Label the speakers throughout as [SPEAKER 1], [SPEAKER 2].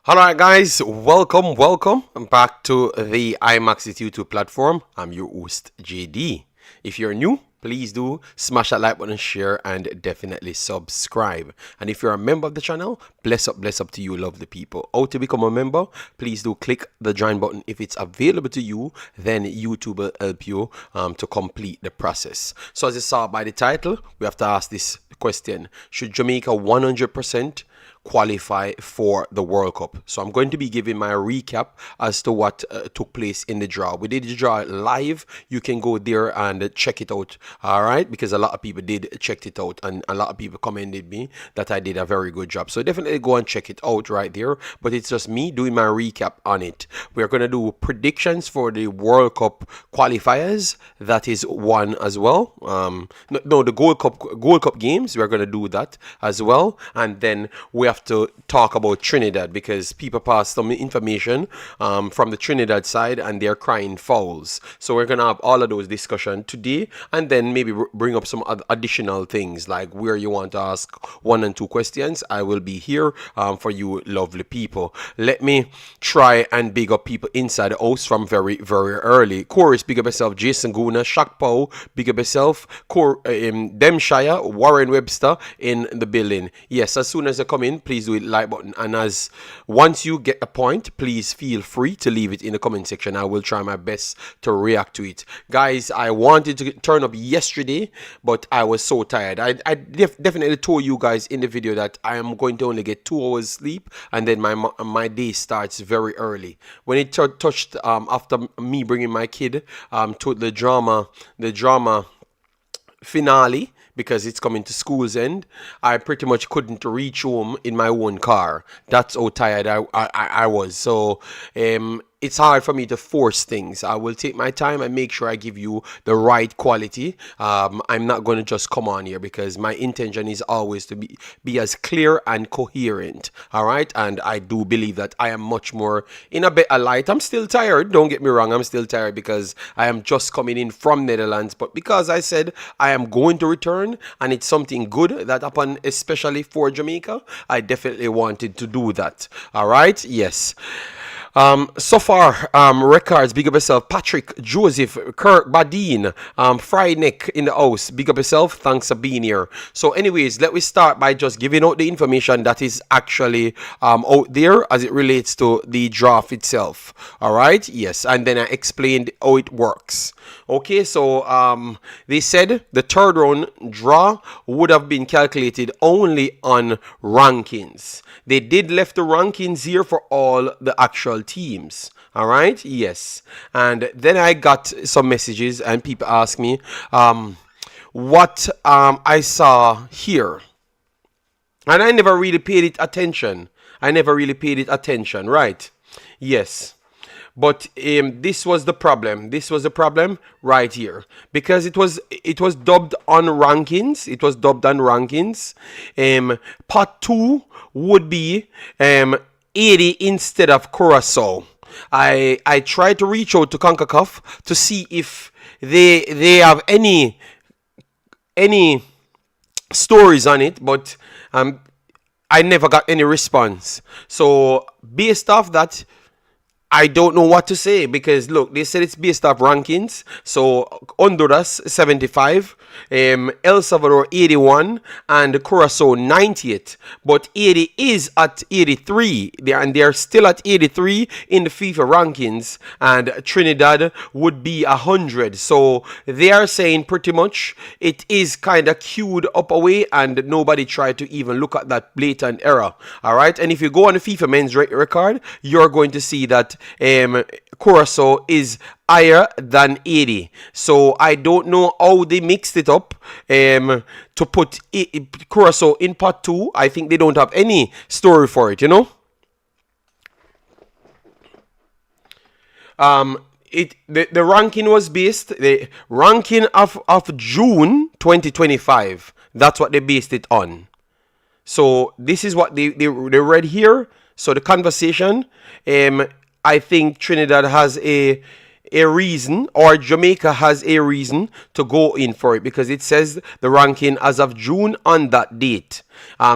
[SPEAKER 1] Alright guys, welcome back to the Imaxit YouTube platform. I'm your host JD. If you're new, please do smash that like button, share, and definitely subscribe. And if you're a member of the channel, bless up to you lovely people. How to become a member? Please do click the join button. If it's available to you, then YouTube will help you to complete the process. So as you saw by the title, we have to ask this question: should Jamaica 100% qualify for the World Cup? So I'm going to be giving my recap as to what took place in the draw. We did the draw live. You can go there and check it out, all right, because a lot of people did check it out and a lot of people commended me that I did a very good job. So definitely go and check it out right there, but it's just me doing my recap on it. We're going to do predictions for the World Cup qualifiers. That is one as well. No, the Gold Cup games, we're going to do that as well. And then we have to talk about Trinidad because people passed some information from the Trinidad side and they're crying fouls. So we're going to have all of those discussions today and then maybe bring up some additional things like where you want to ask 1 and 2 questions. I will be here for you lovely people. Let me try and big up people inside the house from very early. Chorus, big up yourself. Jason Guna, Shaq Pow, big up yourself. Demshire, Warren Webster in the building. Yes, as soon as they come in, please do hit like button, and as once you get a point, please feel free to leave it in the comment section. I will try my best to react to it. Guys, I wanted to turn up yesterday, but I was so tired. I definitely told you guys in the video that I am going to only get 2 hours sleep, and then my day starts very early. When it touched after me bringing my kid to the drama finale, because it's coming to school's end, I pretty much couldn't reach home in my own car. That's how tired I was. So it's hard for me to force things. I will take my time and make sure I give you the right quality. I'm not going to just come on here because my intention is always to be as clear and coherent. All right. And I do believe that I am much more in a better light. I'm still tired. Don't get me wrong. I'm still tired because I am just coming in from Netherlands. But because I said I am going to return and it's something good that happened, especially for Jamaica, I definitely wanted to do that. All right. Yes. So far, records, big up yourself. Patrick, Joseph, Kirk, Badine, Fryneck in the house, big up yourself. Thanks for being here. So anyways, let me start by just giving out the information that is actually out there as it relates to the draft itself. All right, yes, and then I explained how it works. Okay, so they said the third round draw would have been calculated only on rankings. They did left the rankings here for all the actual teams. All right, yes. And then I got some messages and people asked me what I saw here. And I never really paid it attention. Right? Yes. But this was the problem. This was the problem right here because it was dubbed on rankings. Part 2 would be 80 instead of Curacao. I tried to reach out to Concacaf to see if they have any stories on it, but I never got any response. So based off that, I don't know what to say because look, they said it's based off rankings. So Honduras 75, El Salvador 81, and Curacao 90th. But 80 is at 83, and they're still at 83 in the FIFA rankings. And Trinidad would be 100. So they are saying pretty much it is kind of queued up away, and nobody tried to even look at that blatant error. All right, and if you go on the FIFA men's record, you're going to see that Curacao is higher than 80. So I don't know how they mixed it up to put Curacao in part 2. I think they don't have any story for it, you know. The ranking was based, the ranking of June 2025. That's what they based it on. So this is what they read here. So the conversation, I think Trinidad has a a reason, or Jamaica has a reason to go in for it, because it says the ranking as of June on that date.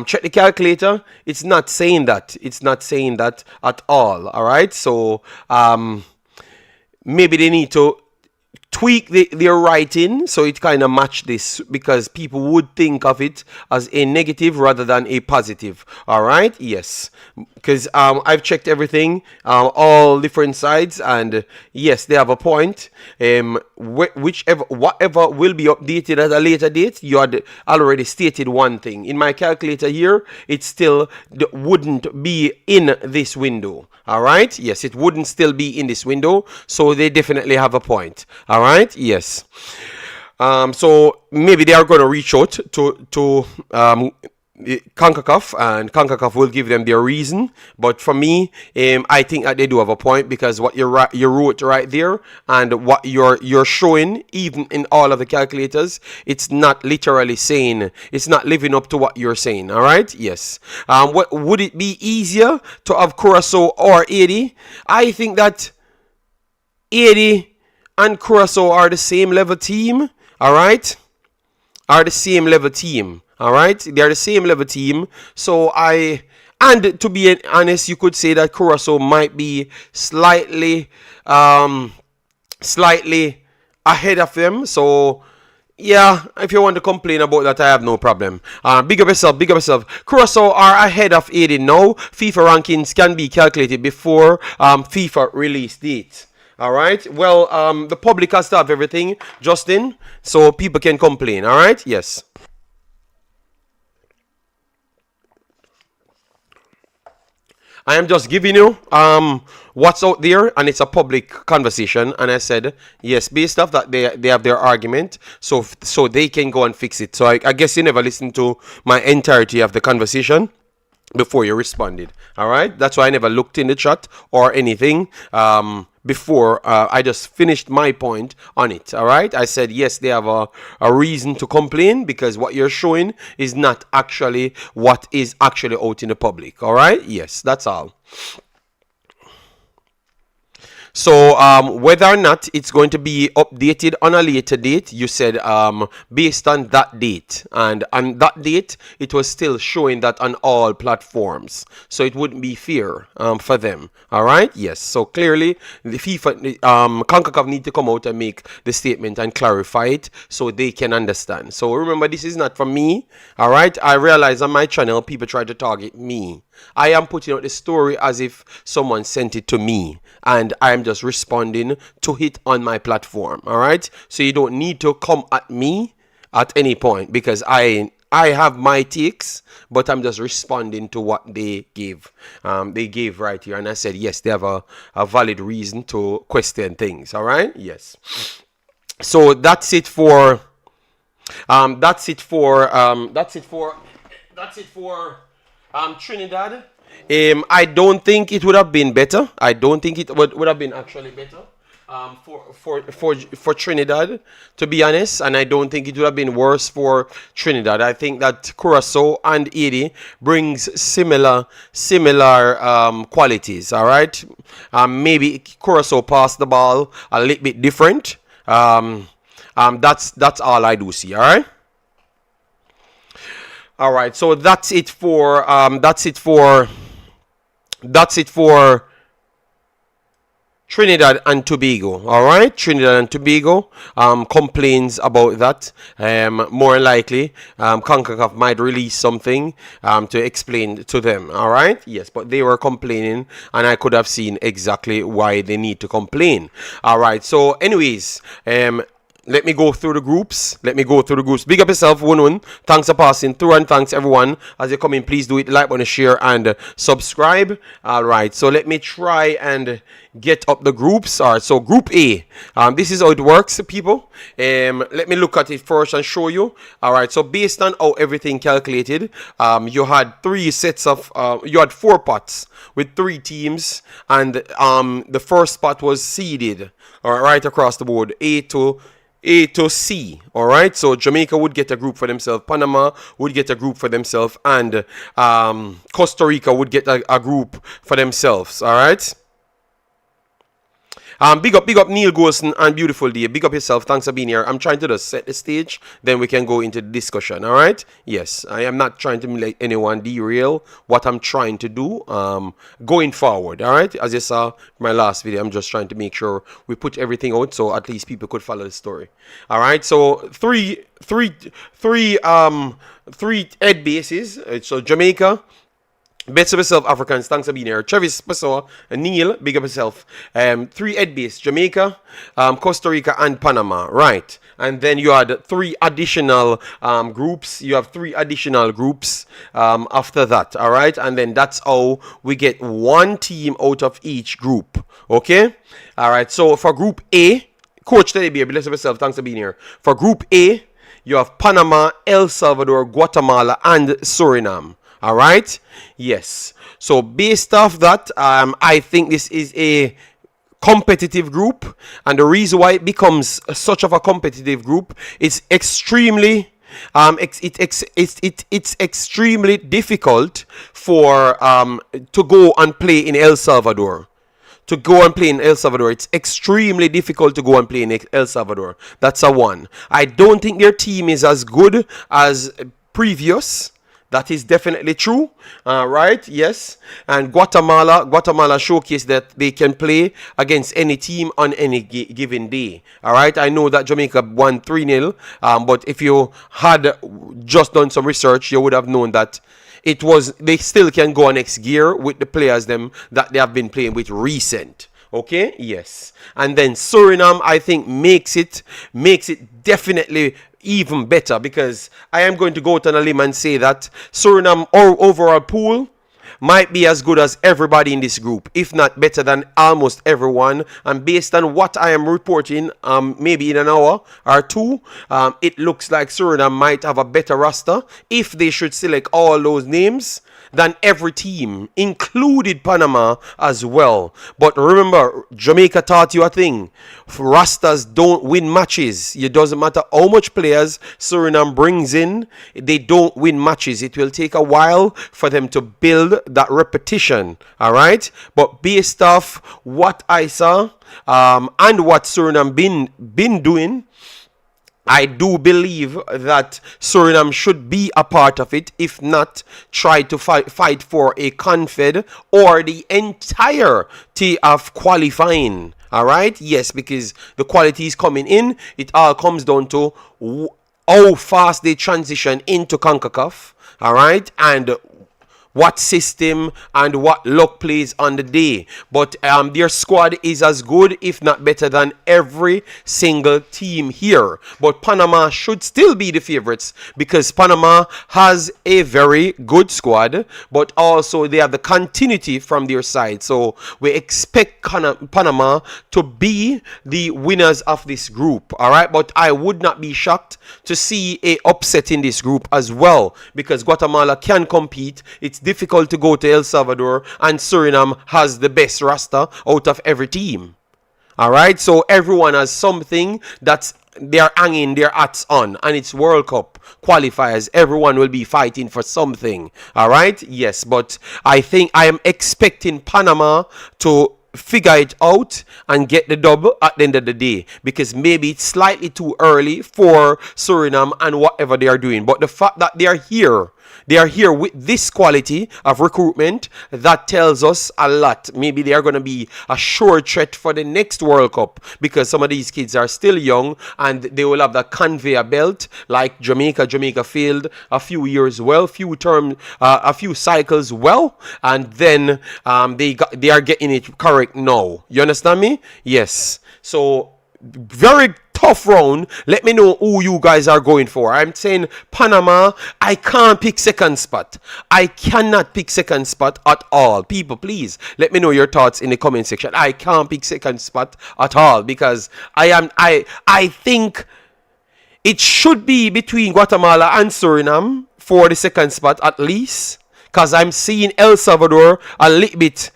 [SPEAKER 1] Check the calculator. It's not saying that. It's not saying that at all. All right. So maybe they need to tweak their writing so it kind of match this, because people would think of it as a negative rather than a positive. All right, yes, because I've checked everything, all different sides, and yes, they have a point. Whatever will be updated at a later date, you had already stated one thing. In my calculator here, it still wouldn't be in this window. All right, yes, it wouldn't still be in this window, so they definitely have a point. All right, yes. So maybe they are going to reach out to Concacaf, and Concacaf will give them their reason. But for me, I think that they do have a point, because what you wrote right there and what you're showing, even in all of the calculators, it's not literally saying, it's not living up to what you're saying. All right, yes. What would it be easier to have Curacao or Haiti? I think that Haiti and Curacao are the same level team. All right, are the same level team. All right, they're the same level team. So and to be honest, you could say that Curacao might be slightly ahead of them. So yeah, if you want to complain about that, I have no problem. Big up yourself, big up yourself. Curacao are ahead of Haiti now. FIFA rankings can be calculated before FIFA release date. All right. Well, the public has to have everything, Justin, so people can complain. All right. Yes. I am just giving you what's out there, and it's a public conversation. And I said yes, based off that they have their argument, so they can go and fix it. So I guess you never listened to my entirety of the conversation before you responded. All right, that's why I never looked in the chat or anything before. I just finished my point on it. All right, I said yes, they have a reason to complain, because what you're showing is not actually what is actually out in the public. All right, yes, that's all. So whether or not it's going to be updated on a later date, you said based on that date, and on that date it was still showing that on all platforms, so it wouldn't be fair for them. All right, yes. So clearly the FIFA Concacaf need to come out and make the statement and clarify it so they can understand. So remember, this is not from me. All right, I realize on my channel people try to target me. I am putting out the story as if someone sent it to me, and I am just responding to it on my platform. All right, so you don't need to come at me at any point, because I have my takes, but I'm just responding to what they gave. They gave right here, and I said yes, they have a valid reason to question things. All right, yes. So that's it for Trinidad. I don't think it would have been better. I don't think it would have been actually better for Trinidad, to be honest, and I don't think it would have been worse for Trinidad. I think that Curacao and Haiti brings similar qualities. All right, maybe Curacao passed the ball a little bit different. That's all I do see. All right. All right, so that's it for Trinidad and Tobago. All right, Trinidad and Tobago complains about that. More likely, CONCACAF might release something to explain to them. All right, yes, but they were complaining, and I could have seen exactly why they need to complain. All right, so anyways, let me go through the groups. Big up yourself, Wunun. Thanks for passing through, and thanks everyone as you come in. Please do it, like, button, share, and subscribe. All right, so let me try and get up the groups. All right, so Group A. This is how it works, people. Let me look at it first and show you. All right, so based on how everything calculated, you had you had 4 pots with 3 teams, and the first pot was seeded, all right, across the board, A to C. All right, so Jamaica would get a group for themselves, Panama would get a group for themselves, and Costa Rica would get a group for themselves. All right, Big up Neil Golson and Beautiful Day. Big up yourself. Thanks for being here. I'm trying to just set the stage, then we can go into the discussion. All right? Yes, I am not trying to let anyone derail what I'm trying to do going forward. All right? As you saw my last video, I'm just trying to make sure we put everything out so at least people could follow the story. All right? So three head bases. So Jamaica. Best of yourself, Africans. Thanks for being here. Travis Pessoa, Neil, big up yourself. 3 head base, Jamaica, Costa Rica, and Panama. Right. And then you had 3 additional groups. You have 3 additional groups after that. All right. And then that's how we get 1 team out of each group. Okay. All right. So for Group A, Coach Teddy Bear, bless yourself. Thanks for being here. For Group A, you have Panama, El Salvador, Guatemala, and Suriname. All right. Yes. So based off that, I think this is a competitive group, and the reason why it becomes such of a competitive group is extremely it's extremely difficult for to go and play in El Salvador. To go and play in El Salvador, it's extremely difficult to go and play in El Salvador. That's a one. I don't think their team is as good as previous. That is definitely true, right? Yes. And Guatemala showcased that they can play against any team on any given day. All right. I know that Jamaica won 3-0, but if you had just done some research, you would have known that they still can go on next gear with the players them that they have been playing with recent. Okay. Yes. And then Suriname, I think, makes it definitely even better, because I am going to go out on a limb and say that Suriname overall pool might be as good as everybody in this group, if not better than almost everyone. And based on what I am reporting, maybe in an hour or two, it looks like Suriname might have a better roster if they should select all those names than every team, included Panama as well. But remember, Jamaica taught you a thing. Rastas don't win matches. It doesn't matter how much players Suriname brings in, they don't win matches. It will take a while for them to build that repetition. All right? But based off what I saw and what Suriname been doing, I do believe that Suriname should be a part of it, if not try to fight for a confed or the entirety of qualifying. All right? Yes, because the quality is coming in. It all comes down to how fast they transition into Concacaf. All right? And what system and what luck plays on the day. But their squad is as good, if not better, than every single team here. But Panama should still be the favorites, because Panama has a very good squad, but also they have the continuity from their side. So we expect Panama to be the winners of this group. All right, but I would not be shocked to see a upset in this group as well, because Guatemala can compete. It's difficult to go to El Salvador, and Suriname has the best roster out of every team. All right, so everyone has something that they're hanging their hats on, and it's World Cup qualifiers. Everyone will be fighting for something. All right, yes, but I think I am expecting Panama to figure it out and get the dub at the end of the day, because maybe it's slightly too early for Suriname and whatever they are doing. But the fact that they are here with this quality of recruitment, that tells us a lot. Maybe they are going to be a sure threat for the next World Cup, because some of these kids are still young and they will have that conveyor belt like Jamaica. Jamaica failed a few years well, a few cycles well, and then they are getting it correct now. You understand me? Yes. So very tough round. Let me know who you guys are going for. I'm saying Panama. I can't pick second spot. I cannot pick second spot at all. People, please let me know your thoughts in the comment section. I can't pick second spot at all, because I think it should be between Guatemala and Suriname for the second spot at least, because I'm seeing El Salvador a little bit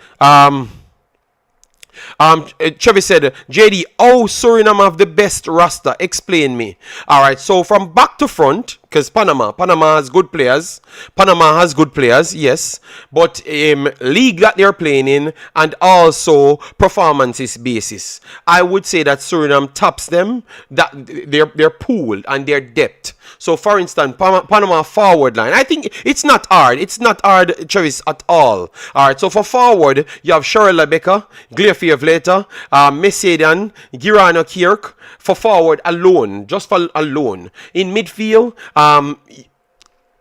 [SPEAKER 1] Travis said, JD, Suriname have the best roster. Explain me. All right, so from back to front, because Panama has good players. Panama has good players, yes, but league that they're playing in and also performances basis. I would say that Suriname tops them. That their pool and their depth. So, for instance, Panama forward line. I think it's not hard. It's not hard, Travis, at all. All right. So for forward, you have Cheryl Lebecca, Gleafiev later, Messidian, Girano Kirk. For forward alone, just for alone. In midfield,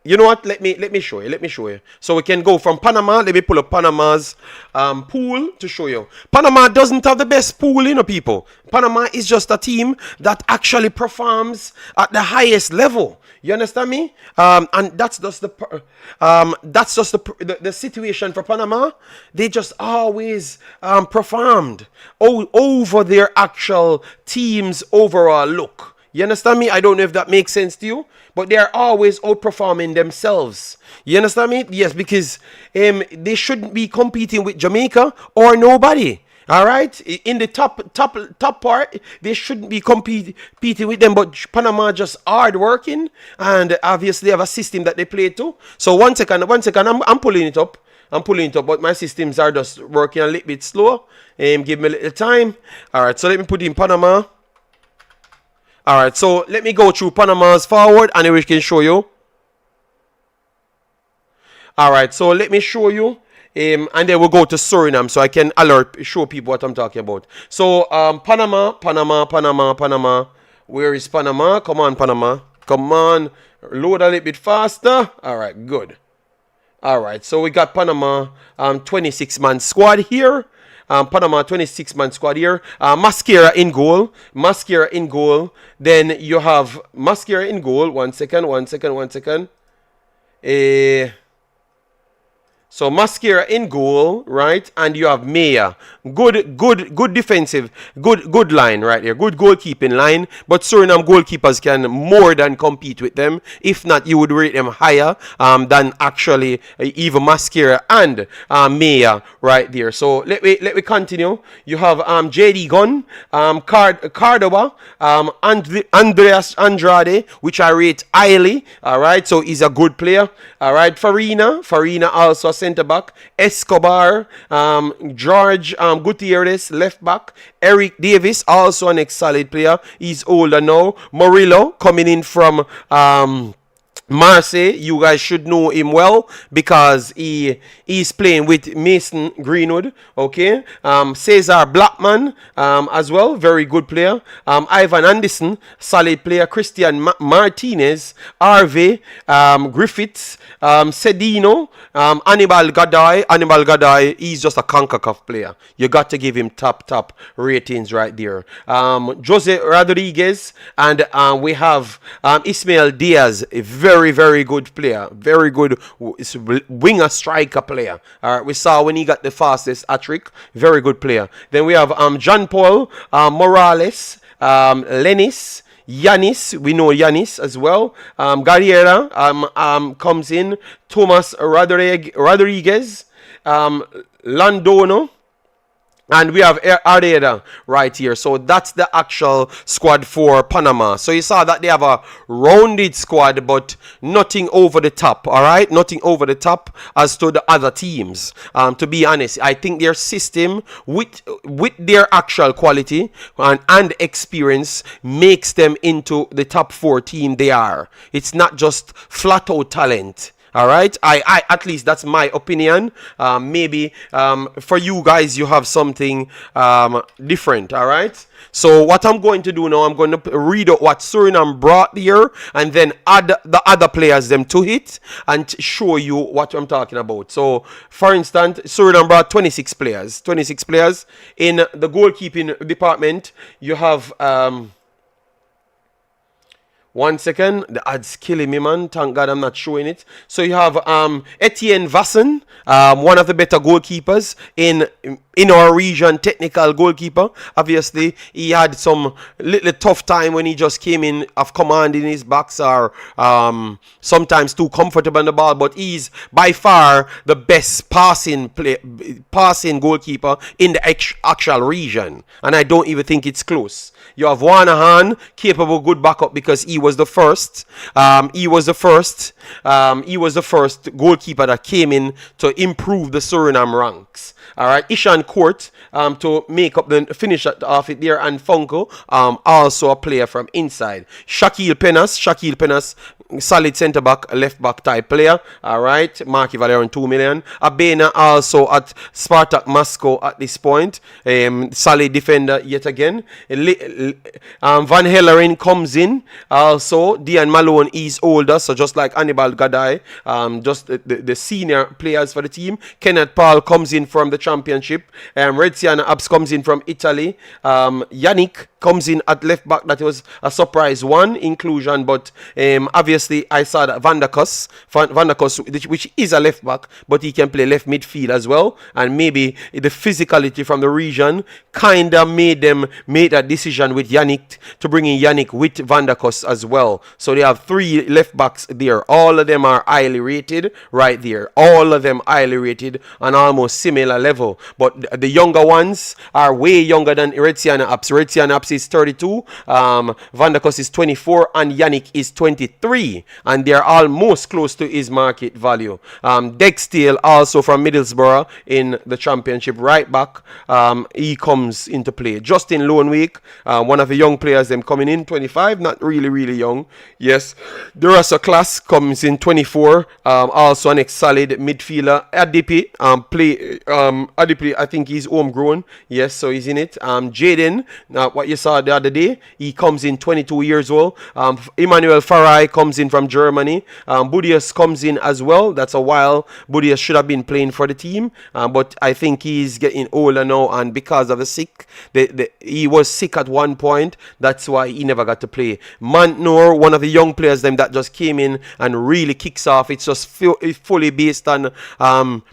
[SPEAKER 1] you know what? Let me show you. Let me show you. So we can go from Panama. Let me pull up Panama's pool to show you. Panama doesn't have the best pool, you know, people. Panama is just a team that actually performs at the highest level. You understand me? And that's just the situation for Panama. They just always performed over their actual team's overall look. You understand me? I don't know if that makes sense to you, but they are always outperforming themselves. You understand me? Yes, because they shouldn't be competing with Jamaica or nobody. All right, in the top part, they shouldn't be competing with them. But Panama just hard working, and obviously have a system that they play to. So one second, I'm pulling it up. But my systems are just working a little bit slow. Give me a little time. All right, so let me put in Panama. All right, so let me go through Panama's forward and we can show you. All right, so let me show you. And then we'll go to Suriname so I can show people what I'm talking about. So, Panama. Where is Panama? Come on, Panama. Come on. Load a little bit faster. All right, good. All right, so we got Panama 26-man squad here. Panama 26-man squad here. Mascara in goal. Then you have Mascara in goal. One second. So Mascara in goal, right? And you have Maya. Good defensive, good line right there. Good goalkeeping line. But Suriname goalkeepers can more than compete with them. If not, you would rate them higher than actually even Mascara and Maya right there. So let me continue. You have JD Gunn, Cardova, Andreas Andrade, which I rate highly. All right, so he's a good player. All right, Farina also center back. Escobar, George Gutierrez, left back. Eric Davis, also an solid player. He's older now. Murillo coming in from Marseille. You guys should know him well because he is playing with Mason Greenwood. Okay. Cesar Blackman as well, very good player. Ivan Anderson, solid player. Christian Martinez, Harvey Griffiths, Sedino, Hannibal Gadai. He's just a Concacaf player. You got to give him top ratings right there. Jose Rodriguez, and we have Ismail Diaz, a very good player, very good winger striker player. We saw when he got the fastest hat-trick, very good player. Then we have John Paul Morales, Lenis, Yanis, we know Yanis as well. Guerrera comes in. Thomas Rodriguez, Landono. And we have Areda right here. So that's the actual squad for Panama. So you saw that they have a rounded squad, but nothing over the top. All right? Nothing over the top as to the other teams. To be honest, I think their system with their actual quality and experience makes them into the top 4 team they are. It's not just flat out talent. All right, I at least that's my opinion. Maybe for you guys, you have something different. All right. So what I'm going to do now, I'm going to read out what Suriname brought here, and then add the other players them to it, and show you what I'm talking about. So, for instance, Suriname brought 26 players. 26 players in the goalkeeping department. You have. One second, the ad's killing me, man. Thank God I'm not showing it. So you have Etienne Vasson, one of the better goalkeepers in in our region technical goalkeeper. Obviously, he had some little tough time when he just came in of command in his box, or sometimes too comfortable on the ball. But he's by far the best passing goalkeeper in the actual region, and I don't even think it's close. You have Wanahan, capable, good backup, because he was the first. He was the first goalkeeper that came in to improve the Suriname ranks. All right, Ishan Court to make up the finish off it there, and Funko also a player from inside. Shaquille Penas, solid centre back, left back type player. All right, market value around 2 million. Abena also at Spartak Moscow at this point. Solid defender yet again. Van Hellering comes in. Also, Dian Malone is older, so just like Anibal Gadai, just the senior players for the team. Kenneth Paul comes in from the championship. Redziana Abs comes in from Italy. Yannick comes in at left back. That was a surprise one inclusion, but obviously I saw that Vandakos, which is a left back, but he can play left midfield as well, and maybe the physicality from the region kind of made them make that decision with Yannick to bring in Yannick with Vandakos as well. So they have 3 left backs there. All of them are highly rated right there. All of them highly rated on almost similar level, but the younger ones are way younger than Redziana Abs. Redziana Abs is 32, Vandakos is 24, and Yannick is 23, and they're almost close to his market value. Dexdale, also from Middlesbrough in the championship, right back, he comes into play. Justin Loneweek, one of the young players, them coming in, 25, not really young. Yes, Durasa Class comes in 24, also an solid midfielder. Adipi, Adipi, I think he's homegrown. Yes, so he's in it. Jaden, what you saw the other day, he comes in 22 years old. Emmanuel Farai comes in from Germany. Budias comes in as well. That's a while. Budias should have been playing for the team, but I think he's getting older now, and because of the sick, he was sick at one point. That's why he never got to play. Mantnor, one of the young players them that just came in and really kicks off. It's just fully based on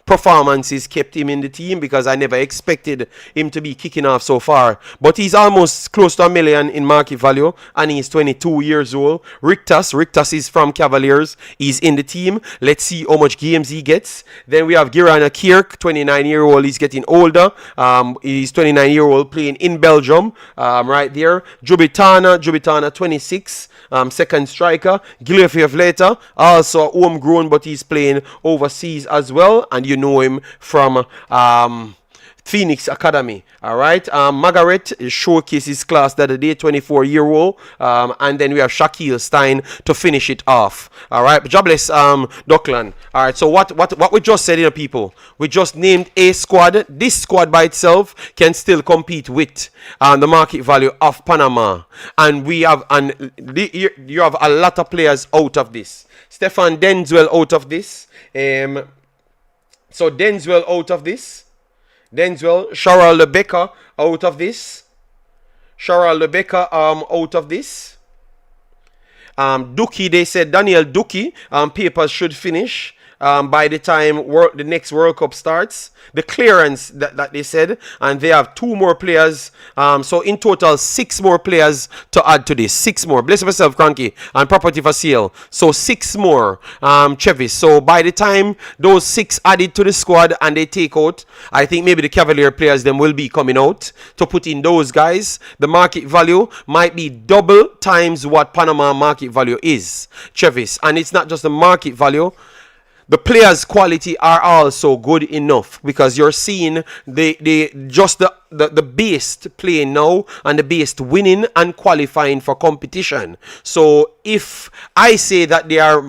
[SPEAKER 1] performances kept him in the team, because I never expected him to be kicking off so far. But he's almost close to $1 million in market value, and he's 22 years old. Rictus is from Cavaliers. He's in the team. Let's see how much games he gets. Then we have Girana Kirk, 29-year-old. He's getting older. He's 29-year-old, playing in Belgium, right there. Jubitana, 26, second striker. Gilfiev later, also homegrown, but he's playing overseas as well, and you know him from Phoenix Academy. All right, Margaret showcases class the other day, 24-year-old, and then we have Shaquille Stein to finish it off. All right, jobless Duckland. All right, so what we just said, people, we just named a squad. This squad by itself can still compete with the market value of Panama, and you have a lot of players out of this. Stefan Denzwell out of this. So Denzwell out of this. Sharal Lebecca out of this. Out of this. Duki, they said Daniel Duki, papers should finish by the time the next World Cup starts. The clearance that they said, and they have 2 more players. So in total, 6 more players to add to this. 6 more. Bless yourself, Cranky, and property for sale. So 6 more, Chevis. So by the time those 6 added to the squad and they take out, I think maybe the Cavalier players them will be coming out to put in those guys. The market value might be double times what Panama market value is, Chevis. And it's not just the market value. The players' quality are also good enough, because you're seeing the best playing now and the best winning and qualifying for competition. So if I say that they are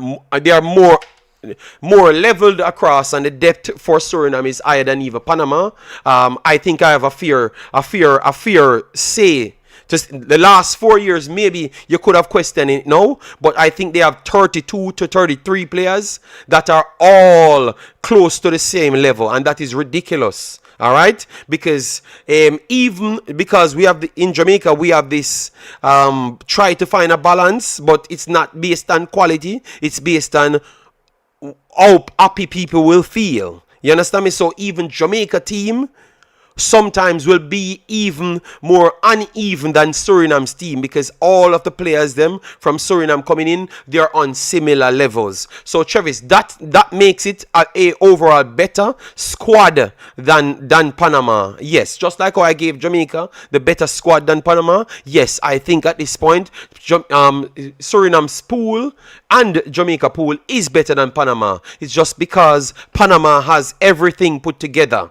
[SPEAKER 1] more leveled across, and the depth for Suriname is higher than even Panama, I think I have a fair say. Just the last 4 years, maybe you could have questioned it now, but I think they have 32 to 33 players that are all close to the same level, and that is ridiculous. All right, because even because in Jamaica we have this try to find a balance, but it's not based on quality; it's based on how happy people will feel. You understand me? So even Jamaica team sometimes will be even more uneven than Suriname's team, because all of the players them from Suriname coming in, they're on similar levels. So Travis, that makes it a overall better squad than Panama. Yes, just like how I gave Jamaica the better squad than Panama. Yes, I think at this point Suriname's pool and Jamaica pool is better than Panama. It's just because Panama has everything put together.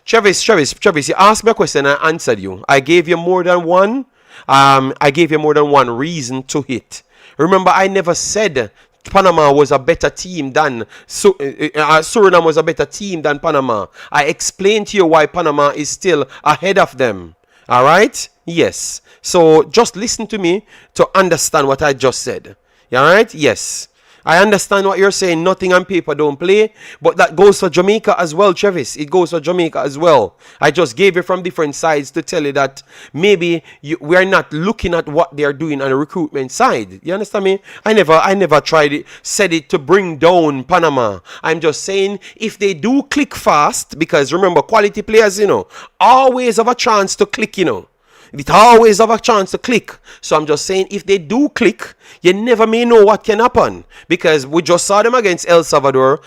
[SPEAKER 1] Travis, you asked me a question, I answered you. I gave you more than one. I gave you more than one reason to hit. Remember, I never said Panama was a better team than Suriname was a better team than Panama. I explained to you why Panama is still ahead of them. All right? Yes. So just listen to me to understand what I just said. All right? Yes. I understand what you're saying. Nothing on paper don't play. But that goes for Jamaica as well, Travis. It goes for Jamaica as well. I just gave you from different sides to tell you that maybe we are not looking at what they are doing on the recruitment side. You understand me? I never said it to bring down Panama. I'm just saying if they do click fast, because remember, quality players, always have a chance to click, It always have a chance to click. So I'm just saying, if they do click, you never may know what can happen. Because we just saw them against El Salvador.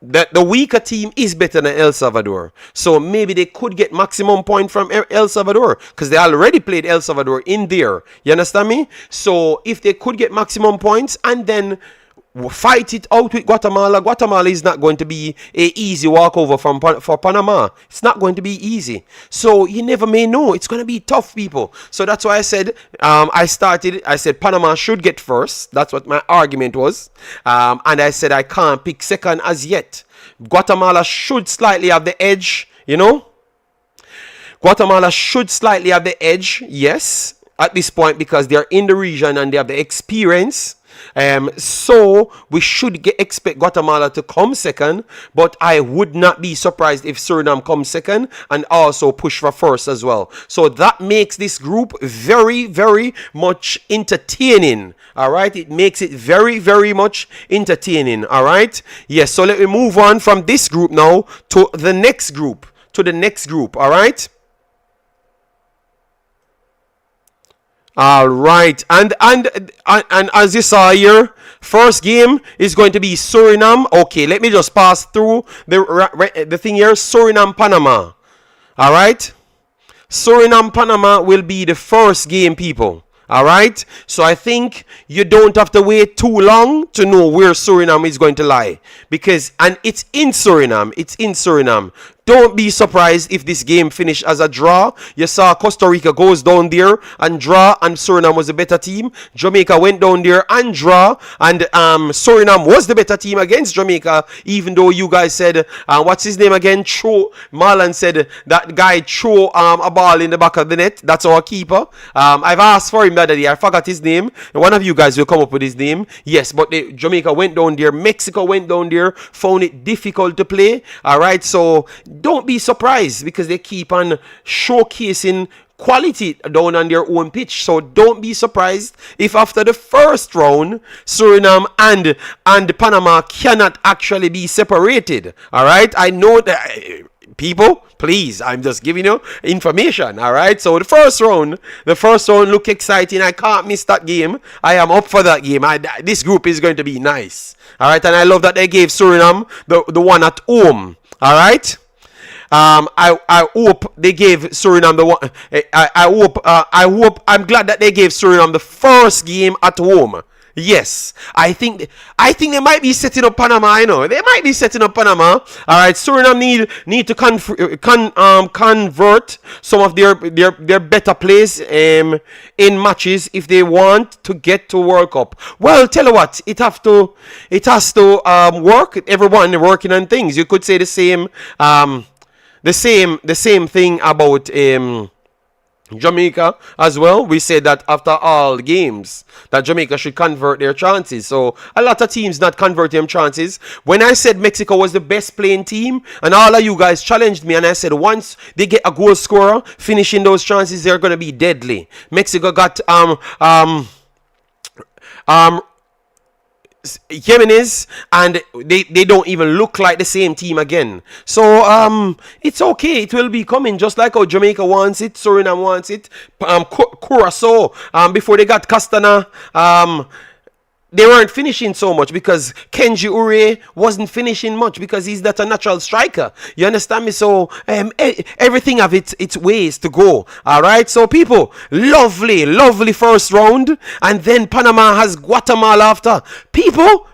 [SPEAKER 1] The weaker team is better than El Salvador. So maybe they could get maximum point from El Salvador, because they already played El Salvador in there. You understand me? So if they could get maximum points and then fight it out with Guatemala. Guatemala is not going to be a easy walkover for Panama. It's not going to be easy. So you never may know. It's going to be tough, people. So that's why I said I said Panama should get first. That's what my argument was. And I said I can't pick second as yet. Guatemala should slightly have the edge, Guatemala should slightly have the edge, yes, at this point, because they're in the region and they have the experience. So we should expect Guatemala to come second, but I would not be surprised if Suriname comes second and also push for first as well. So that makes this group very, very much entertaining. All right, it makes it very, very much entertaining. All right, yes. So let me move on from this group now to the next group. All right. All right, and as you saw here, first game is going to be Suriname. Okay, let me just pass through the thing here. Suriname, Panama. All right, Suriname, Panama will be the first game, people. All right, so I think you don't have to wait too long to know where Suriname is going to lie, and it's in Suriname. Don't be surprised if this game finished as a draw. You saw Costa Rica goes down there and draw, and Suriname was a better team. Jamaica went down there and draw, and Suriname was the better team against Jamaica, even though you guys said, what's his name again? Marlon said that guy threw a ball in the back of the net. That's our keeper. I've asked for him the other day. I forgot his name. One of you guys will come up with his name. Yes, but Jamaica went down there. Mexico went down there, found it difficult to play. All right, so don't be surprised, because they keep on showcasing quality down on their own pitch. So don't be surprised if after the first round, Suriname and Panama cannot actually be separated. All right, I know that. People, please, I'm just giving you information. All right, so the first round look exciting. I can't miss that game. I am up for that game. This group is going to be nice. All right, and I love that they gave Suriname the one at home. All right. I hope they gave Suriname the one. I'm glad that they gave Suriname the first game at home. Yes, I think they might be setting up Panama. I know they might be setting up Panama. All right, Suriname need to convert some of their better plays in matches if they want to get to World Cup. Well, tell you what, it has to work. Everyone working on things. You could say the same thing about Jamaica as well. We said that after all games that Jamaica should convert their chances. So a lot of teams not converting them chances. When I said Mexico was the best playing team, and all of you guys challenged me, and I said once they get a goal scorer finishing those chances, they're gonna be deadly. Mexico got Yemenis, and they don't even look like the same team again. So it's okay. It will be coming, just like how Jamaica wants it, Suriname wants it, Curacao, before they got Castana, they weren't finishing so much because Kenji Ure wasn't finishing much because he's not a natural striker. You understand me? So everything have its ways to go. All right. So people, lovely first round, and then Panama has Guatemala after. People.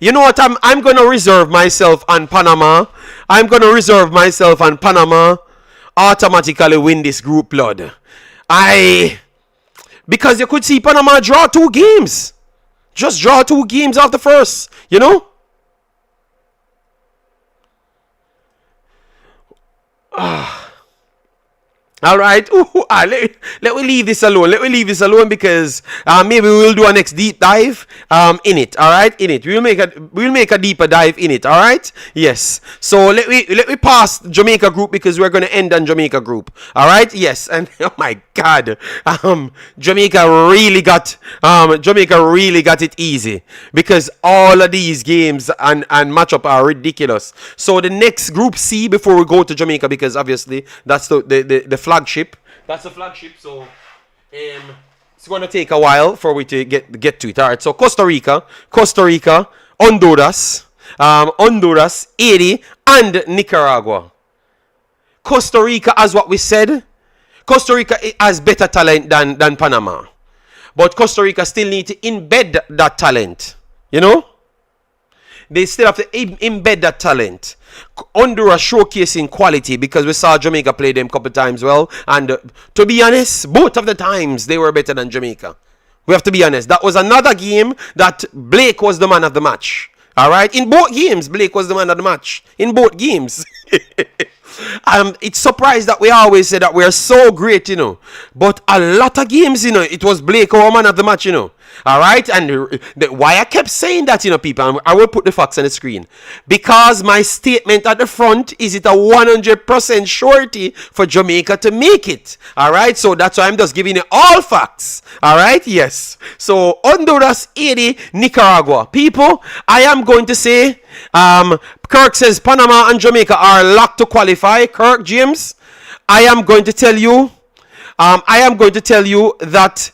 [SPEAKER 1] You know what? I'm gonna reserve myself on Panama. I'm gonna reserve myself on Panama. Automatically win this group, blood. Because you could see Panama draw 2 games. Just draw 2 games off the first, you know? All right. Let me leave this alone. Let me leave this alone because maybe we'll do a next deep dive in it. All right, in it. We'll make a deeper dive in it. All right. Yes. So let me pass Jamaica group because we're gonna end on Jamaica group. All right. Yes. And oh my God, Jamaica really got it easy because all of these games and matchup are ridiculous. So the next group C before we go to Jamaica, because obviously that's the flagship. That's the flagship. So it's going to take a while for we to get to it. All right. So Costa Rica, Honduras, Haiti, and Nicaragua. Costa Rica, as what we said, Costa Rica has better talent than Panama, but Costa Rica still need to embed that talent. You know, they still have to embed that talent. Honduras showcasing quality because we saw Jamaica play them a couple times well, and to be honest, both of the times they were better than Jamaica. We have to be honest. That was another game that Blake was the man of the match. All right, in both games, Blake was the man of the match. In both games. It's surprised that we always say that we're so great, you know. But a lot of games, you know, it was Blake our man of the match, you know. All right, and why I kept saying that, you know, people, I will put the facts on the screen, because my statement at the front is it a 100% surety for Jamaica to make it. All right, so that's why I'm just giving you all facts. All right, yes. So Honduras, Haiti, Nicaragua. People, I am going to say, Kirk says Panama and Jamaica are locked to qualify. Kirk, James, I am going to tell you that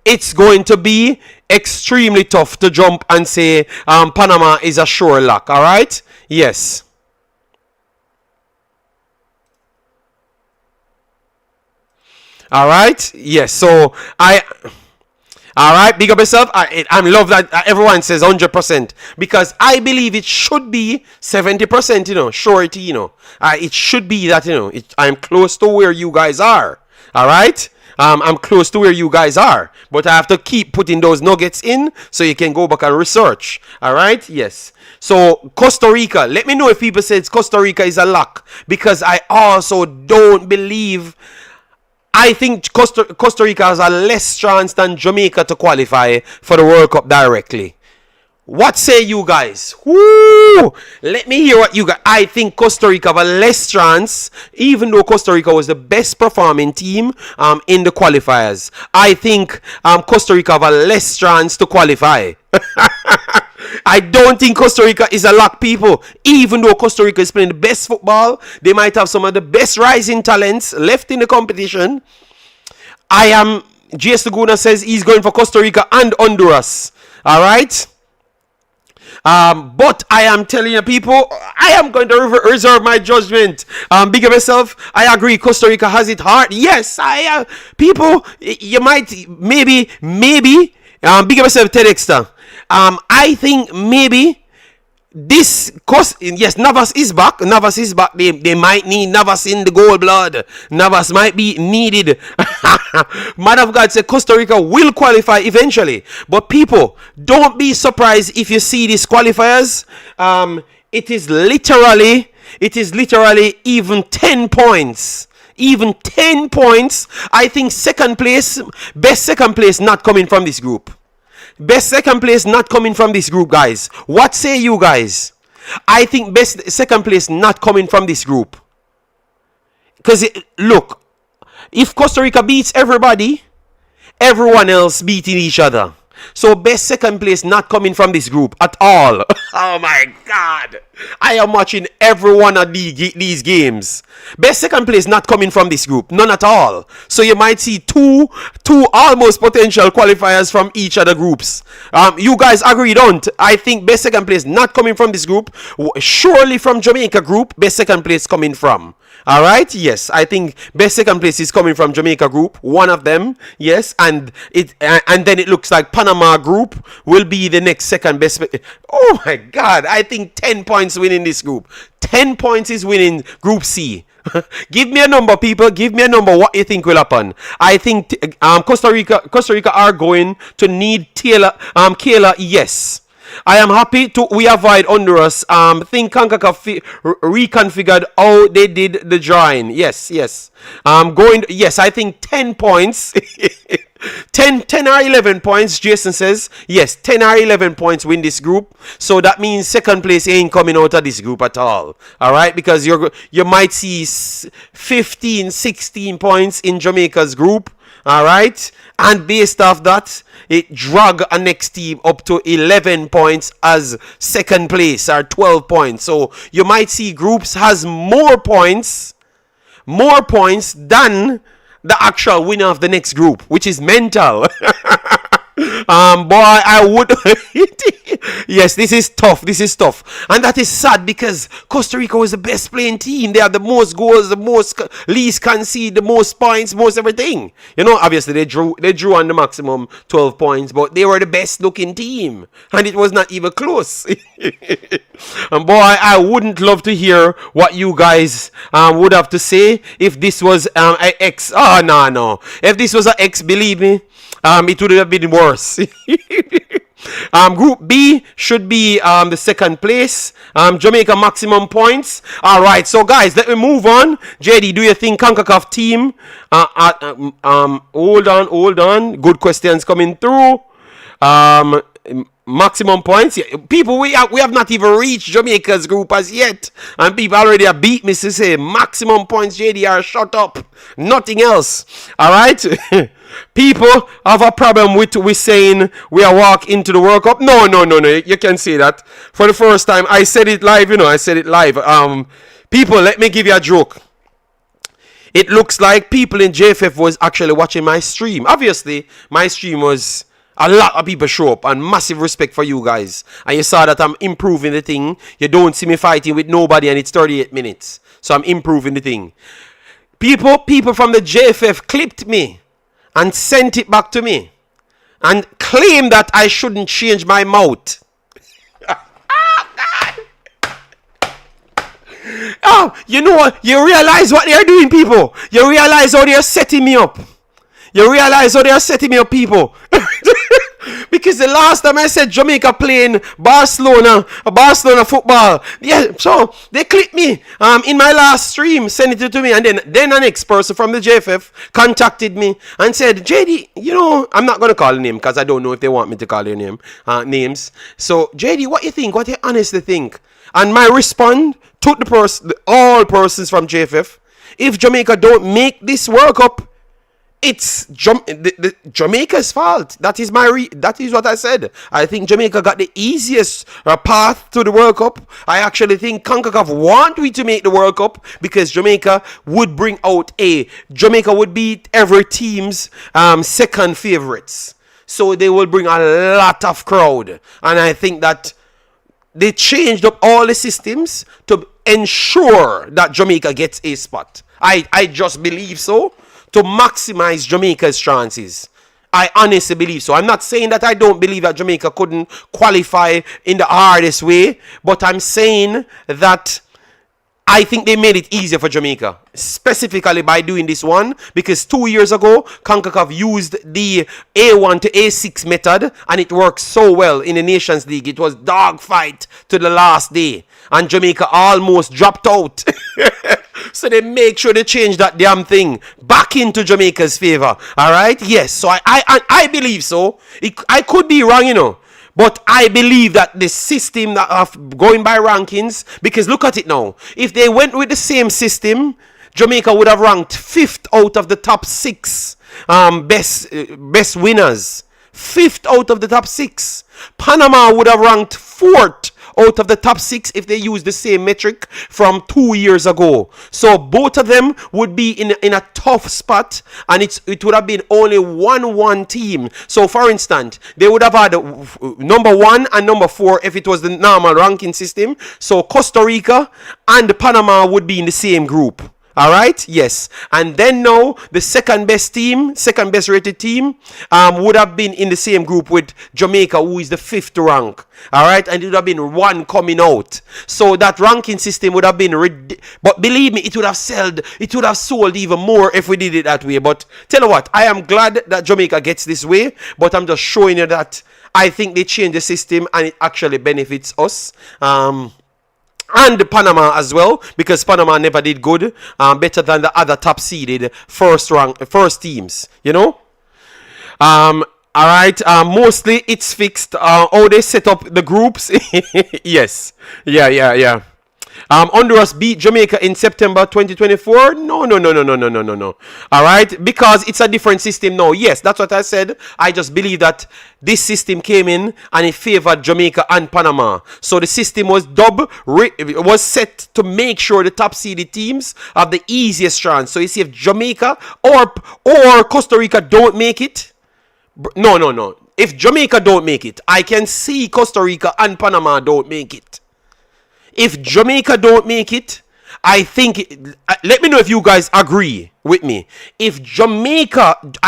[SPEAKER 1] it's going to be extremely tough to jump and say Panama is a sure lock. All right? Yes. All right? Yes. So all right, big up yourself. I love that everyone says 100% because I believe it should be 70%, you know, surety, you know. It should be that, you know, I'm close to where you guys are. All right? I'm close to where you guys are, but I have to keep putting those nuggets in so you can go back and research. All right? Yes. So Costa Rica, let me know if people say Costa Rica is a lock, because I also don't believe. I think Costa Rica has a less chance than Jamaica to qualify for the World Cup directly. What say you guys? Woo! Let me hear what you guys. I think Costa Rica have a less chance, even though Costa Rica was the best performing team in the qualifiers. I think Costa Rica have a less chance to qualify. I don't think Costa Rica is a lock, people. Even though Costa Rica is playing the best football, they might have some of the best rising talents left in the competition. J.S. Laguna says he's going for Costa Rica and Honduras. All right? But I am telling you, people, I am going to reserve my judgment. Big up yourself. I agree. Costa Rica has it hard. Yes, people, you might, maybe, big up yourself, Ted Exter. I think maybe this yes, Navas is back. They might need Navas in the goal, blood. Navas might be needed. Man of God said Costa Rica will qualify eventually. But people, don't be surprised if you see these qualifiers. It is literally even 10 points. Even 10 points. I think best second place not coming from this group. Best second place not coming from this group, guys. What say you guys? I think best second place not coming from this group. Because, look, if Costa Rica beats everybody, everyone else beating each other. So best second place not coming from this group at all. Oh my God. I am watching every one of these games. Best second place not coming from this group. None at all. So you might see two almost potential qualifiers from each of the groups. You guys agree, don't? I think best second place not coming from this group. Surely from Jamaica group, best second place coming from. All right, yes, I think best second place is coming from Jamaica group, one of them, yes, and then it looks like Panama group will be the next second best. Oh my God, I think 10 points winning this group. 10 points is winning Group C. Give me a number, people. Give me a number. What you think will happen? I think Costa Rica are going to need Kayla. Yes. I am happy we avoid Honduras. Think Concacaf reconfigured how they did the drawing. Yes. Yes, I think 10 points. 10 or 11 points, Jason says. Yes, 10 or 11 points win this group. So that means second place ain't coming out of this group at all. Alright, because you might see 15, 16 points in Jamaica's group. Alright, and based off that, it drag a next team up to 11 points as second place, or 12 points. So you might see groups has more points than the actual winner of the next group, which is mental. Boy, I would. Yes, this is tough. And that is sad because Costa Rica was the best playing team. They have the most goals, the most least concede, the most points, most everything. You know, obviously they drew on the maximum 12 points, but they were the best looking team. And it was not even close. And boy, I wouldn't love to hear what you guys would have to say if this was an X. Oh, no. If this was an X, believe me, it would have been worse. Group B should be the second place. Jamaica maximum points. All right, so guys, let me move on. JD, do you think Concacaf team? Hold on. Good questions coming through. Maximum points. Yeah, people, we have not even reached Jamaica's group as yet, and people already have beat me to say maximum points. JDR, shut up. Nothing else. All right. People have a problem with saying we are walk into the World Cup. No. You can say that for the first time. I said it live. People, let me give you a joke. It looks like people in JFF was actually watching my stream. Obviously, my stream was. A lot of people show up, and massive respect for you guys. And you saw that I'm improving the thing. You don't see me fighting with nobody, and it's 38 minutes. So I'm improving the thing. People from the JFF clipped me and sent it back to me and claimed that I shouldn't change my mouth. Oh, you know what? You realize what they're doing, people. You realize how they're setting me up. People. Because the last time I said Jamaica playing Barcelona football, yeah, so they clipped me in my last stream, sent it to me, and then an ex-person from the JFF contacted me and said, JD, I'm not going to call the name because I don't know if they want me to call their names. So, JD, what you think? What you honestly think? And my response to all persons from JFF, if Jamaica don't make this World Cup, it's Jamaica's fault. That is what I said. I think Jamaica got the easiest path to the World Cup. I actually think Concacaf want we to make the World Cup because Jamaica would beat every team's second favorites. So they will bring a lot of crowd. And I think that they changed up all the systems to ensure that Jamaica gets a spot. I just believe so. To maximize Jamaica's chances. I honestly believe so. I'm not saying that I don't believe that Jamaica couldn't qualify in the hardest way, but I'm saying that I think they made it easier for Jamaica, specifically by doing this one, because 2 years ago, Concacaf used the A1 to A6 method, and it worked so well in the Nations League. It was dogfight to the last day, and Jamaica almost dropped out. So they make sure they change that damn thing back into Jamaica's favor. All right? Yes. So I believe so. I could be wrong, But I believe that the system of going by rankings, because look at it now. If they went with the same system, Jamaica would have ranked 5th out of the top 6 best winners. fifth out of the top 6. Panama would have ranked 4th out of the top 6 if they used the same metric from 2 years ago. So both of them would be in a tough spot, and it would have been only 1-1 team. So for instance, they would have had number 1 and number 4 if it was the normal ranking system. So Costa Rica and Panama would be in the same group. All right, yes. And then now the second best rated team would have been in the same group with Jamaica, who is the 5th rank. All right, and it would have been 1 coming out. So that ranking system would have been but believe me, it would have sold even more if we did it that way. But tell you what, I am glad that Jamaica gets this way, but I'm just showing you that I think they changed the system and it actually benefits us. And Panama as well, because Panama never did good, better than the other top seeded first teams, you know. All right, mostly it's fixed. How they set up the groups. Yes, yeah. Honduras beat Jamaica in September 2024. No. All right, because it's a different system now. Yes, that's what I said. I just believe that this system came in and it favored Jamaica and Panama. So the system was was set to make sure the top seeded teams have the easiest chance. So you see, if Jamaica or Costa Rica don't make it, no. If Jamaica don't make it, I can see Costa Rica and Panama don't make it. If Jamaica don't make it, I think, let me know if you guys agree with me. I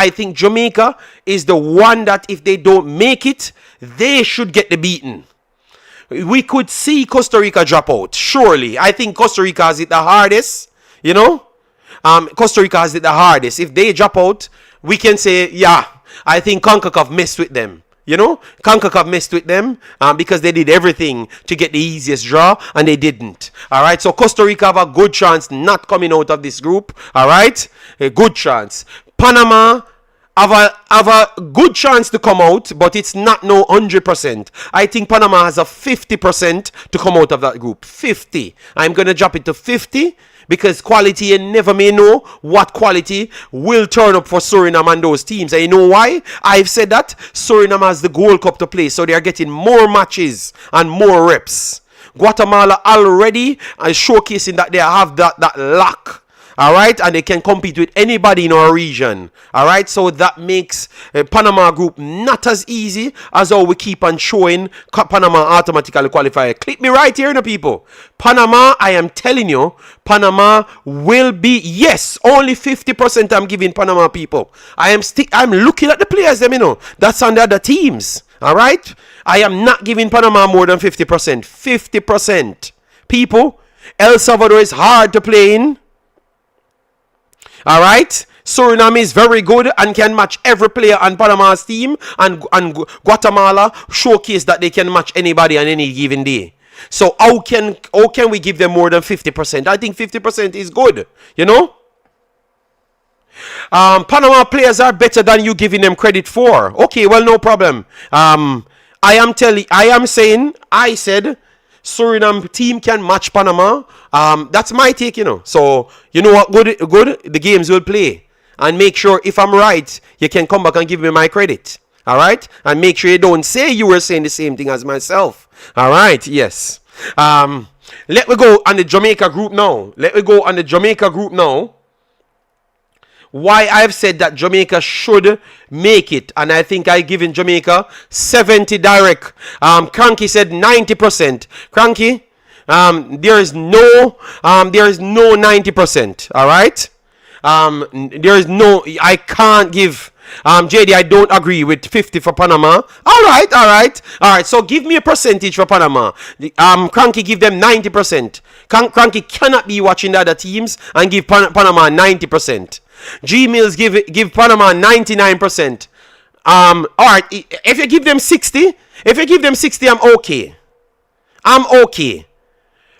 [SPEAKER 1] think Jamaica is the one that if they don't make it, they should get the beating. We could see Costa Rica drop out, surely. I think Costa Rica has it the hardest, you know. Costa Rica has it the hardest. If they drop out, we can say, yeah, I think Concacaf messed with them. You know, Concacaf messed with them because they did everything to get the easiest draw, and they didn't. All right, so Costa Rica have a good chance not coming out of this group. All right, a good chance. Panama have a good chance to come out, but it's not no 100%. I think Panama has a 50% to come out of that group. 50. I'm going to drop it to 50. Because quality, you never may know what quality will turn up for Suriname and those teams. And you know why? I've said that Suriname has the Gold Cup to play, so they are getting more matches and more reps. Guatemala already is showcasing that they have that luck. All right, and they can compete with anybody in our region. All right, so that makes Panama group not as easy as how we keep on showing Panama automatically qualify. Click me right here, people. Panama, I am telling you, Panama will be, yes, only 50% I'm giving Panama people. I'm looking at the players, them, you know, that's under the teams. All right, I am not giving Panama more than 50%. 50%. People, El Salvador is hard to play in. All right, Suriname is very good and can match every player on Panama's team, and Guatemala showcase that they can match anybody on any given day. So how can we give them more than 50%? I think 50% is good, you know. Panama players are better than you giving them credit for. Okay, well, no problem. I said Suriname team can match Panama. That's my take, you know. So, you know what good the games will play. And make sure if I'm right, you can come back and give me my credit. All right? And make sure you don't say you were saying the same thing as myself. All right? Yes. Let me go on the Jamaica group now. Why I've said that Jamaica should make it, and I think I've given Jamaica 70 direct. Cranky said 90%. Cranky, there is no 90%. All right. I can't give. JD, I don't agree with 50 for Panama. All right. So give me a percentage for Panama. Cranky, give them 90%. Cranky cannot be watching the other teams and give Panama 90%. G-Mills give Panama 99%. All right. If you give them 60, I'm okay.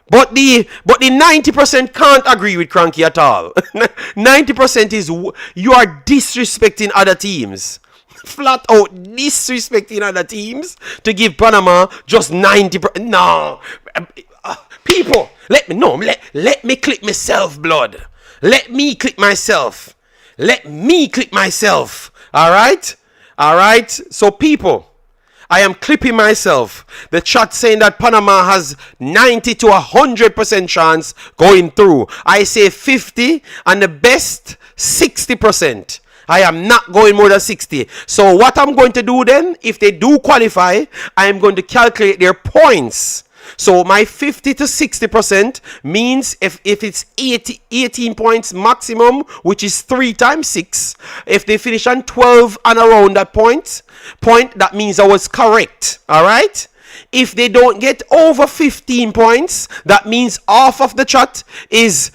[SPEAKER 1] But the 90% can't agree with Cranky at all. 90% is you are disrespecting other teams. Flat out disrespecting other teams to give Panama just 90%. No. People, let me click myself, blood. Let me click myself. All right? All right. So people, I am clipping myself. The chat saying that Panama has 90 to 100% chance going through. I say 50 and the best 60%. I am not going more than 60. So what I'm going to do then, if they do qualify, I am going to calculate their points. So my 50 to 60% means if it's 18 points maximum, which is 3 times 6, if they finish on 12 and around that point, that means I was correct. All right? If they don't get over 15 points, that means half of the chat is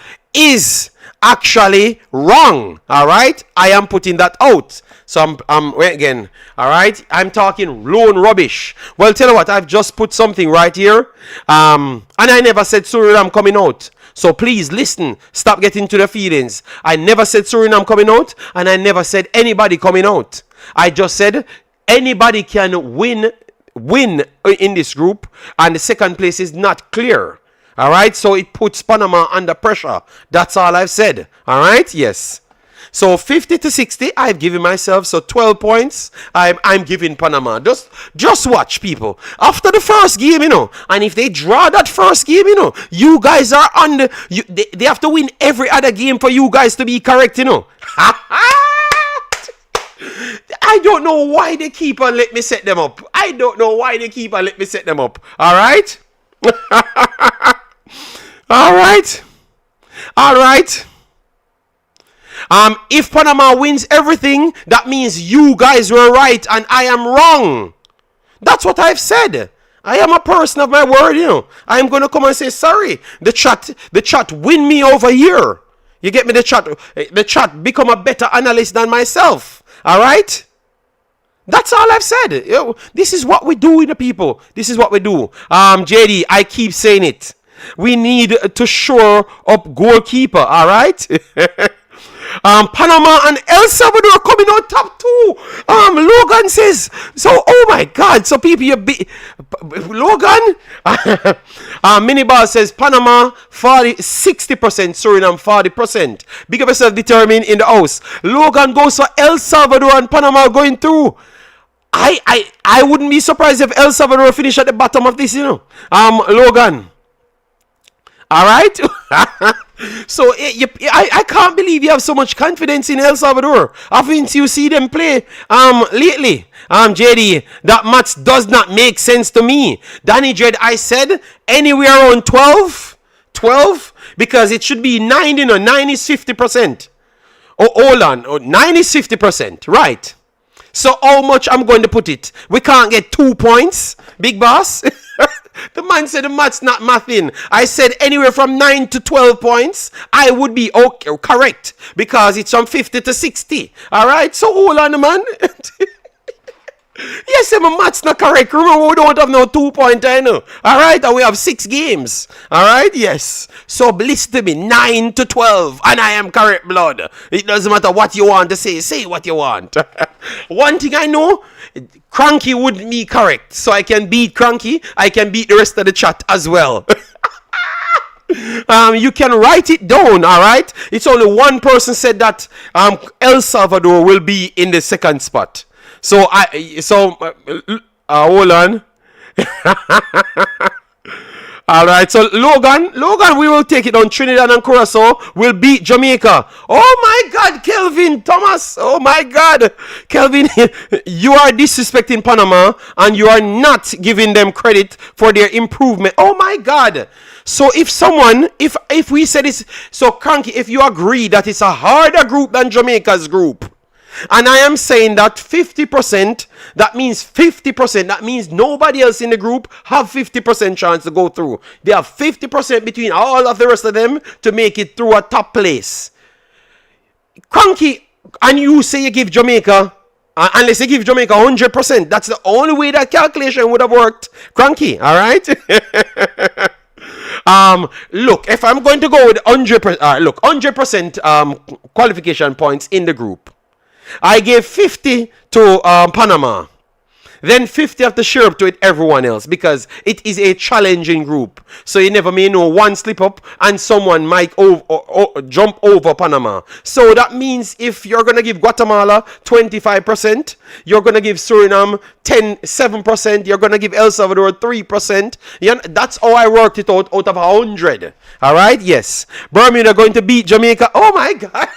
[SPEAKER 1] actually wrong. All right? I am putting that out. So I'm wait again. All right? I'm talking lone rubbish. Well, tell you what, I've just put something right here. And I never said Suriname coming out. So please listen. Stop getting to the feelings. I never said Suriname coming out, and I never said anybody coming out. I just said anybody can win in this group, and the second place is not clear. All right, so it puts Panama under pressure. That's all I've said. All right, yes. So 50 to 60, I've given myself. So 12 points, I'm giving Panama. Just watch, people. After the first game, and if they draw that first game, you guys are on they have to win every other game for you guys to be correct, I don't know why they keep on let me set them up. All right? All right. If Panama wins everything, that means you guys were right and I am wrong. That's what I've said. I am a person of my word, I am going to come and say sorry. The chat win me over here. You get me? The chat become a better analyst than myself. All right? That's all I've said. This is what we do with the people. This is what we do. JD, I keep saying it. We need to shore up goalkeeper, all right? Panama and El Salvador coming out top 2. Logan says, so, oh my God. So people, Logan? Minibar says, Panama 60%, Suriname 40%. Big up yourself determined in the house. Logan goes for El Salvador and Panama going through. I wouldn't be surprised if El Salvador finish at the bottom of this, Logan. All right? So I can't believe you have so much confidence in El Salvador. Haven't you see them play lately? JD, that match does not make sense to me. Danny Jed, I said anywhere around 12, because it should be 9, 9 is 50%. Oh, hold on, 9 is 50%, right? So how much I'm going to put it? We can't get 2 points, big boss. The man said the match not mathing. I said anywhere from 9 to 12 points, I would be okay, correct, because it's from 50 to 60. All right, so hold on, man. Yes, my math's not correct. Remember, we don't have no 2-pointer, All right, and we have 6 games. All right, yes. So listen to me, 9 to 12, and I am correct, blood. It doesn't matter what you want to say what you want. One thing I know, Cranky wouldn't be correct. So I can beat Cranky, I can beat the rest of the chat as well. You can write it down, all right? It's only one person said that El Salvador will be in the second spot. So hold on. All right, so Logan, we will take it on. Trinidad and Curacao will beat Jamaica. Oh my God, Kelvin Thomas. Oh my God, Kelvin, you are disrespecting Panama and you are not giving them credit for their improvement. Oh my God. So if we said this, so Cranky, if you agree that it's a harder group than Jamaica's group, and I am saying that 50%, that means 50%. That means nobody else in the group have 50% chance to go through. They have 50% between all of the rest of them to make it through a top place. Cranky, and you say you give Jamaica, unless you give Jamaica 100%, that's the only way that calculation would have worked. Cranky, all right? Look, if I'm going to go with 100%, qualification points in the group, I gave 50 to Panama. Then 50 have to share up to it everyone else because it is a challenging group. So you never may know one slip up and someone might jump over Panama. So that means if you're going to give Guatemala 25%, you're going to give Suriname 7%, you're going to give El Salvador 3%. That's how I worked it out of 100. All right? Yes. Bermuda going to beat Jamaica. Oh my God.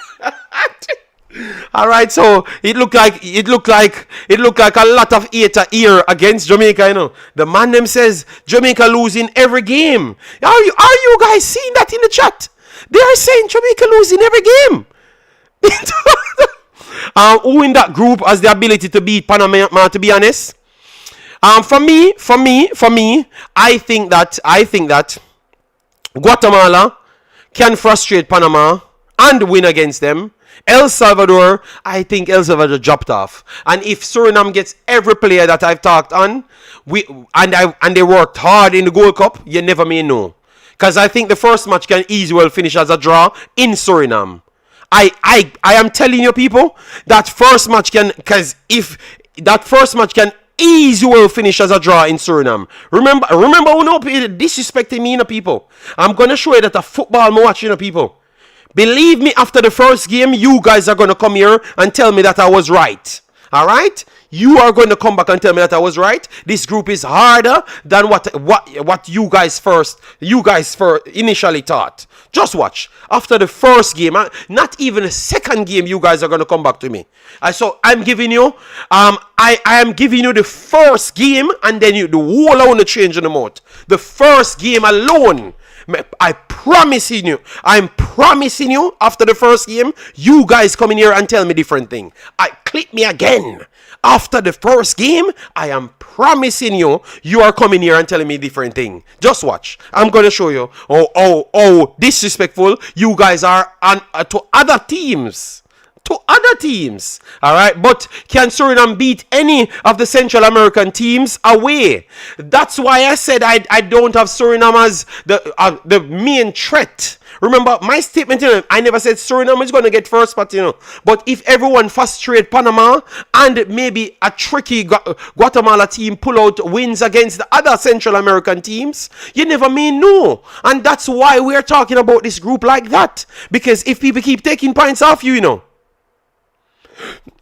[SPEAKER 1] All right, so it looked like a lot of hater here against Jamaica. You know, the man them says Jamaica losing every game. Are you guys seeing that in the chat? They are saying Jamaica losing every game. Who in that group has the ability to beat Panama? To be honest, for me, I think that Guatemala can frustrate Panama and win against them. El Salvador, I think El Salvador dropped off. And if Suriname gets every player that I've talked on, and they worked hard in the Gold Cup, you never may know. Because I think the first match can easily well finish as a draw in Suriname. I am telling you people, that first match can, because if that first match can easily well finish as a draw in Suriname. Remember who no disrespecting me, people. I'm going to show you that a football I'm watching, people. Believe me, after the first game, you guys are going to come here and tell me that I was right. All right? You are going to come back and tell me that I was right. This group is harder than what you guys first initially thought. Just watch. After the first game, not even the second game, you guys are going to come back to me. So I'm giving you, I am giving you the first game, and then the whole I want to change in the mouth. The first game alone. I'm promising you, after the first game, you guys come in here and tell me different thing. Click me again. After the first game, I am promising you, you are coming here and telling me different thing. Just watch. I'm going to show you how disrespectful you guys are to other teams. All right, but can Suriname beat any of the Central American teams away? That's why I said I don't have Suriname as the main threat. Remember my statement, I never said Suriname is going to get first spot, But if everyone frustrate Panama and maybe a tricky Guatemala team pull out wins against the other Central American teams, you never may know. And that's why we're talking about this group like that. Because if people keep taking points off you,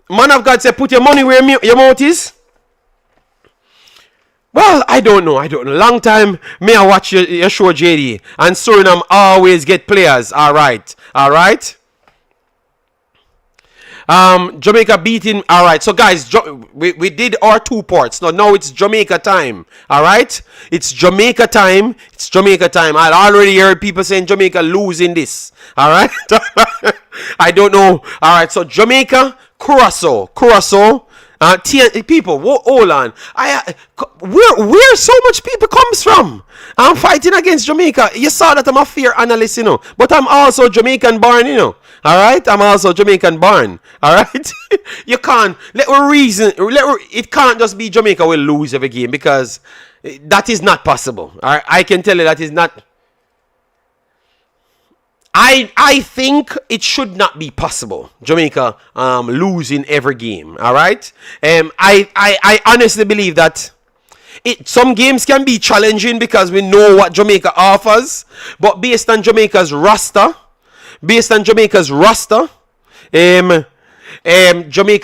[SPEAKER 1] Man of God said, put your money where your mouth is. Well, I don't know. Long time may I watch your show, JD. And Suriname always get players. All right. Jamaica beating. All right. So, guys, we did our 2 parts. Now it's Jamaica time. All right. It's Jamaica time. I already heard people saying Jamaica losing this. All right. I don't know. All right. So, Jamaica, Curacao. People, hold on. Where so much people comes from? I'm fighting against Jamaica. You saw that I'm a fair analyst, but I'm also Jamaican born, All right, I'm also Jamaican born. All right, you can't it can't just be Jamaica will lose every game because that is not possible. All right, I can tell you that is not. I think it should not be possible. Jamaica losing every game. All right. I honestly believe that some games can be challenging because we know what Jamaica offers, but based on Jamaica's roster, Jamaica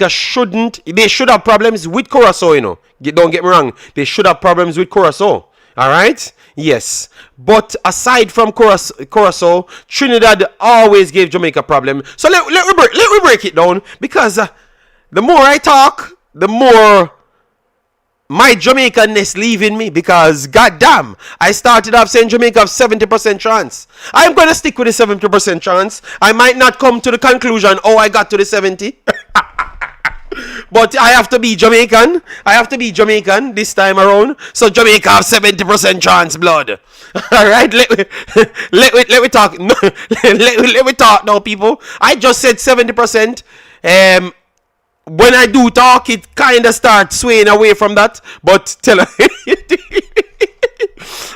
[SPEAKER 1] should have problems with Curacao. Don't get me wrong. They should have problems with Curacao. All right. Yes, but aside from Curacao, Trinidad always gave Jamaica a problem. So let me break it down because the more I talk, the more my Jamaican-ness leaving me because goddamn, I started off saying Jamaica have 70% chance. I'm going to stick with the 70% chance. I might not come to the conclusion, I got to the 70. But I have to be Jamaican. This time around. So Jamaica have 70% chance, blood. All right, let me talk. No, let me talk now, people. I just said 70%. When I do talk, it kind of starts swaying away from that. But tell her.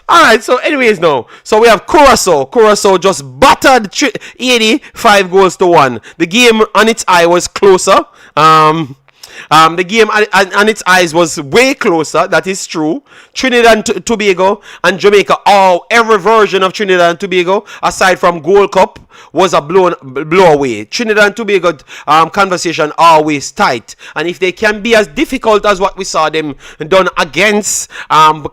[SPEAKER 1] All right. So, anyways, now, so we have Curacao. Curacao just battered 85 goals to 1. The game on its eye was closer. The game and its eyes was way closer. That is true. Trinidad and Tobago and Jamaica, every version of Trinidad and Tobago, aside from Gold Cup, was a blow away. Trinidad and Tobago conversation always tight, and if they can be as difficult as what we saw them done against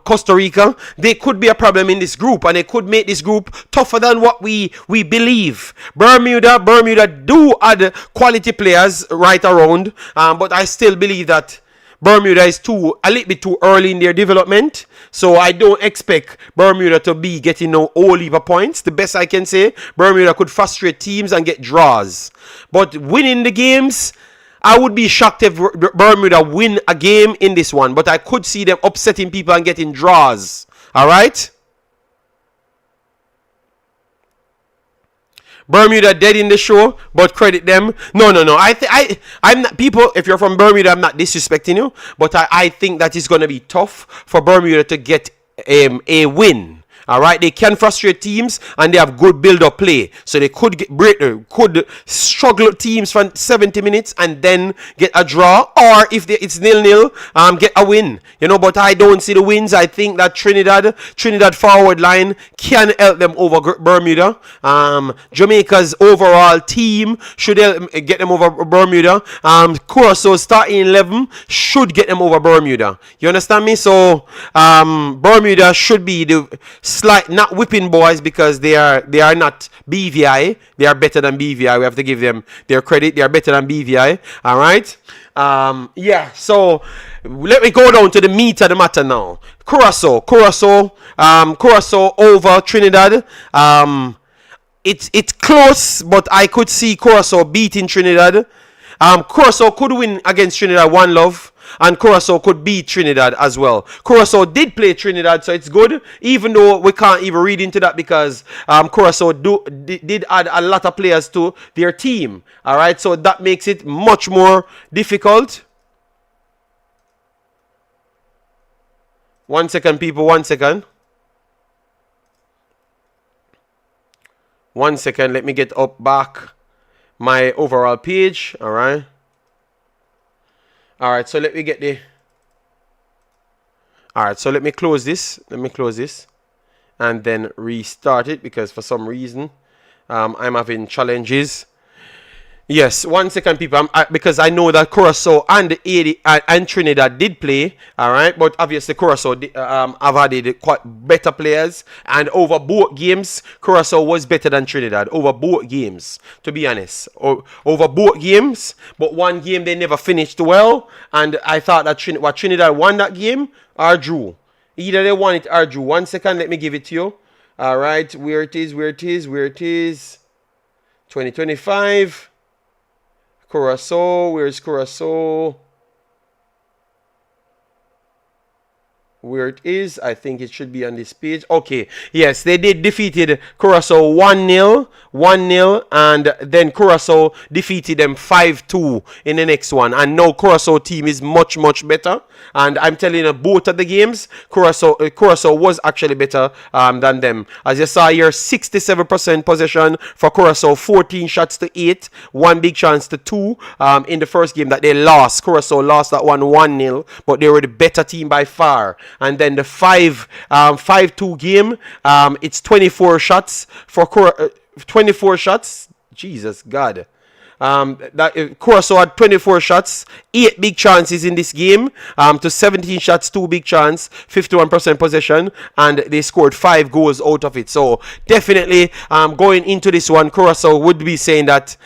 [SPEAKER 1] Costa Rica, they could be a problem in this group, and they could make this group tougher than what we believe. Bermuda do add quality players right around, but I still believe that Bermuda is a little bit too early in their development. So I don't expect Bermuda to be getting no whole heap of points. The best I can say, Bermuda could frustrate teams and get draws. But winning the games, I would be shocked if Bermuda win a game in this one. But I could see them upsetting people and getting draws. Alright? Bermuda dead in the show, but credit them. No. I'm not, people, if you're from Bermuda, I'm not disrespecting you, but I think that it's going to be tough for Bermuda to get a win. All right, they can frustrate teams and they have good build-up play, so they could could struggle teams for 70 minutes and then get a draw, or if it's 0-0, get a win. You know, but I don't see the wins. I think that Trinidad forward line can help them over Bermuda. Jamaica's overall team should get them over Bermuda. Curacao starting 11 should get them over Bermuda. You understand me? So Bermuda should be the slight, not whipping boys, because they are not BVI. They are better than BVI. We have to give them their credit. They are better than BVI. All right. Yeah. So let me go down to the meat of the matter now. Curacao over Trinidad. It's close, but I could see Curacao beating Trinidad. Curacao could win against Trinidad 1-0. And Curacao could beat Trinidad as well. Curacao did play Trinidad, so it's good. Even though we can't even read into that, because Curacao did add a lot of players to their team. Alright, so that makes it much more difficult. 1 second, people, 1 second. 1 second, let me get up back my overall page. Alright. Alright, so let me get the... Alright, so let me close this. And then restart it, because for some reason I'm having challenges. Yes, 1 second, people. Because I know that Curacao and Trinidad did play, all right. But obviously, Curacao have added quite better players, and over both games, Curacao was better than Trinidad over both games. To be honest, over both games. But one game they never finished well, and I thought that Trinidad won that game or drew. Either they won it or drew. 1 second, let me give it to you. All right, where it is. 2025. Curacao, where's Curacao? Where it is, I think it should be on this page. Okay, yes, they did defeated Curacao 1-0, and then Curacao defeated them 5-2 in the next one. And now Curacao team is much better. And I'm telling you, both of the games, Curacao was actually better than them. As you saw here, 67% possession for Curacao, 14 shots to 8, 1 big chance to 2 in the first game that they lost. Curacao lost that one 1-0, but they were the better team by far. And then the 5-2 game, it's 24 shots for 24 shots. Jesus God. Curacao had 24 shots, 8 big chances in this game, to 17 shots, 2 big chance, 51% possession, and they scored 5 goals out of it. So definitely, going into this one, Curacao would be saying that,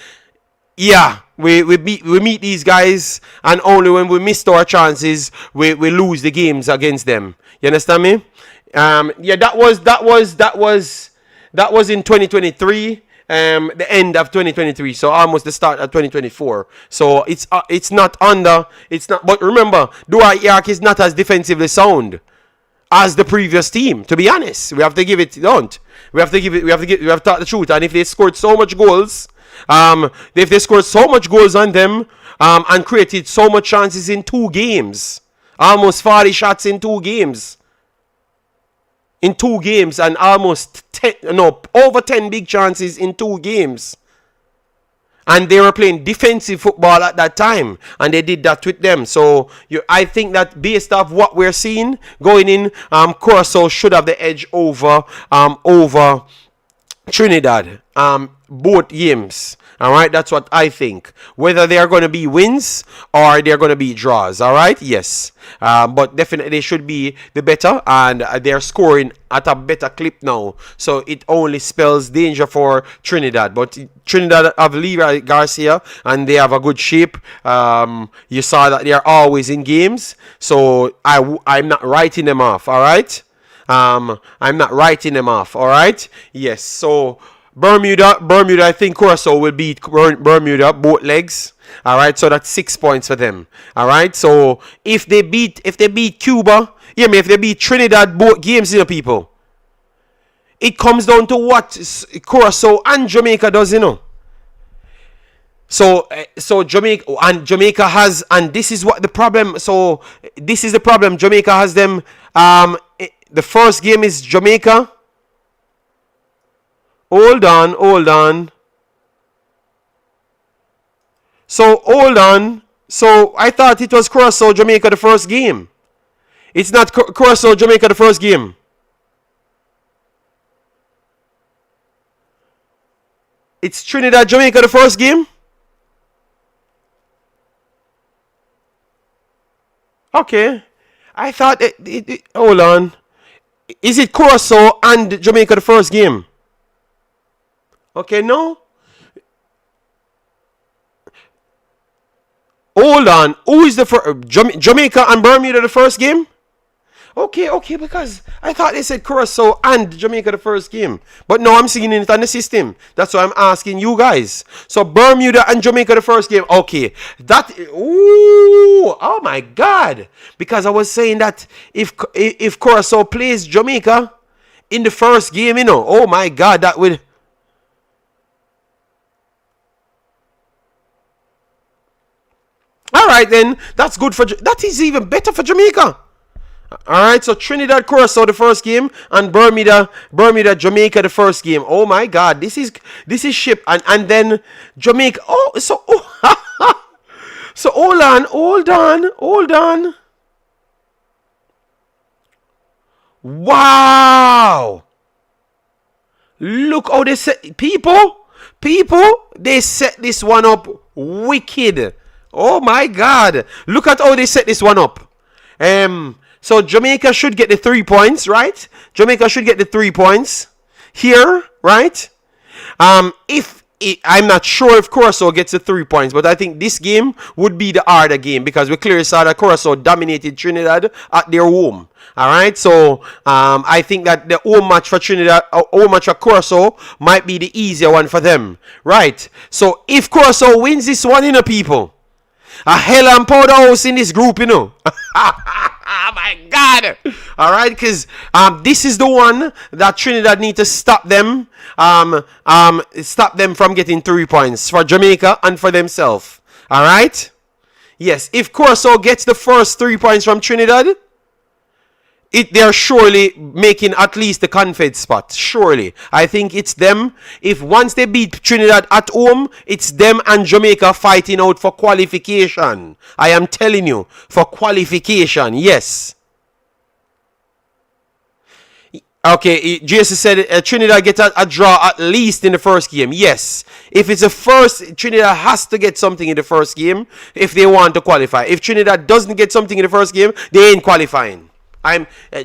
[SPEAKER 1] yeah, we meet these guys, and only when we missed our chances, we lose the games against them. You understand me? Yeah, that was in 2023. The end of 2023, so almost the start of 2024. So it's not, but remember, Dua York is not as defensively sound as the previous team. To be honest, we have to give it. We have to talk the truth. And if they scored so much goals, on them, and created so much chances in 2 games, almost 40 shots in 2 games. And almost over 10 big chances in 2 games. And they were playing defensive football at that time, and they did that with them. So I think that based off what we're seeing going in, Curacao should have the edge over Trinidad. Both games. All right, that's what I think. Whether they are going to be wins or they're going to be draws. All right, yes. But definitely they should be the better, and they're scoring at a better clip now. So it only spells danger for Trinidad. But Trinidad have Levi Garcia, and they have a good shape. You saw that they are always in games. So I'm not writing them off. All right. I'm not writing them off. All right. Yes. So Bermuda, I think Curacao will beat Bermuda both legs. All right, so that's 6 points for them. All right, so if they beat Cuba, if they beat Trinidad both games, people, it comes down to what Curacao and Jamaica does, So Jamaica has, and this is what the problem. So this is the problem. Jamaica has them. The first game is Jamaica. Hold on. So, hold on. So, I thought it was Curacao, Jamaica the first game. It's not Curacao, Jamaica the first game. It's Trinidad, Jamaica the first game. Okay. I thought hold on. Is it Curacao and Jamaica the first game? Okay, no. Hold on. Who is the first? Jamaica and Bermuda the first game? Okay, because I thought they said Curacao and Jamaica the first game. But no, I'm seeing it on the system. That's why I'm asking you guys. So Bermuda and Jamaica the first game. Okay. Oh my God. Because I was saying that if Curacao plays Jamaica in the first game, oh my God, that would... All right, then. That's good for... That is even better for Jamaica. All right, so Trinidad, Curacao the first game, and Bermuda, Jamaica the first game. Oh my God, this is ship, and then Jamaica. So hold on. Wow! Look how they set people. They set this one up wicked. Oh my God! Look at how they set this one up. So Jamaica should get the 3 points, right? Jamaica should get the 3 points here, right? I'm not sure if Curacao gets the 3 points, but I think this game would be the harder game because we clearly saw that Curacao dominated Trinidad at their home. All right, so I think that the home match for Trinidad, home match for Curacao might be the easier one for them, right? So if Curacao wins this one, people, a hell and powder house in this group, Oh my God! All right, because this is the one that Trinidad need to stop them, stop them from getting 3 points for Jamaica and for themselves. All right. Yes, if Curacao gets the first 3 points from Trinidad, they're surely making at least the confed spot. Surely. I think it's them. If once they beat Trinidad at home, it's them and Jamaica fighting out for qualification. I am telling you, for qualification. Yes. Okay, Jason said Trinidad gets a draw at least in the first game. Yes. If it's the first, Trinidad has to get something in the first game if they want to qualify. If Trinidad doesn't get something in the first game, they ain't qualifying.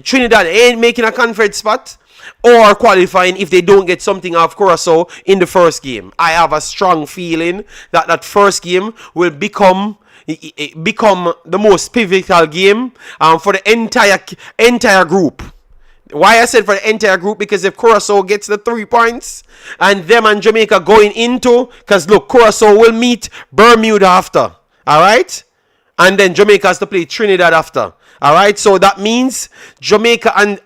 [SPEAKER 1] Trinidad ain't making a confed spot or qualifying if they don't get something off Curacao in the first game. I have a strong feeling that first game will become the most pivotal game for the entire group. Why I said for the entire group? Because if Curacao gets the 3 points and them and Jamaica going into, because look, Curacao will meet Bermuda after, all right, and then Jamaica has to play Trinidad after. All right, so that means Jamaica and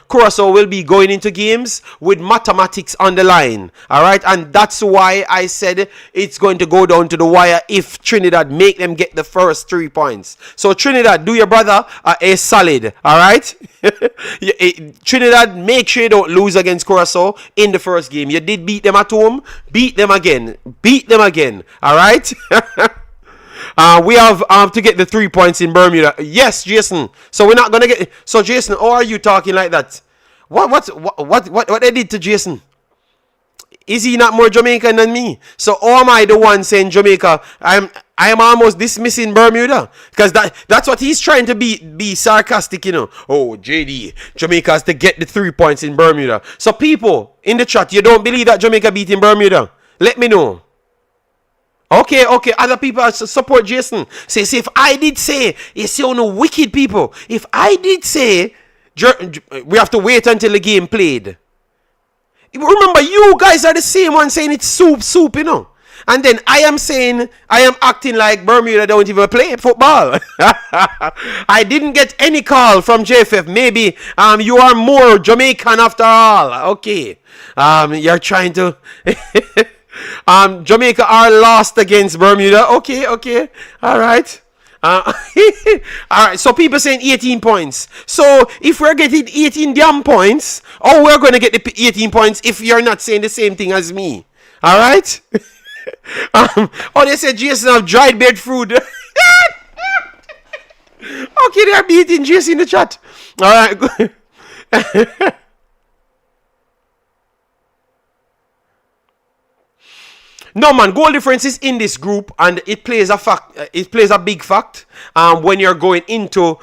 [SPEAKER 1] Curacao will be going into games with mathematics on the line. All right, and that's why I said it's going to go down to the wire if Trinidad make them get the first 3 points. So Trinidad, do your brother a solid. All right, Trinidad, make sure you don't lose against Curacao in the first game. You did beat them at home. Beat them again. Beat them again. All right. We have to get the 3 points in Bermuda. Yes, Jason. So we're not gonna get. So Jason, how are you talking like that? What they did to Jason? Is he not more Jamaican than me? So how am I the one saying Jamaica? I am almost dismissing Bermuda because that's what he's trying to be sarcastic, you know. Oh, JD, Jamaica has to get the 3 points in Bermuda. So people in the chat, you don't believe that Jamaica beat in Bermuda? Let me know. Okay. Other people support Jason. Say, if I did say, you see, no wicked people. If I did say, we have to wait until the game played. Remember, you guys are the same one saying it's soup, you know. And then I am acting like Bermuda don't even play football. I didn't get any call from JFF. Maybe you are more Jamaican after all. Okay. You're trying to. Jamaica are lost against Bermuda. Okay. All right. All right. So people saying 18 points. So if we're getting 18 damn points, we're going to get the 18 points if you're not saying the same thing as me. All right. They said Jason have dried beard fruit. Okay, they're beating Jason in the chat. All right. No man, goal difference is in this group, and it plays a fact. It plays a big fact when you're going into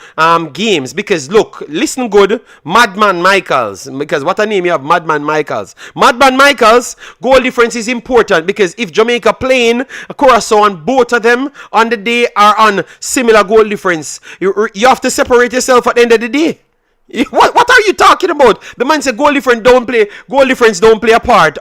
[SPEAKER 1] games. Because look, listen good, Madman Michaels. Because what a name you have, Madman Michaels. Madman Michaels, goal difference is important because if Jamaica playing Curacao and both of them on the day are on similar goal difference, you have to separate yourself at the end of the day. What are you talking about? The man said goal difference don't play a part.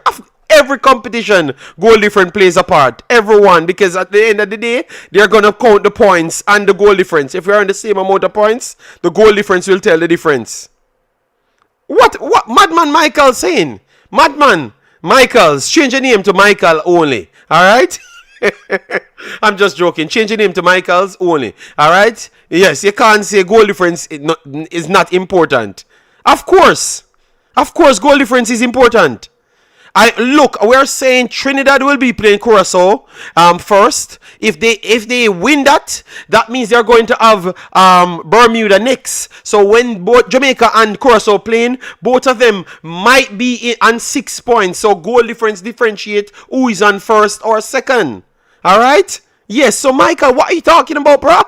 [SPEAKER 1] Every competition, goal difference plays a part. Everyone, because at the end of the day, they're going to count the points and the goal difference. If you're on the same amount of points, the goal difference will tell the difference. What Madman Michael saying? Madman Michaels, change your name to Michael only. Alright? I'm just joking. Change your name to Michaels only. Alright? Yes, you can't say goal difference is not important. Of course, goal difference is important. Look, we're saying Trinidad will be playing Curacao first. If they win that means they're going to have Bermuda next. So when both Jamaica and Curacao playing, both of them might be on 6 points. So goal difference differentiate who is on first or second. All right? Yes. So Michael, what are you talking about, bro?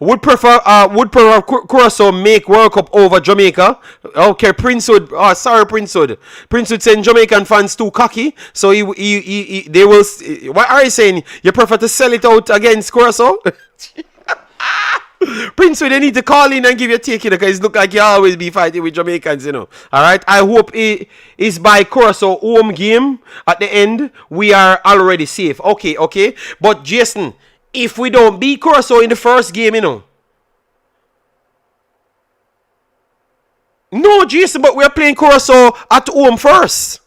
[SPEAKER 1] Would prefer Curacao make World Cup over Jamaica. Okay, Prince Hood. Sorry, Prince Hood. Prince Hood saying Jamaican fans too cocky, so they will. What are you saying? You prefer to sell it out against Curacao? Prince Hood, they need to call in and give you a take, because it look like you always be fighting with Jamaicans, you know. All right. I hope it is by Curacao home game at the end. We are already safe. Okay. But Jason, if we don't beat Curacao in the first game, you know. No, Jason, but we're playing Curacao at home first.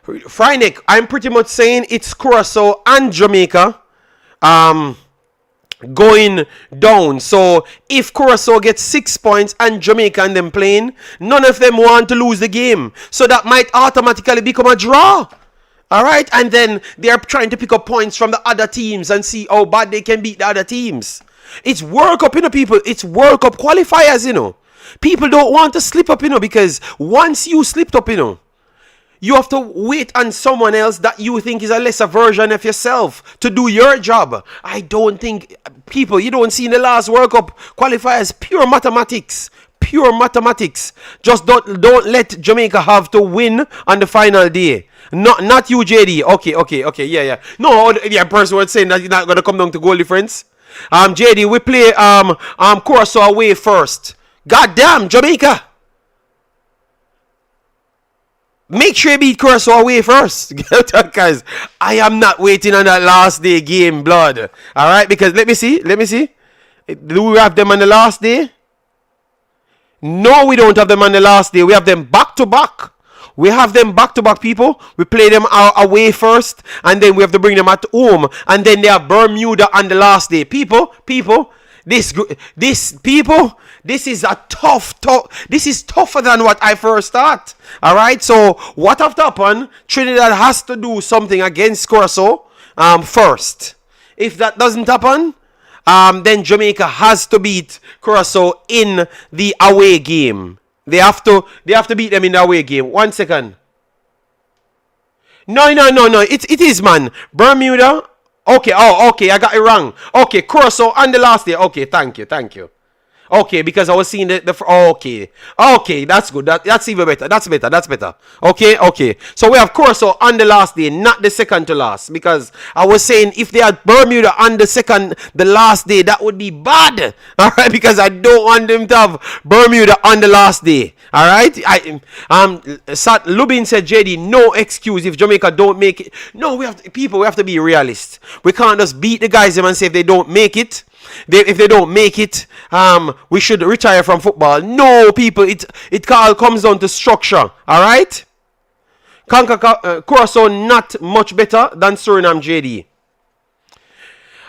[SPEAKER 1] Frynick, I'm pretty much saying it's Curacao and Jamaica going down. So if Curacao gets 6 points and Jamaica and them playing, none of them want to lose the game. So that might automatically become a draw. Alright, and then they're trying to pick up points from the other teams and see how bad they can beat the other teams. It's World Cup, you know, people. It's World Cup qualifiers, you know. People don't want to slip up, you know, because once you slipped up, you know, you have to wait on someone else that you think is a lesser version of yourself to do your job. I don't think, people, you don't see in the last World Cup qualifiers, pure mathematics. Just don't let Jamaica have to win on the final day. Not you, JD. Okay. Yeah. No, yeah, person was saying that you're not gonna come down to goal difference. JD, we play Curacao away first. God damn, Jamaica. Make sure you beat Curacao away first. Guys, I am not waiting on that last day game, blood. Alright, because let me see. Do we have them on the last day? No, we don't have them on the last day. We have them back to back. We have them back to back, people. We play them away first, and then we have to bring them at home, and then they have Bermuda on the last day. People, this is a tough. This is tougher than what I first thought. All right. So what have to happen? Trinidad has to do something against Curacao first. If that doesn't happen, then Jamaica has to beat Curacao in the away game. They have to beat them in the away game. 1 second. No. It is, man. Bermuda. Okay. Oh, okay. I got it wrong. Okay, Curacao on the last day. Okay, thank you. Okay, because I was seeing okay, that's good. That's even better. That's better. Okay. So we have Curacao on the last day, not the second to last. Because I was saying if they had Bermuda on the last day, that would be bad. Alright, because I don't want them to have Bermuda on the last day. Alright? Lubin said, JD, no excuse if Jamaica don't make it. No, we have to be realists. We can't just beat the guys and say if they don't make it. If they don't make it, we should retire from football. No, people, it all comes down to structure. All right? Curacao not much better than Suriname, JD.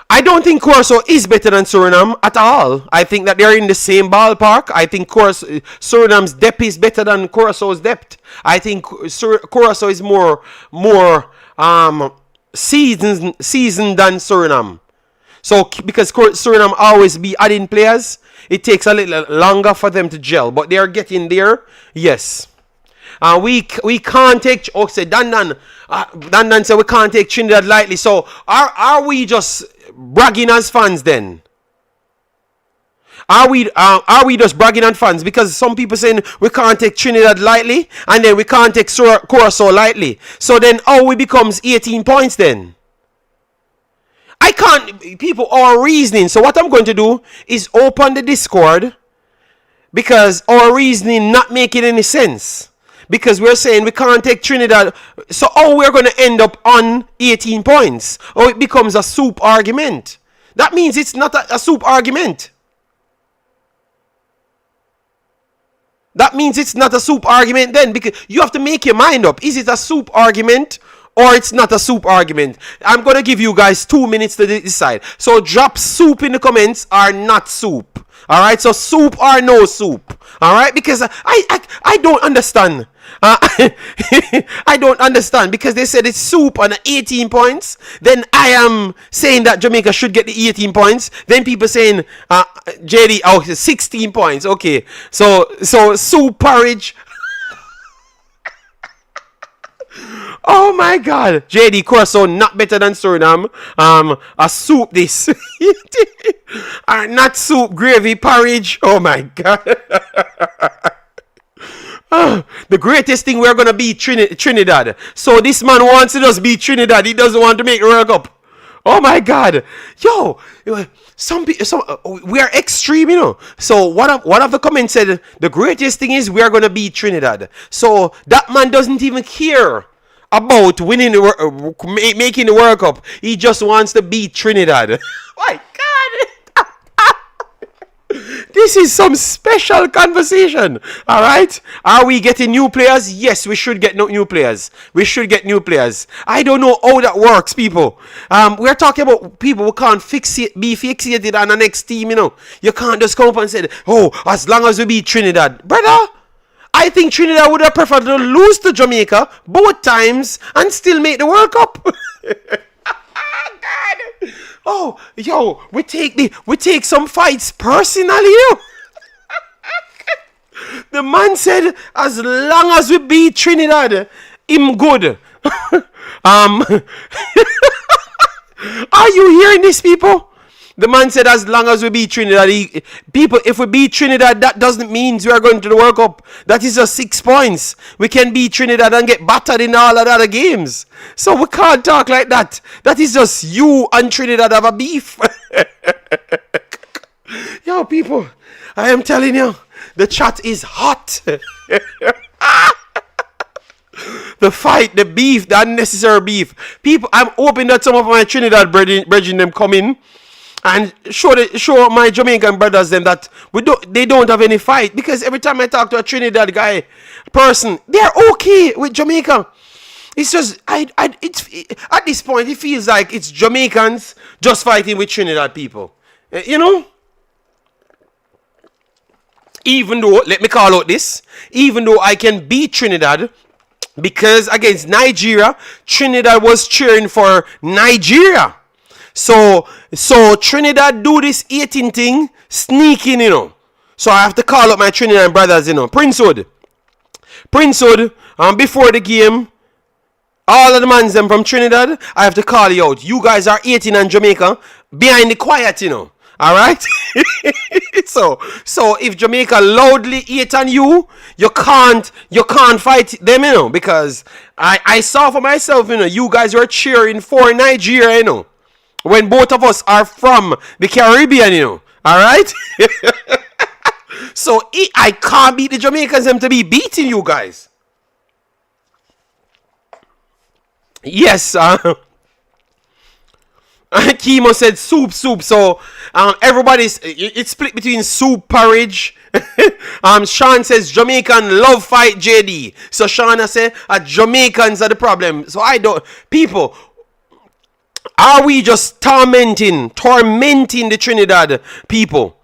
[SPEAKER 1] I don't think Curacao is better than Suriname at all. I think that they're in the same ballpark. I think Suriname's depth is better than Curaçao's depth. I think Curacao is more seasoned than Suriname. So, because Suriname always be adding players, it takes a little longer for them to gel. But they are getting there, yes. We can't take... Oh, say Dan said we can't take Trinidad lightly. So, are we just bragging as fans then? Are we just bragging on fans? Because some people saying we can't take Trinidad lightly, and then we can't take Curacao lightly. So then, we becomes 18 points then? I can't, people are reasoning. So what I'm going to do is open the Discord, because our reasoning not making any sense. Because we're saying we can't take Trinidad. So we're going to end up on 18 points. Or it becomes a soup argument. That means it's not a soup argument. That means it's not a soup argument then. Because you have to make your mind up. Is it a soup argument? Or it's not a soup argument. I'm going to give you guys 2 minutes to decide. So drop soup in the comments or not soup. Alright, so soup or no soup. Alright, because I don't understand. I don't understand, because they said it's soup on 18 points. Then I am saying that Jamaica should get the 18 points. Then people saying JD, 16 points. Okay, so soup porridge. Oh my God, JD, Curacao not better than Suriname. A soup this, not soup, gravy, porridge. Oh my God. The greatest thing we're gonna beat Trinidad. So this man wants to just beat Trinidad. He doesn't want to make the World Cup. Oh my God, yo, some we are extreme, you know. So one of the comments said the greatest thing is we are gonna beat Trinidad. So that man doesn't even care about winning making the World Cup. He just wants to beat Trinidad. My God, this is some special conversation. All right, are we getting new players? Yes, we should get new players. We should get new players. I don't know how that works, people. We're talking about people who can't be fixated on the next team. You know, you can't just come up and say, as long as we beat Trinidad, brother. I think Trinidad would have preferred to lose to Jamaica both times and still make the World Cup. God. Oh, yo, we take some fights personally, you know? The man said, as long as we beat Trinidad, him good. Are you hearing this, people? The man said, as long as we beat Trinidad, if we beat Trinidad, that doesn't mean we are going to the World Cup. That is just 6 points. We can beat Trinidad and get battered in all of the other games. So we can't talk like that. That is just you and Trinidad have a beef. Yo, people, I am telling you, the chat is hot. the fight, the beef, the unnecessary beef. People, I'm hoping that some of my Trinidad brethren them come in and show my Jamaican brothers them that they don't have any fight, because every time I talk to a Trinidad person, they're okay with Jamaica. It's just at this point it feels like it's Jamaicans just fighting with Trinidad people. You know? Even though, let me call out this, even though I can beat Trinidad, because against Nigeria, Trinidad was cheering for Nigeria. So Trinidad do this 18 thing, sneaking, you know. So I have to call up my Trinidad brothers, you know. Prince Hood, before the game, all of the mans them from Trinidad, I have to call you out. You guys are 18 and Jamaica behind the quiet, you know. All right. so if Jamaica loudly hate on you, you can't fight them, you know, because I saw for myself, you know, you guys were cheering for Nigeria, you know, when both of us are from the Caribbean, you know. All right. So I can't beat the Jamaicans them to be beating you guys. Yes. Chemo said soup. So everybody's it's split between soup, porridge. Sean says Jamaican love fight JD. So Shauna said Jamaicans are the problem. So I don't, people, are we just tormenting the Trinidad people?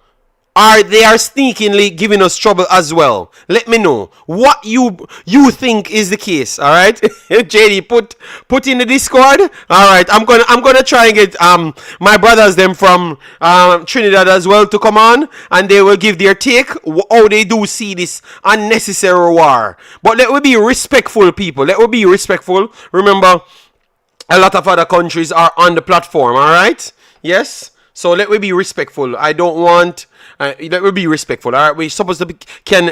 [SPEAKER 1] Are they sneakingly giving us trouble as well? Let me know what you think is the case. All right, JD, put in the Discord. All right, I'm gonna try and get my brothers them from Trinidad as well to come on, and they will give their take how they do see this unnecessary war. But let we be respectful, people. Let we be respectful. Remember, a lot of other countries are on the platform. All right, yes. So let we be respectful. I don't want. Let me be respectful. All right, we supposed to can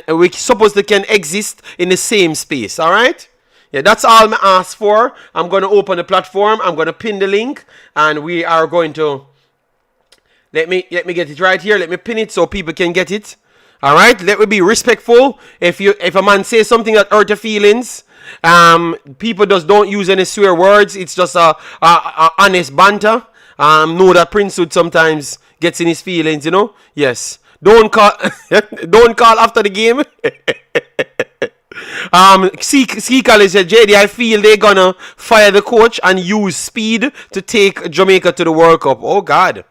[SPEAKER 1] exist in the same space. All right. Yeah, that's all I ask for. I'm gonna open the platform. I'm gonna pin the link, and we are going to let me get it right here. Let me pin it so people can get it. All right. Let me be respectful. If a man says something that hurt your feelings, people just don't use any swear words. It's just a honest banter. Know that Prince Hood sometimes gets in his feelings, you know. Yes. Don't call after the game. C College said, JD, I feel they're gonna fire the coach and use speed to take Jamaica to the World Cup. Oh God.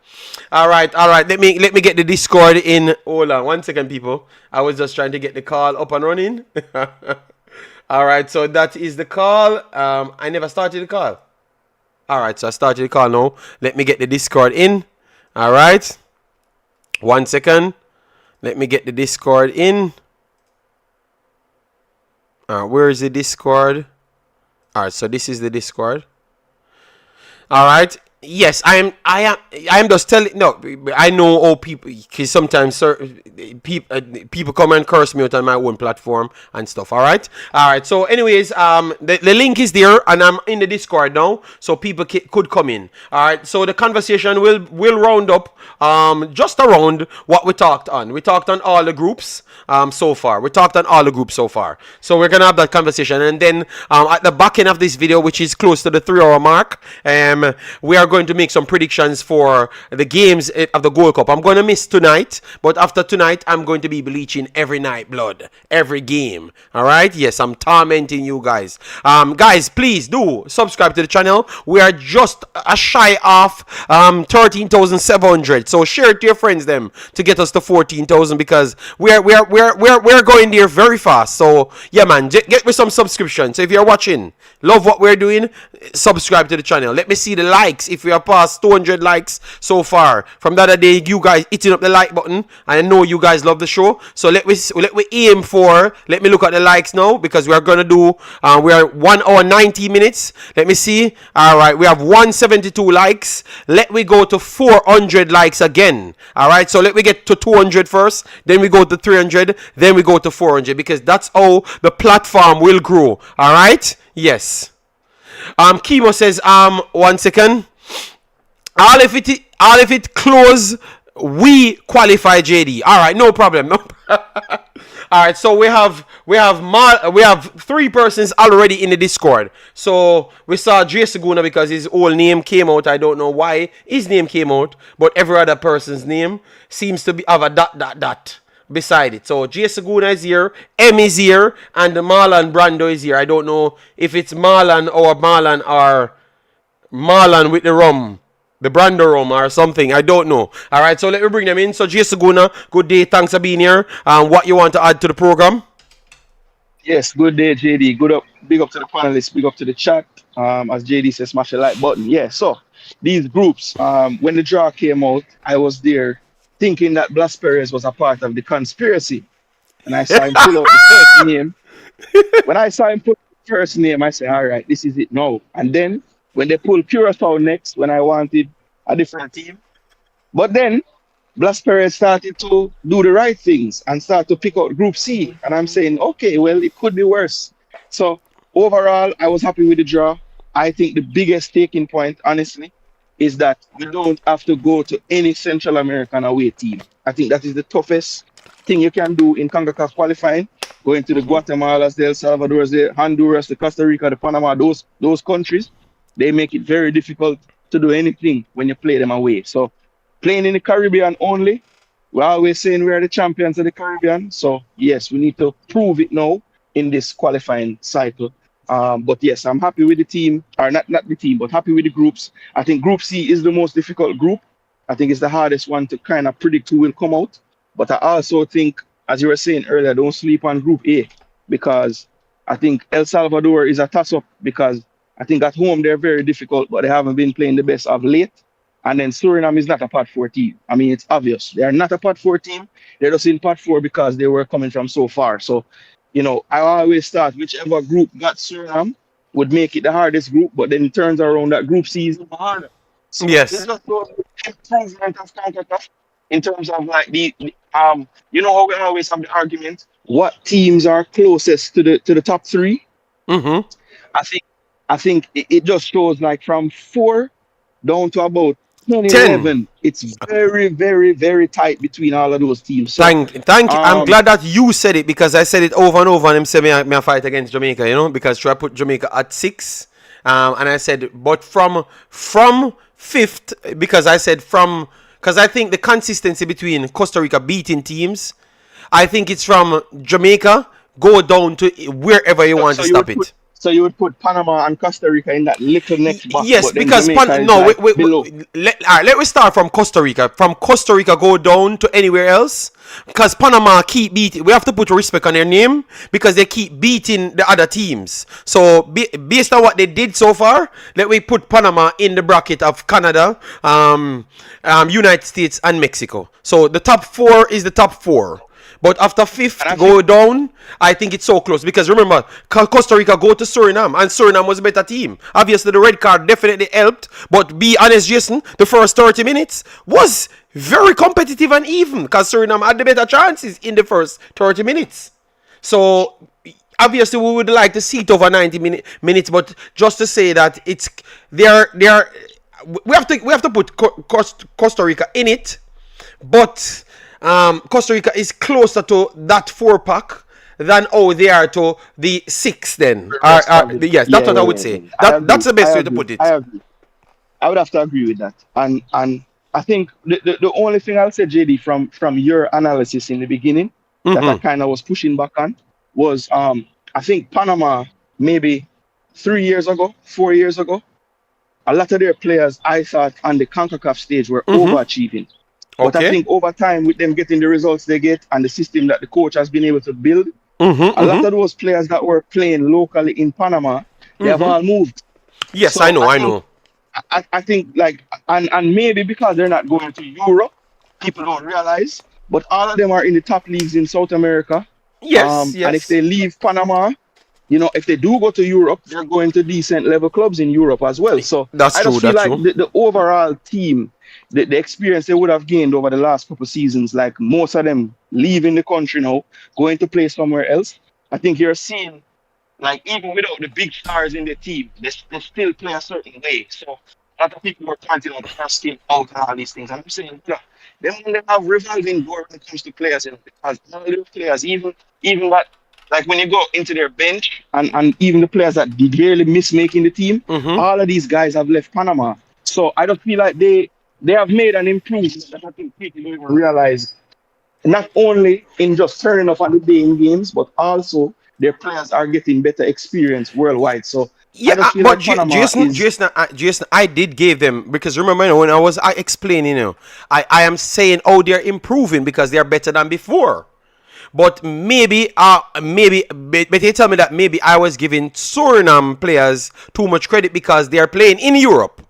[SPEAKER 1] All right. Let me get the Discord in. Hold on 1 second, people. I was just trying to get the call up and running. All right, so that is the call. I never started the call. All right, so I started the call now. Let me get the Discord in. All right. 1 second. Let me get the Discord in. Where is the Discord? All right, so this is the Discord. All right. Yes, I am just telling. No, I know all people, because sometimes people come and curse me out on my own platform and stuff. All right. So, anyways, the link is there, and I'm in the Discord now, so people could come in. All right. So the conversation will round up just around what we talked on. We talked on all the groups so far. So we're gonna have that conversation, and then at the back end of this video, which is close to the 3-hour mark, we are going to make some predictions for the games of the Gold Cup. I'm going to miss tonight, but after tonight, I'm going to be bleaching every night blood, every game. All right? Yes, I'm tormenting you guys. Guys, please do subscribe to the channel. We are just a shy off 13,700. So share it to your friends them to get us to 14,000, because we're going there very fast. So yeah, man, get me some subscriptions. So if you're watching, love what we're doing, subscribe to the channel. Let me see the likes. If we are past 200 likes so far from the other day, you guys hitting up the like button, and I know you guys love the show. So let me aim for. Let me look at the likes now, because we are gonna do. We are 1 hour 90 minutes. Let me see. All right, we have 172 likes. Let me go to 400 likes again. All right, so let me get to 200 first. Then we go to 300. Then we go to 400, because that's how the platform will grow. All right. Yes. Chemo says 1 second. All if it close We qualify, JD. All right, no problem. No. All right, so we have three persons already in the Discord. So we saw Jay Seguna because his whole name came out. I don't know why his name came out, but every other person's name seems to be have a dot beside it. So Jay Seguna is here, M is here, and Marlon Brando is here. I don't know if it's Marlon with the rum, the Brando rum or something. I don't know. All right, so let me bring them in. So Jay Seguna, good day. Thanks for being here. What you want to add to the program?
[SPEAKER 2] Yes, good day, JD. Good up, big up to the panelists, big up to the chat. As JD says, smash the like button. Yeah, so these groups, when the draw came out, I was there thinking that Blas Perez was a part of the conspiracy. And I saw him pull out the first name. When I saw him pull out the first name, I said, all right, this is it now. And then when they pulled Curacao next, when I wanted a different team, but then Blas Perez started to do the right things and start to pick out Group C. And I'm saying, okay, well, it could be worse. So overall, I was happy with the draw. I think the biggest taking point, honestly, is that we don't have to go to any Central American away team. I think that is the toughest thing you can do in CONCACAF qualifying. Going to the Guatemalas, the El Salvadors, the Honduras, the Costa Rica, the Panama, those countries, they make it very difficult to do anything when you play them away. So playing in the Caribbean only. We're always saying we are the champions of the Caribbean. So, yes, we need to prove it now in this qualifying cycle. But yes, I'm happy with the team, or not the team, but happy with the groups. I think Group C is the most difficult group. I think it's the hardest one to kind of predict who will come out. But I also think, as you were saying earlier, don't sleep on Group A because I think El Salvador is a toss up because I think at home they're very difficult, but they haven't been playing the best of late. And then Suriname is not a pot four team. I mean, it's obvious. They are not a pot four team. They're just in pot four because they were coming from so far. So, I always thought whichever group got Suriname would make it the hardest group, but then it turns around that Group C is harder. So it's
[SPEAKER 1] Yes.
[SPEAKER 2] just those improvement of CONCACAF in terms of like how we always have the argument, what teams are closest to the top three?
[SPEAKER 1] Mm-hmm.
[SPEAKER 2] I think it just shows like from four down to about 10,
[SPEAKER 1] 10.
[SPEAKER 2] 11. It's very, very, very tight between all of those teams. So,
[SPEAKER 1] Thank you. I'm
[SPEAKER 2] um,
[SPEAKER 1] glad that you said it because I said it over and over and him said me I fight against Jamaica, because try put Jamaica at 6. And I said, but from fifth, because I said because I think the consistency between Costa Rica beating teams, I think it's from Jamaica go down to wherever you
[SPEAKER 2] so,
[SPEAKER 1] want
[SPEAKER 2] so
[SPEAKER 1] to
[SPEAKER 2] you
[SPEAKER 1] stop
[SPEAKER 2] would put
[SPEAKER 1] it.
[SPEAKER 2] so you would put Panama and Costa Rica in that little next box,
[SPEAKER 1] Yes,
[SPEAKER 2] but then
[SPEAKER 1] because
[SPEAKER 2] Jamaica is
[SPEAKER 1] no,
[SPEAKER 2] like below.
[SPEAKER 1] all right, let me start from Costa Rica. From Costa Rica, go down to anywhere else. Because Panama keep beating. We have to put respect on their name because they keep beating the other teams. So, based on what they did so far, let me put Panama in the bracket of Canada, United States, and Mexico. So, the top four is the top four. But after
[SPEAKER 2] And
[SPEAKER 1] fifth
[SPEAKER 2] I think
[SPEAKER 1] go down, I think it's so close because remember Costa Rica go to Suriname and Suriname was a better team. Obviously the red card definitely helped, but be honest, Jason, the first 30 minutes was very competitive and even because Suriname had the better chances in the first 30 minutes. So obviously we would like to see it over 90 minutes, but just to say that it's they are we have to put Costa Rica in it, but Costa Rica is closer to that 4 pack than they are to the 6. Then,
[SPEAKER 2] the rest of it.
[SPEAKER 1] yes, that's
[SPEAKER 2] Yeah,
[SPEAKER 1] what
[SPEAKER 2] yeah,
[SPEAKER 1] I
[SPEAKER 2] yeah,
[SPEAKER 1] would
[SPEAKER 2] yeah.
[SPEAKER 1] say.
[SPEAKER 2] I
[SPEAKER 1] That's
[SPEAKER 2] agree.
[SPEAKER 1] the
[SPEAKER 2] I
[SPEAKER 1] best way to
[SPEAKER 2] agree.
[SPEAKER 1] put
[SPEAKER 2] I
[SPEAKER 1] it.
[SPEAKER 2] agree. I would have to agree with that. And I think the only thing I'll say, JD, from your analysis in the beginning that I
[SPEAKER 1] Mm-hmm.
[SPEAKER 2] kind of was pushing back on was I think Panama maybe 3 years ago, 4 years ago, a lot of their players I thought on the CONCACAF stage were
[SPEAKER 1] Mm-hmm.
[SPEAKER 2] overachieving. But I
[SPEAKER 1] Okay.
[SPEAKER 2] think over time, with them getting the results they get and the system that the coach has been able to build,
[SPEAKER 1] Mm-hmm.
[SPEAKER 2] a lot
[SPEAKER 1] Mm-hmm.
[SPEAKER 2] of those players that were playing locally in Panama, they have
[SPEAKER 1] Mm-hmm.
[SPEAKER 2] all moved.
[SPEAKER 1] Yes, I
[SPEAKER 2] So
[SPEAKER 1] know. I know.
[SPEAKER 2] I think like and maybe because they're not going to Europe, people don't realize. But all of them are in the top leagues in South America.
[SPEAKER 1] Yes.
[SPEAKER 2] And if
[SPEAKER 1] Yes.
[SPEAKER 2] they leave Panama, if they do go to Europe, they're going to decent level clubs in Europe as well. So
[SPEAKER 1] That's
[SPEAKER 2] I just
[SPEAKER 1] true.
[SPEAKER 2] feel
[SPEAKER 1] That's
[SPEAKER 2] like
[SPEAKER 1] true.
[SPEAKER 2] the overall team, the experience they would have gained over the last couple of seasons, like most of them leaving the country now, going to play somewhere else. I think you're seeing like even without the big stars in the team, they still play a certain way. So lot of people were pointing out the first team out and all these things. And I'm saying, they only have revolving door when it comes to players, because all the players, even that, like when you go into their bench and even the players that did really miss making the team,
[SPEAKER 1] Mm-hmm.
[SPEAKER 2] all of these guys have left Panama. So I don't feel like they have made an improvement that I think people don't even realize, not only in just turning up on the day in games, but also their players are getting better experience worldwide. So
[SPEAKER 1] Yeah,
[SPEAKER 2] I just feel
[SPEAKER 1] but
[SPEAKER 2] like Panama
[SPEAKER 1] Jason,
[SPEAKER 2] is
[SPEAKER 1] Jason, I did give them, because remember, when I was explaining, I am saying, oh, they're improving because they're better than before. But but they tell me that maybe I was giving Suriname players too much credit because they are playing in Europe.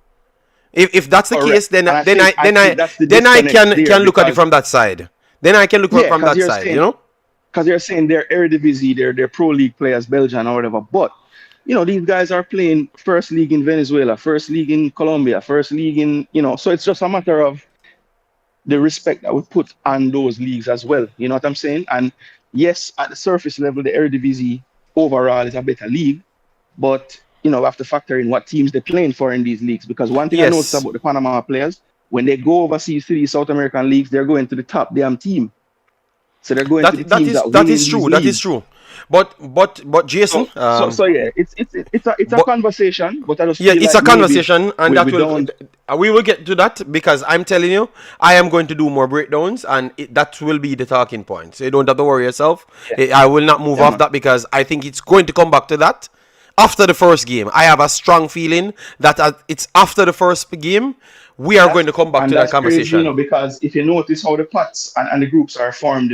[SPEAKER 1] If that's the
[SPEAKER 2] correct.
[SPEAKER 1] case, then
[SPEAKER 2] And
[SPEAKER 1] then I
[SPEAKER 2] I
[SPEAKER 1] then
[SPEAKER 2] think
[SPEAKER 1] I
[SPEAKER 2] that's the
[SPEAKER 1] then I
[SPEAKER 2] disconnect there,
[SPEAKER 1] can look at it
[SPEAKER 2] because
[SPEAKER 1] from that side. Then I can look
[SPEAKER 2] yeah,
[SPEAKER 1] from
[SPEAKER 2] because
[SPEAKER 1] that side, you know.
[SPEAKER 2] you're saying they're Eredivisie, they're pro league players, Belgian or whatever. But these guys are playing first league in Venezuela, first league in Colombia, first league in so it's just a matter of the respect that we put on those leagues as well. You know what I'm saying? And yes, at the surface level, the Eredivisie overall is a better league, but we have to factor in what teams they're playing for in these leagues. Because one thing I noticed
[SPEAKER 1] Yes,
[SPEAKER 2] about the Panama players, when they go overseas to these South American leagues, they're going to the top damn team. So they're going to the teams that
[SPEAKER 1] that
[SPEAKER 2] win
[SPEAKER 1] is
[SPEAKER 2] in these
[SPEAKER 1] true. That is
[SPEAKER 2] leagues.
[SPEAKER 1] true. But Jason,
[SPEAKER 2] So yeah, it's a
[SPEAKER 1] but
[SPEAKER 2] conversation, but I just
[SPEAKER 1] yeah,
[SPEAKER 2] feel
[SPEAKER 1] it's
[SPEAKER 2] like
[SPEAKER 1] a
[SPEAKER 2] maybe
[SPEAKER 1] conversation, and
[SPEAKER 2] we
[SPEAKER 1] that will
[SPEAKER 2] don't.
[SPEAKER 1] we will get to that, because I'm telling you, I am going to do more breakdowns, and that will be the talking point. So you don't have to worry yourself.
[SPEAKER 2] Yeah,
[SPEAKER 1] I will not move
[SPEAKER 2] yeah,
[SPEAKER 1] off
[SPEAKER 2] man.
[SPEAKER 1] that, because I think it's going to come back to that after the first game. I have a strong feeling that it's after the first game we are going to come back to that
[SPEAKER 2] That's crazy,
[SPEAKER 1] conversation.
[SPEAKER 2] because if you notice how the pots and the groups are formed,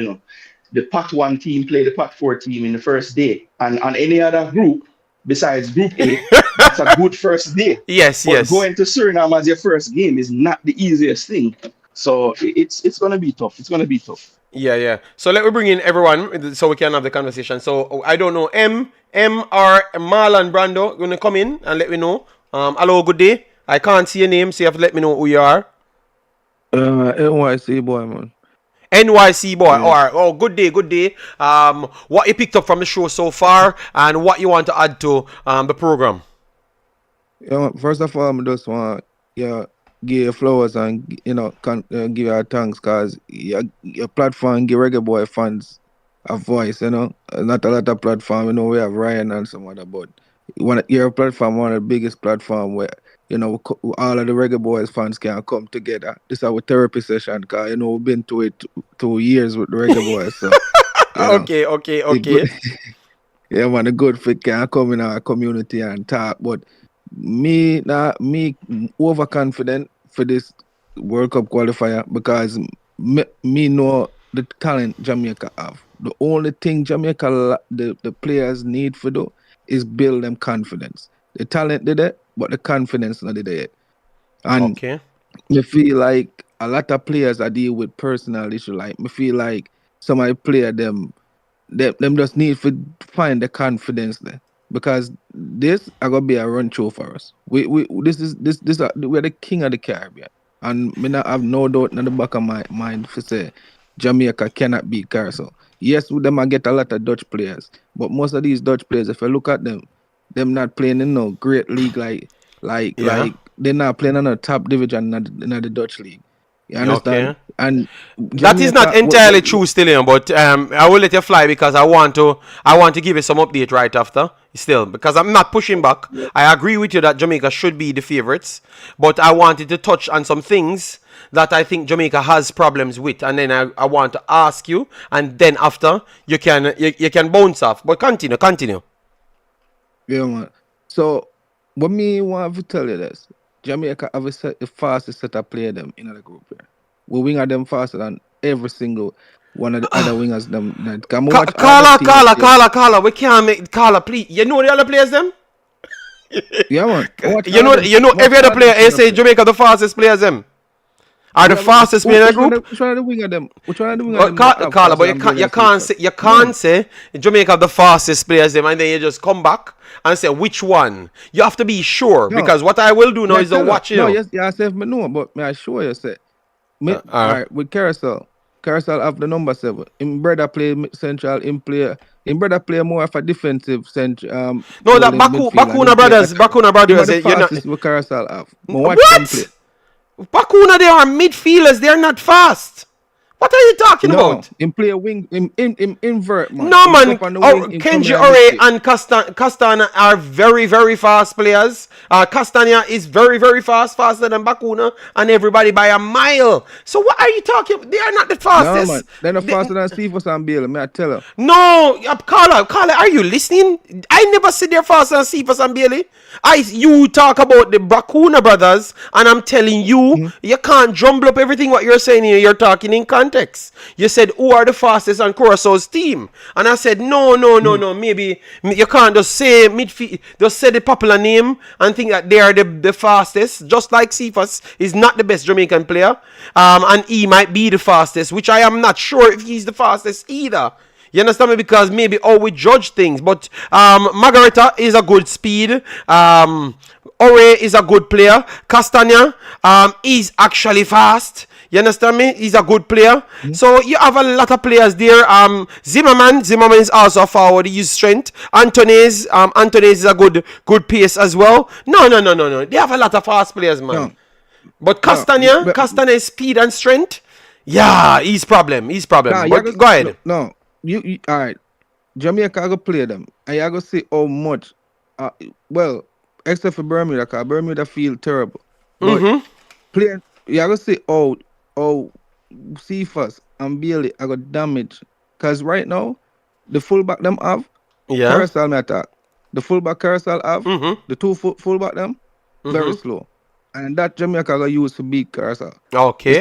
[SPEAKER 2] the pot one team play the pot four team in the first day, and on any other group besides Group A, that's a good first day.
[SPEAKER 1] Yes,
[SPEAKER 2] But
[SPEAKER 1] yes.
[SPEAKER 2] going to Suriname as your first game is not the easiest thing. So it's gonna be tough. It's gonna be tough.
[SPEAKER 1] Yeah, yeah. So let me bring in everyone so we can have the conversation. So I don't know, Mal and Brando gonna come in and let me know. Hello, good day. I can't see your name, so you have to let me know who you are.
[SPEAKER 3] NYC boy, man.
[SPEAKER 1] NYC boy.
[SPEAKER 3] Yeah.
[SPEAKER 1] All right. Oh, good day, good day. What you picked up from the show so far, and what you want to add to the program?
[SPEAKER 3] Yeah, man, first of all, I just want give you flowers and give you thanks, because your platform give Reggae Boy fans a voice. Not a lot of platform. We have Ryan and some other, but your platform one of the biggest platform where all of the Reggae Boys fans can come together. This is our therapy session, because we've been to it 2 years with the Reggae Boys, so you know
[SPEAKER 1] Okay, okay,
[SPEAKER 3] it good.
[SPEAKER 1] okay.
[SPEAKER 3] Yeah, man, the good fit can come in our community and talk. But me overconfident for this World Cup qualifier, because me know the talent Jamaica have. The only thing the players need for do is build them confidence. The talent did it, but the confidence not did it. And
[SPEAKER 1] Okay.
[SPEAKER 3] you feel like a lot of players are deal with personal issue. Like me feel like some of the player them just need to find the confidence there, because this are gonna be a run through for us. We this we're the king of the Caribbean, and me not have no doubt in the back of my mind to say Jamaica cannot beat Curacao. Yes, with them I get a lot of Dutch players, but most of these Dutch players, if you look at them not playing in no great league
[SPEAKER 1] Yeah.
[SPEAKER 3] like they're not playing in a top division in the Dutch league. You understand?
[SPEAKER 1] Okay.
[SPEAKER 3] And
[SPEAKER 1] That is not
[SPEAKER 3] Jamaica,
[SPEAKER 1] entirely true still, but I will let you fly, because I want to give you some update right after still, because I'm not pushing back. I agree with you that Jamaica should be the favorites, but I wanted to touch on some things that I think Jamaica has problems with, and then I want to ask you, and then after you can bounce off. But continue.
[SPEAKER 3] yeah, man. So, what me want to tell you this: Jamaica have the fastest set of play them in the group here. We wing at them faster than every single one of the other wingers. Them, come watch all them team.
[SPEAKER 1] Carla. We can't make Carla, please. You know the other players them.
[SPEAKER 3] Yeah, man. Watch
[SPEAKER 1] You
[SPEAKER 3] all
[SPEAKER 1] know,
[SPEAKER 3] them. Watch
[SPEAKER 1] every other
[SPEAKER 3] all them
[SPEAKER 1] player.
[SPEAKER 3] team
[SPEAKER 1] They
[SPEAKER 3] them
[SPEAKER 1] say
[SPEAKER 3] play.
[SPEAKER 1] Jamaica the fastest players them are the
[SPEAKER 3] Yeah, but
[SPEAKER 1] fastest player in the group.
[SPEAKER 3] which one of the winger them? Which one of the winger them have
[SPEAKER 1] Carla,
[SPEAKER 3] faster
[SPEAKER 1] but
[SPEAKER 3] than Brilliant
[SPEAKER 1] you
[SPEAKER 3] None.
[SPEAKER 1] can't say Jamaica have the fastest players them, and then you just come back and say which one. You have to be sure,
[SPEAKER 3] No,
[SPEAKER 1] because what I will do now
[SPEAKER 3] me I
[SPEAKER 1] is to
[SPEAKER 3] tell her.
[SPEAKER 1] watch.
[SPEAKER 3] No, yes, yeah, I say me know, but me I sure you say. Me,
[SPEAKER 1] Uh,
[SPEAKER 3] all right, with Carousel. Carousel have the number 7. Him brother play central. Him brother play more of a defensive
[SPEAKER 1] No, that
[SPEAKER 3] holding midfield, and him
[SPEAKER 1] Bakuna
[SPEAKER 3] play
[SPEAKER 1] brothers,
[SPEAKER 3] attack.
[SPEAKER 1] Bakuna
[SPEAKER 3] Him are
[SPEAKER 1] brothers,
[SPEAKER 3] the
[SPEAKER 1] you're not.
[SPEAKER 3] fastest with Carousel have. But watch them play.
[SPEAKER 1] What? Bakuna, they are midfielders. They are not fast. What are you talking
[SPEAKER 3] No,
[SPEAKER 1] about?
[SPEAKER 3] him play a wing. Him invert man.
[SPEAKER 1] No
[SPEAKER 3] Him
[SPEAKER 1] man,
[SPEAKER 3] stop on the wing. Him come
[SPEAKER 1] Kenji
[SPEAKER 3] here and
[SPEAKER 1] Ore
[SPEAKER 3] midfield.
[SPEAKER 1] and Castana are very very fast players. Castania is very very fast, faster than Bakuna and everybody by a mile. So what are you talking about? They are not the
[SPEAKER 3] No man,
[SPEAKER 1] fastest.
[SPEAKER 3] they're not faster than Cephas and Bailey. Me I tell her.
[SPEAKER 1] No, Carla, are you listening? I never said they're faster than Cephas and Bailey. You talk about the Bakuna brothers, and I'm telling you, you can't jumble up everything what you're saying here. You're talking in context. You said who are the fastest on Curaçao's team, and I said no. Maybe you can't just say midfield, just say the popular name and think that they are the fastest. Just like Cephas is not the best Jamaican player, and he might be the fastest, which I am not sure if he's the fastest either. You understand me? Because maybe how we judge things. But Margareta is a good speed. Ore is a good player. Castagna is actually fast. You understand me? He's a good player. So you have a lot of players there. Zimmerman is also a forward. He uses strength. Antones is a good pace as well. No. They have a lot of fast players, man.
[SPEAKER 3] No,
[SPEAKER 1] But
[SPEAKER 3] no.
[SPEAKER 1] Castagna is speed and strength. Yeah, he's problem.
[SPEAKER 3] Nah,
[SPEAKER 1] But go ahead.
[SPEAKER 3] no. You all right? Jamaica go play them, and you go see how much. Well, except for Bermuda, cause Bermuda feel terrible. But playing, you go see how Cephas and Bailey are gonna damage. Cause right now, the fullback them have
[SPEAKER 1] Yeah.
[SPEAKER 3] Carousel may attack. The fullback Carousel have the two fullback them very slow, and that Jamaica gonna use to beat Carousel.
[SPEAKER 1] Okay.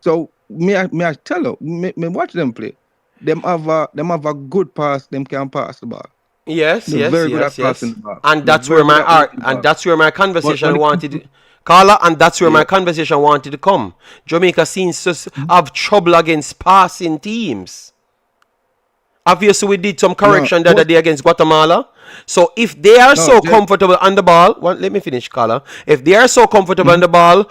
[SPEAKER 3] So me I tell you, me watch them play. Them have a good pass. Them can pass the ball.
[SPEAKER 1] Yes.
[SPEAKER 3] They're very good at passing the ball.
[SPEAKER 1] And
[SPEAKER 3] They're
[SPEAKER 1] that's
[SPEAKER 3] very
[SPEAKER 1] where
[SPEAKER 3] good at moving the ball.
[SPEAKER 1] that's where my
[SPEAKER 3] But when
[SPEAKER 1] conversation
[SPEAKER 3] it comes
[SPEAKER 1] wanted, Carla, and that's where my
[SPEAKER 3] yeah,
[SPEAKER 1] conversation wanted to come. Jamaica seems to have trouble against passing teams. Obviously, we did some
[SPEAKER 3] no,
[SPEAKER 1] correction the other day against Guatemala. So if they are
[SPEAKER 3] no,
[SPEAKER 1] so comfortable on the ball, well, let me finish, Carla. If they are so comfortable on the ball,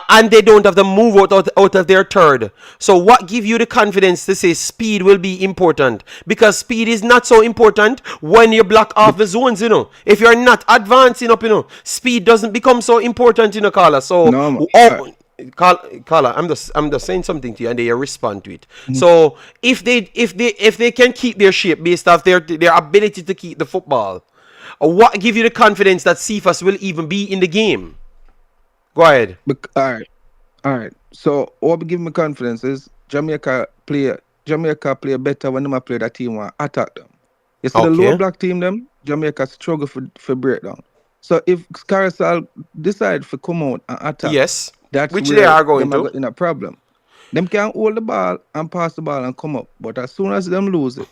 [SPEAKER 1] and they don't have to move out of their third. So what give you the confidence to say speed will be important? Because speed is not so important when you block off the zones, If you're not advancing up, speed doesn't become so important, Carla. So,
[SPEAKER 3] no, man.
[SPEAKER 1] Carla, I'm just saying something to you, and they respond to it. So if they can keep their shape based off their ability to keep the football, what give you the confidence that Cephas will even be in the game? Go ahead.
[SPEAKER 3] All right. So what give me confidence is Jamaica play better when them a play that team want attack them. You see the low
[SPEAKER 1] Okay.
[SPEAKER 3] block team them, Jamaica struggle for breakdown. So if Carousel decide to come out and attack,
[SPEAKER 1] Yes.
[SPEAKER 3] that's
[SPEAKER 1] Which they
[SPEAKER 3] where
[SPEAKER 1] are going
[SPEAKER 3] them are
[SPEAKER 1] to.
[SPEAKER 3] in a problem. Them can hold the ball and pass the ball and come up, but as soon as them lose it,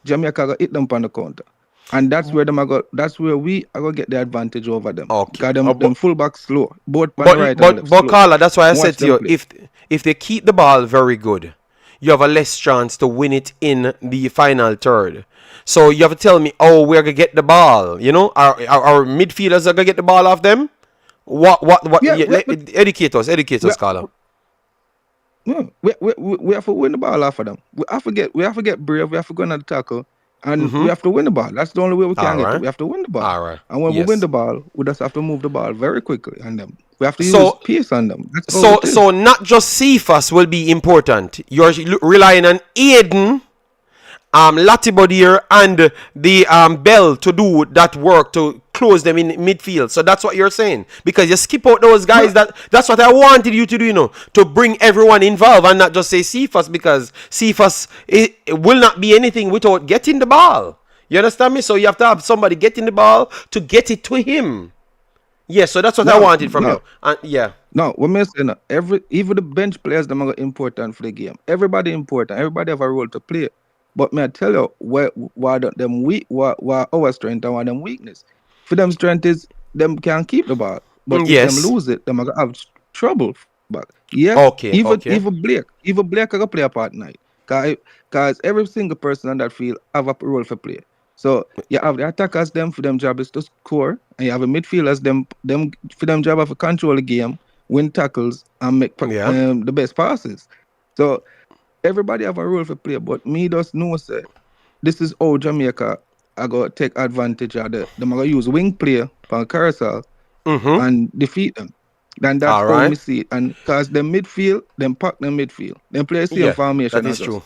[SPEAKER 3] Jamaica go hit them on the counter, and that's where That's where we are gonna get the advantage over them.
[SPEAKER 1] Okay.
[SPEAKER 3] Because them fullback slow, both on the
[SPEAKER 1] But
[SPEAKER 3] right and
[SPEAKER 1] but
[SPEAKER 3] left
[SPEAKER 1] but
[SPEAKER 3] slow.
[SPEAKER 1] Carla, that's why I
[SPEAKER 3] Watch
[SPEAKER 1] said to
[SPEAKER 3] them
[SPEAKER 1] you,
[SPEAKER 3] play.
[SPEAKER 1] if they keep the ball very good, you have a less chance to win it in the final third. So you have to tell me, oh, we're gonna get the ball. Our midfielders are gonna get the ball off them. What?
[SPEAKER 3] Yeah,
[SPEAKER 1] Educate us,
[SPEAKER 3] we,
[SPEAKER 1] Carla.
[SPEAKER 3] yeah, we have to win the ball off of them. We have to get brave. We have to go on the tackle, and we have to win the ball. That's the only way we can
[SPEAKER 1] All
[SPEAKER 3] get it.
[SPEAKER 1] right,
[SPEAKER 3] We have to win the ball.
[SPEAKER 1] all right,
[SPEAKER 3] And when we win
[SPEAKER 1] yes.
[SPEAKER 3] the ball, we just have to move the ball very quickly on them. We have to use
[SPEAKER 1] So
[SPEAKER 3] pace on them. That's all
[SPEAKER 1] so
[SPEAKER 3] it is.
[SPEAKER 1] so not just Cephas will be important. You're relying on Aiden, Latibodier and the Bell to do that work to close them in midfield. So that's what you're saying, because you skip out those guys. That's what I wanted you to do, to bring everyone involved and not just say Cephas, because Cephas it will not be anything without getting the ball. You understand me? So you have to have somebody getting the ball to get it to him. Yeah, so that's what I wanted from you. And yeah.
[SPEAKER 3] No, we're missing even the bench players them are important for the game. Everybody important. Everybody have a role to play. But may I tell you them weak, what our strength and what them weakness. For them strength is them can keep the ball. But if them
[SPEAKER 1] Yes.
[SPEAKER 3] lose it, them are gonna have trouble back. Yes,
[SPEAKER 1] Okay.
[SPEAKER 3] even Blake can play a part tonight. Cause every single person on that field have a role for play. So you have the attackers, them for them job is to score, and you have the midfielders, them for them job of to control the game, win tackles, and make
[SPEAKER 1] Yeah.
[SPEAKER 3] the best passes. So everybody have a role for play, but me just know say this is how Jamaica I go take advantage of the them I go use wing play for Curacao
[SPEAKER 1] Mm-hmm.
[SPEAKER 3] and defeat them. Then that's
[SPEAKER 1] All
[SPEAKER 3] how me
[SPEAKER 1] right.
[SPEAKER 3] see it. And cause the midfield, them pack them midfield. Them play the same
[SPEAKER 1] Yeah,
[SPEAKER 3] formation
[SPEAKER 1] that
[SPEAKER 3] as
[SPEAKER 1] is
[SPEAKER 3] us.
[SPEAKER 1] true.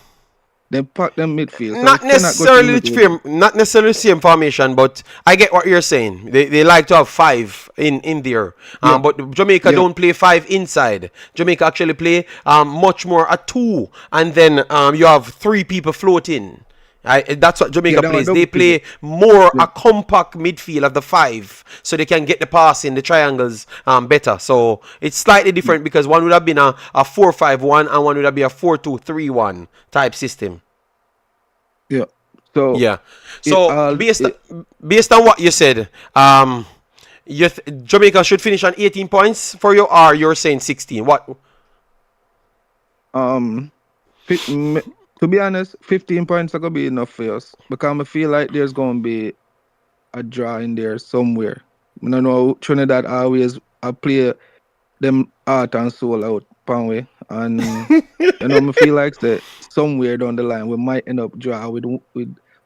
[SPEAKER 3] Them pack them midfield. So we
[SPEAKER 1] Not
[SPEAKER 3] cannot go through
[SPEAKER 1] necessarily the
[SPEAKER 3] middle with them.
[SPEAKER 1] same, not necessarily the same formation, but I get what you're saying. They like to have five in there.
[SPEAKER 3] Yeah,
[SPEAKER 1] But Jamaica
[SPEAKER 3] yeah.
[SPEAKER 1] don't play five inside. Jamaica actually play much more a two, and then you have three people floating. That's what
[SPEAKER 3] Yeah,
[SPEAKER 1] Jamaica
[SPEAKER 3] them a
[SPEAKER 1] plays. They
[SPEAKER 3] double pivot.
[SPEAKER 1] play more
[SPEAKER 3] Yeah.
[SPEAKER 1] a compact midfield of the five, so they can get the pass in the triangles better. So it's slightly
[SPEAKER 3] Yeah.
[SPEAKER 1] different because one would have been a 4-5-1 and one would have been a 4-2-3-1 type system.
[SPEAKER 3] Yeah. So
[SPEAKER 1] Yeah.
[SPEAKER 3] it
[SPEAKER 1] So
[SPEAKER 3] all it
[SPEAKER 1] based on what you said, Jamaica should finish on 18 points for you, or you're saying 16? What?
[SPEAKER 3] um fi- m- to be honest, 15 points are gonna be enough for us because I feel like there's gonna be a draw in there somewhere. I don't know Trinidad always I play them heart and soul out pan way. And I feel like that somewhere down the line we might end up draw with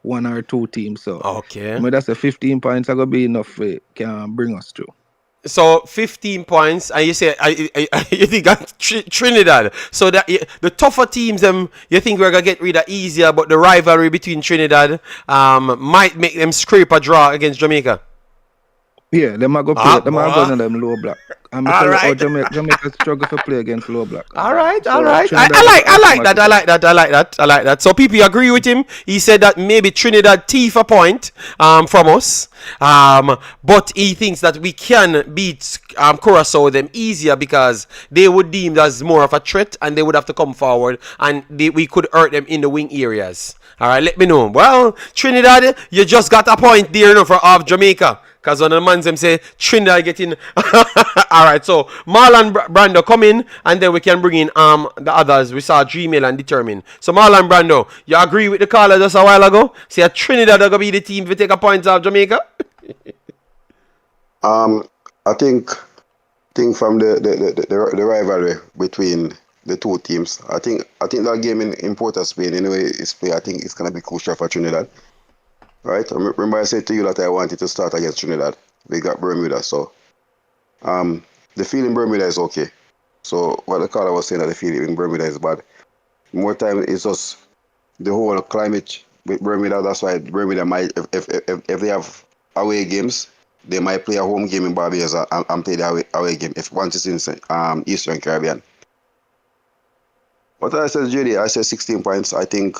[SPEAKER 3] one or two teams. So I
[SPEAKER 1] Okay.
[SPEAKER 3] mean that's a 15 points are gonna be enough for can bring us through.
[SPEAKER 1] So 15 points, and you say you think that Trinidad. So that the tougher teams, you think we're gonna get rid of easier, but the rivalry between Trinidad might make them scrape a draw against Jamaica.
[SPEAKER 3] Yeah, them are go play.
[SPEAKER 1] Ah,
[SPEAKER 3] Them are going
[SPEAKER 1] boy.
[SPEAKER 3] to them low block. I'm gonna
[SPEAKER 1] All
[SPEAKER 3] tell you how
[SPEAKER 1] right.
[SPEAKER 3] Jamaica struggle for play against low block.
[SPEAKER 1] All right, all
[SPEAKER 3] So
[SPEAKER 1] right.
[SPEAKER 3] Trinidad is
[SPEAKER 1] I like that. I
[SPEAKER 3] automatically.
[SPEAKER 1] like that. I like that. I like that. So people agree with him. He said that maybe Trinidad thief a point from us, but he thinks that we can beat Curacao them easier because they would deem as more of a threat and they would have to come forward and we could hurt them in the wing areas. All right, let me know. Well, Trinidad, you just got a point there, for off Jamaica. Because one of the man them say Trinidad getting alright, so Marlon Brando come in and then we can bring in the others. We saw Gmail and determine. So Marlon Brando, you agree with the caller just a while ago? Say Trinidad are gonna be the team if we take a point off Jamaica?
[SPEAKER 4] Um, I think from the rivalry between the two teams, I think that game in Port of Spain anyway is play. I think it's gonna be crucial for Trinidad. Right? Remember I said to you that I wanted to start against Trinidad. We got Bermuda, so um the feeling in Bermuda is okay. So what the caller was saying that the feeling in Bermuda is bad. More time it's just the whole climate with Bermuda. That's why Bermuda might if they have away games, they might play a home game in Barbados and play the away game if once it's in Eastern Caribbean. What I said, JD, I said 16 points. I think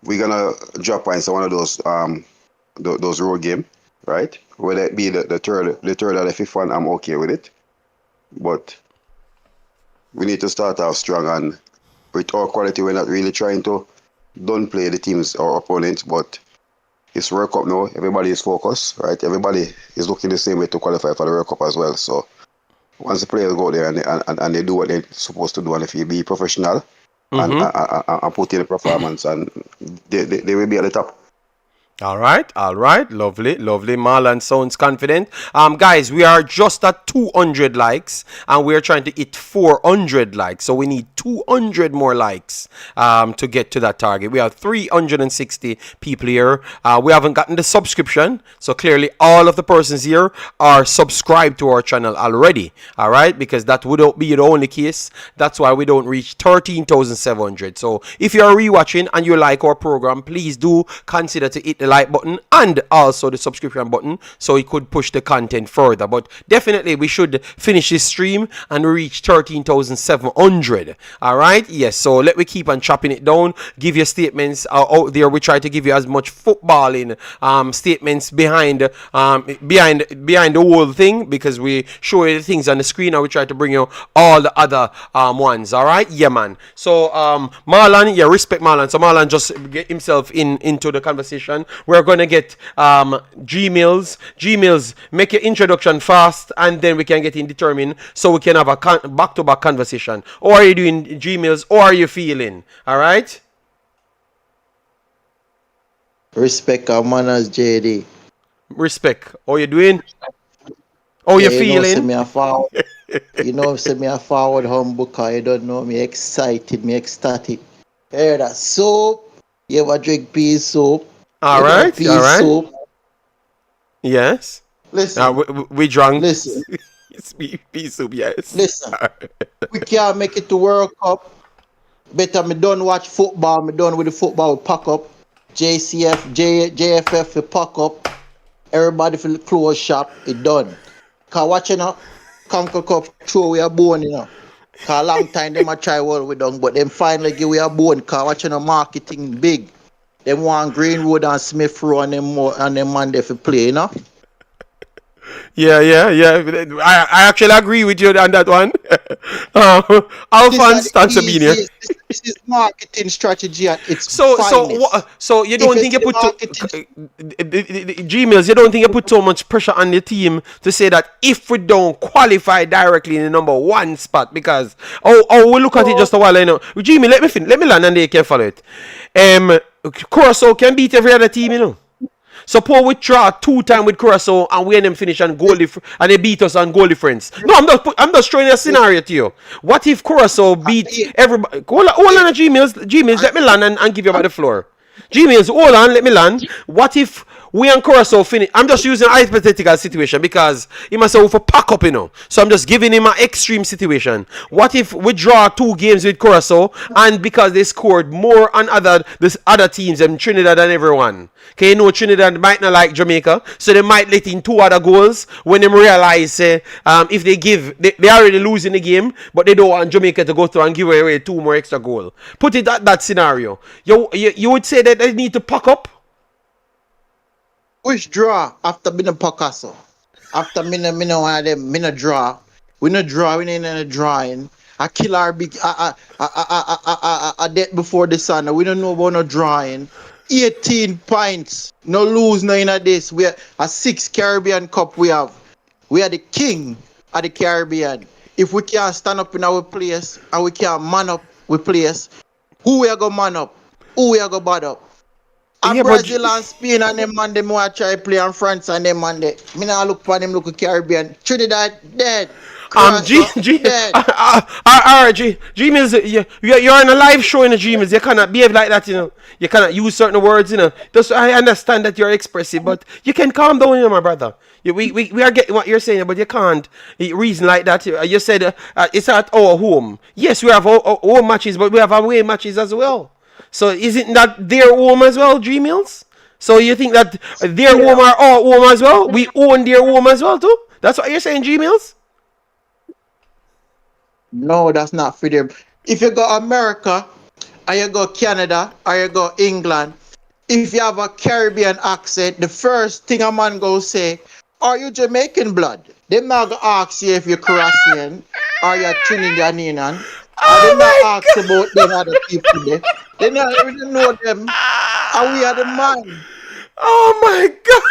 [SPEAKER 4] we're gonna drop points in one of those road game, right? Whether it be the third or the fifth one, I'm okay with it. But we need to start off strong, and with our quality, we're not really trying to don't play the teams or opponents, but it's World Cup now. Everybody is focused, right? Everybody is looking the same way to qualify for the World Cup as well. So once the players go there and they do what they're supposed to do, and if you be professional and put in a performance, and they will be at the top.
[SPEAKER 1] All right, lovely, lovely. Marlon sounds confident. Guys, we are just at 200 likes, and we're trying to hit 400 likes. So we need 200 more likes to get to that target. We have 360 people here. We haven't gotten the subscription, so clearly all of the persons here are subscribed to our channel already. All right, because that would be the only case. That's why we don't reach 13,700. So if you're rewatching and you like our program, please do consider to hit the like button and also the subscription button so it could push the content further. But definitely we should finish this stream and reach 13,700. All right, yes. So let me keep on chopping it down, give you statements out there. We try to give you as much footballing statements behind the whole thing, because we show you the things on the screen and we try to bring you all the other ones. All right, yeah, man. So Marlon, yeah, respect Marlon. So Marlon just get himself into the conversation. We're gonna get Gmails, make your introduction fast, and then we can get in determined so we can have a back-to-back conversation. Or are you doing Gmails, or are you feeling? All right.
[SPEAKER 5] Respect our manners, JD.
[SPEAKER 1] Respect. How you doing? How
[SPEAKER 5] Yeah,
[SPEAKER 1] you
[SPEAKER 5] you know, send
[SPEAKER 1] feeling?
[SPEAKER 5] me a forward. You know, say me a forward humble because you don't know me excited, me ecstatic. Hear that soap? You ever drink pea soup?
[SPEAKER 1] All
[SPEAKER 5] You know
[SPEAKER 1] right,
[SPEAKER 5] pea
[SPEAKER 1] all right.
[SPEAKER 5] soup?
[SPEAKER 1] Yes.
[SPEAKER 5] Listen,
[SPEAKER 1] We drunk.
[SPEAKER 5] listen,
[SPEAKER 1] It's pea soup, yes.
[SPEAKER 5] listen. We can't make it to World Cup. Better me done watch football. Me done with the football pack up. JFF we pack up. Everybody for the close shop. It done. Cause watching Concacaf throw we a bone, you know. Cause a long time them a try what we done, but them finally give we a bone. Cause watching marketing big. Them want Greenwood and Smith Rowe and them man there for play, you know.
[SPEAKER 1] Yeah. I actually agree with you on that one.
[SPEAKER 5] This is
[SPEAKER 1] Alphonse,
[SPEAKER 5] the
[SPEAKER 1] thanks for being here.
[SPEAKER 5] easiest. This is marketing strategy at its
[SPEAKER 1] So
[SPEAKER 5] finest.
[SPEAKER 1] so you
[SPEAKER 5] If
[SPEAKER 1] don't
[SPEAKER 5] you
[SPEAKER 1] think
[SPEAKER 5] see
[SPEAKER 1] you
[SPEAKER 5] the
[SPEAKER 1] put
[SPEAKER 5] marketing,
[SPEAKER 1] Gmails, you don't think you put so much pressure on the team to say that if we don't qualify directly in the number one spot, because we look at it
[SPEAKER 5] no,
[SPEAKER 1] just a while, you know. Gmail, let me land and they can follow it. Curacao can beat every other team, you know. Suppose we draw 2 times with Curacao and we end them finish on goal and they beat us on goal difference. No, I'm just throwing a scenario to you. What if Curacao beat
[SPEAKER 5] yeah,
[SPEAKER 1] everybody? Hold on, Gmails, let me land and give you about the floor. Gmails, hold on, let me land. What if we and Curacao finish? I'm just using a hypothetical situation because he must have to pack up, you know. So I'm just giving him an extreme situation. What if we draw 2 games with Curacao and because they scored more on this other teams than Trinidad and everyone? Okay, you know Trinidad might not like Jamaica, so they might let in 2 other goals when they realize if they already losing the game, but they don't want Jamaica to go through and give away 2 more extra goals. Put it at that scenario. You would say that they need to pack up?
[SPEAKER 5] which draw after being a Picasso? After me no one of them, me no draw. We no draw, we ain't in a drawing. I kill our big a debt before the sun. We don't know about no drawing. 18 points. No lose no in a this. We are a 6 Caribbean Cup we have. We are the king of the Caribbean. If we can't stand up in our place and we can't man up with place, who we are gonna man up? Who we are gonna bad up? And
[SPEAKER 1] Yeah, but
[SPEAKER 5] Brazil and Spain and them man them want try play and France and them man they. Me now look for them look at Caribbean. Trinidad dead.
[SPEAKER 1] G
[SPEAKER 5] Curacao
[SPEAKER 1] G
[SPEAKER 5] dead.
[SPEAKER 1] alright, Gmails, you're in a live show in the Gmails. You cannot behave like that, you know. You cannot use certain words, you know. Just I understand that you're expressive, but you can calm down, you know, my brother. We are getting what you're saying, but you can't reason like that. You said it's at our home. Yes, we have our home matches, but we have away matches as well. So isn't that their home as well, Gmails? So you think that their
[SPEAKER 5] Yeah.
[SPEAKER 1] home are our home as well? We own their home as well too? That's what you're saying, Gmails?
[SPEAKER 5] No, that's not for them. If you go America, or you go Canada, or you go England, if you have a Caribbean accent, the first thing a man go say, are you Jamaican blood? Them not gonna ask you if you're Caribbean or you're Trinidadian. Or
[SPEAKER 1] Oh
[SPEAKER 5] them not
[SPEAKER 1] my
[SPEAKER 5] ask about them other people there. They not even know them. And we are the man.
[SPEAKER 1] Oh my god!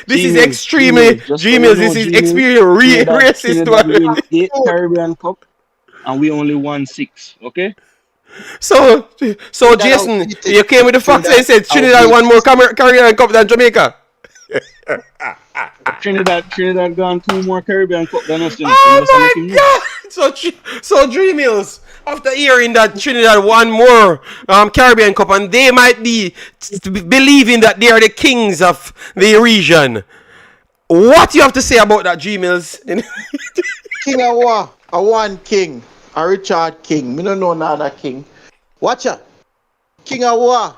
[SPEAKER 1] This is extremely
[SPEAKER 2] Just so you
[SPEAKER 1] Gmails.
[SPEAKER 2] know,
[SPEAKER 1] This is
[SPEAKER 2] Gmails,
[SPEAKER 1] extremely
[SPEAKER 2] Trinidad,
[SPEAKER 1] racist
[SPEAKER 2] Trinidad
[SPEAKER 1] one.
[SPEAKER 2] win 8
[SPEAKER 5] Oh,
[SPEAKER 2] Caribbean Cup and we only won 6. Okay?
[SPEAKER 1] So
[SPEAKER 5] Trinidad
[SPEAKER 1] Jason,
[SPEAKER 5] outbeat
[SPEAKER 1] you
[SPEAKER 5] it.
[SPEAKER 1] came with the facts and
[SPEAKER 2] Trinidad
[SPEAKER 1] you said Trinidad
[SPEAKER 2] outbeat
[SPEAKER 1] won more Caribbean Cup than Jamaica.
[SPEAKER 2] Trinidad gone 2 more Caribbean Cup than us, you know. So me
[SPEAKER 1] Oh
[SPEAKER 2] just make
[SPEAKER 1] my
[SPEAKER 2] him know.
[SPEAKER 1] god! So Dream Mills, after hearing that Trinidad won more Caribbean Cup and they might be believing that they are the kings of the region. What you have to say about that, G Mills?
[SPEAKER 5] King of war, a one king, a Richard King. Me don't know another king. Watch out. King of war.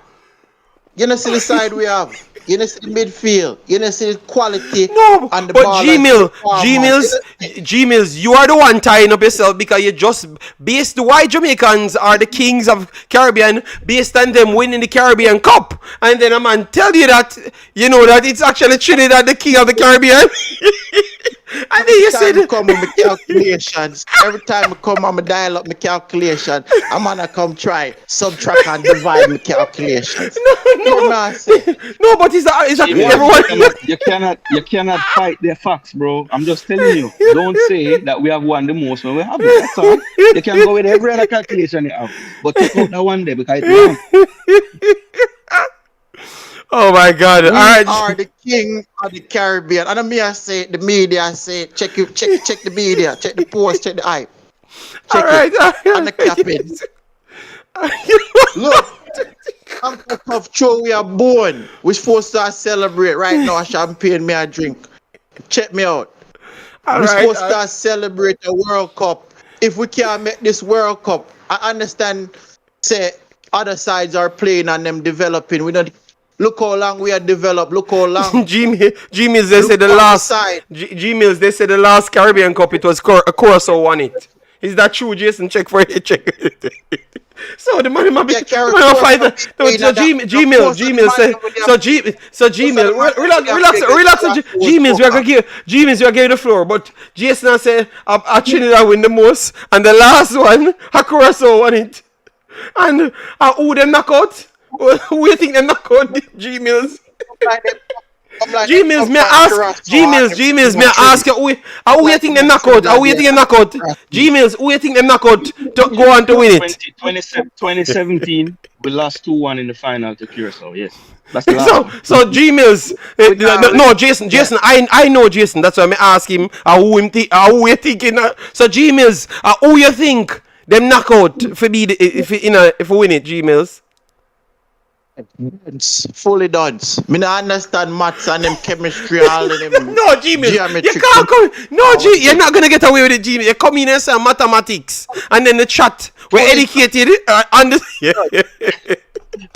[SPEAKER 5] You know see the side we have. You know see the midfield. You know see the quality
[SPEAKER 1] No,
[SPEAKER 5] and the
[SPEAKER 1] but
[SPEAKER 5] ball and the performance.
[SPEAKER 1] G Mills, you are the one tying up yourself because you just based the why Jamaicans are the kings of Caribbean based on them winning the Caribbean Cup, and then a man tell you that you know that it's actually Trinidad the king of the Caribbean, and then you
[SPEAKER 5] Every time I
[SPEAKER 1] said.
[SPEAKER 5] come with my calculations, every time I come I'm dial up my calculation, I'm gonna come try subtract and divide my calculations. Hear me I say,
[SPEAKER 1] No, but it's
[SPEAKER 2] Genius,
[SPEAKER 1] everyone.
[SPEAKER 2] you cannot fight their facts, bro. I'm just telling you. Don't say that we have won the most when we haven't. That's all. You can go with every other calculation you have, but take out that one day because it's wrong.
[SPEAKER 1] Oh my God! All
[SPEAKER 5] We
[SPEAKER 1] right,
[SPEAKER 5] are the king of the Caribbean. And me I say it, the media I say it, check the media, check the post, check the hype.
[SPEAKER 1] all
[SPEAKER 5] Check it.
[SPEAKER 1] right, all
[SPEAKER 5] And the
[SPEAKER 1] right.
[SPEAKER 5] capping. Look, Concacaf show we are born. We supposed to celebrate right now. Champagne me a drink. Check me out.
[SPEAKER 1] All
[SPEAKER 5] We
[SPEAKER 1] right.
[SPEAKER 5] supposed to celebrate the World Cup. If we can't make this World Cup, I understand. Say other sides are playing and them developing. We don't look how long we are developed. Look how long.
[SPEAKER 1] G Mills, they
[SPEAKER 5] Look
[SPEAKER 1] said the
[SPEAKER 5] on the
[SPEAKER 1] last
[SPEAKER 5] side.
[SPEAKER 1] G Mills, they said the last Caribbean Cup it was Curacao won it. Is that true, Jason? Check for it. Check. So the man might be
[SPEAKER 5] Yeah,
[SPEAKER 1] the
[SPEAKER 5] carry
[SPEAKER 1] man might
[SPEAKER 5] course
[SPEAKER 1] fight.
[SPEAKER 5] of
[SPEAKER 1] So G Mills, so G Mills, relax. G Mills, we are gonna give G Mills, we are giving the floor. But Jason say I Trinidad win the most, and the last one, Curacao won it. And who them knock out? Who you think them knock out? G Mills. G Mills, may I ask? G Mills, may I ask you? Who you think them knock out? Who you think them knock out? G Mills, who you think them knock out to go on to win it?
[SPEAKER 2] 2017, we lost 2-1 in the final to Curacao. Yes, that's the last one.
[SPEAKER 1] So G Mills, no, Jason, I know Jason. That's why I ask him. Who you thinking? So G Mills, who you think them knock out if we win it? G Mills.
[SPEAKER 5] Fully done. Me not understand maths and them chemistry all of them.
[SPEAKER 1] No, G Mills, you
[SPEAKER 5] geometric
[SPEAKER 1] can't come. No, you're not gonna get away with it, G Mills. You come in and say mathematics, and then the chat. We're educated.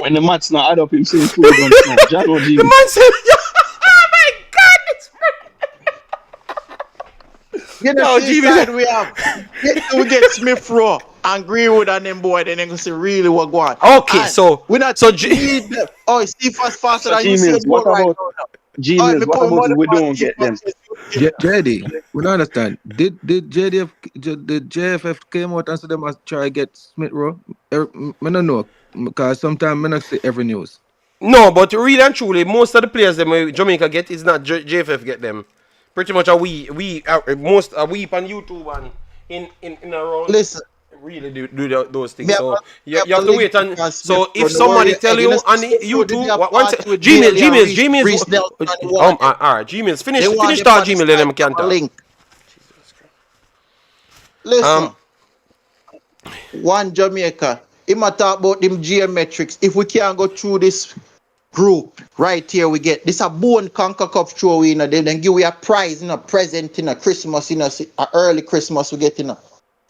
[SPEAKER 2] When the maths not add up, him saying full guns now. Jack or
[SPEAKER 1] The man said, "Oh my God!"
[SPEAKER 5] You know, side we have. We get Smith Rowe and Greenwood and them boy, then they gonna see really what go on.
[SPEAKER 1] Okay,
[SPEAKER 5] And
[SPEAKER 1] so
[SPEAKER 5] we not
[SPEAKER 1] so
[SPEAKER 5] need them. Oh, Steve fast faster than you
[SPEAKER 2] G-Mills,
[SPEAKER 5] see
[SPEAKER 2] what
[SPEAKER 5] right
[SPEAKER 2] about
[SPEAKER 5] now.
[SPEAKER 2] G-Mills? What about if we don't get them?
[SPEAKER 3] JD, we don't understand. Did JFF came out and said them must try to get Smith Rowe? I don't know because sometimes I not see every news.
[SPEAKER 1] no, but really and truly, most of the players them Jamaica get is not JFF get them. Pretty much most a we on YouTube and in around.
[SPEAKER 5] Listen,
[SPEAKER 1] Really do those things.
[SPEAKER 5] me
[SPEAKER 1] So
[SPEAKER 5] have
[SPEAKER 1] you
[SPEAKER 5] a
[SPEAKER 1] have to wait
[SPEAKER 5] link
[SPEAKER 1] and
[SPEAKER 5] because
[SPEAKER 1] so
[SPEAKER 5] Smith
[SPEAKER 1] if
[SPEAKER 5] Rowe,
[SPEAKER 1] somebody
[SPEAKER 5] don't
[SPEAKER 1] tell
[SPEAKER 5] worry,
[SPEAKER 1] you
[SPEAKER 5] know,
[SPEAKER 1] on
[SPEAKER 5] Smith Rowe did
[SPEAKER 1] YouTube
[SPEAKER 5] have
[SPEAKER 1] one
[SPEAKER 5] party with
[SPEAKER 1] Gmails,
[SPEAKER 5] Bailey and
[SPEAKER 1] Gmails,
[SPEAKER 5] Reece Nelson and one.
[SPEAKER 1] all right, Gmails, finish
[SPEAKER 5] They want them
[SPEAKER 1] that
[SPEAKER 5] on the
[SPEAKER 1] Gmail then
[SPEAKER 5] side
[SPEAKER 1] them can
[SPEAKER 5] of a
[SPEAKER 1] talk.
[SPEAKER 5] link. Listen,
[SPEAKER 1] Um,
[SPEAKER 5] one Jamaica. He might talk about them geometrics. If we can't go through this group right here, we get this a bone conquer cup throw in, then give we a prize in a present in a Christmas in a early Christmas we get in a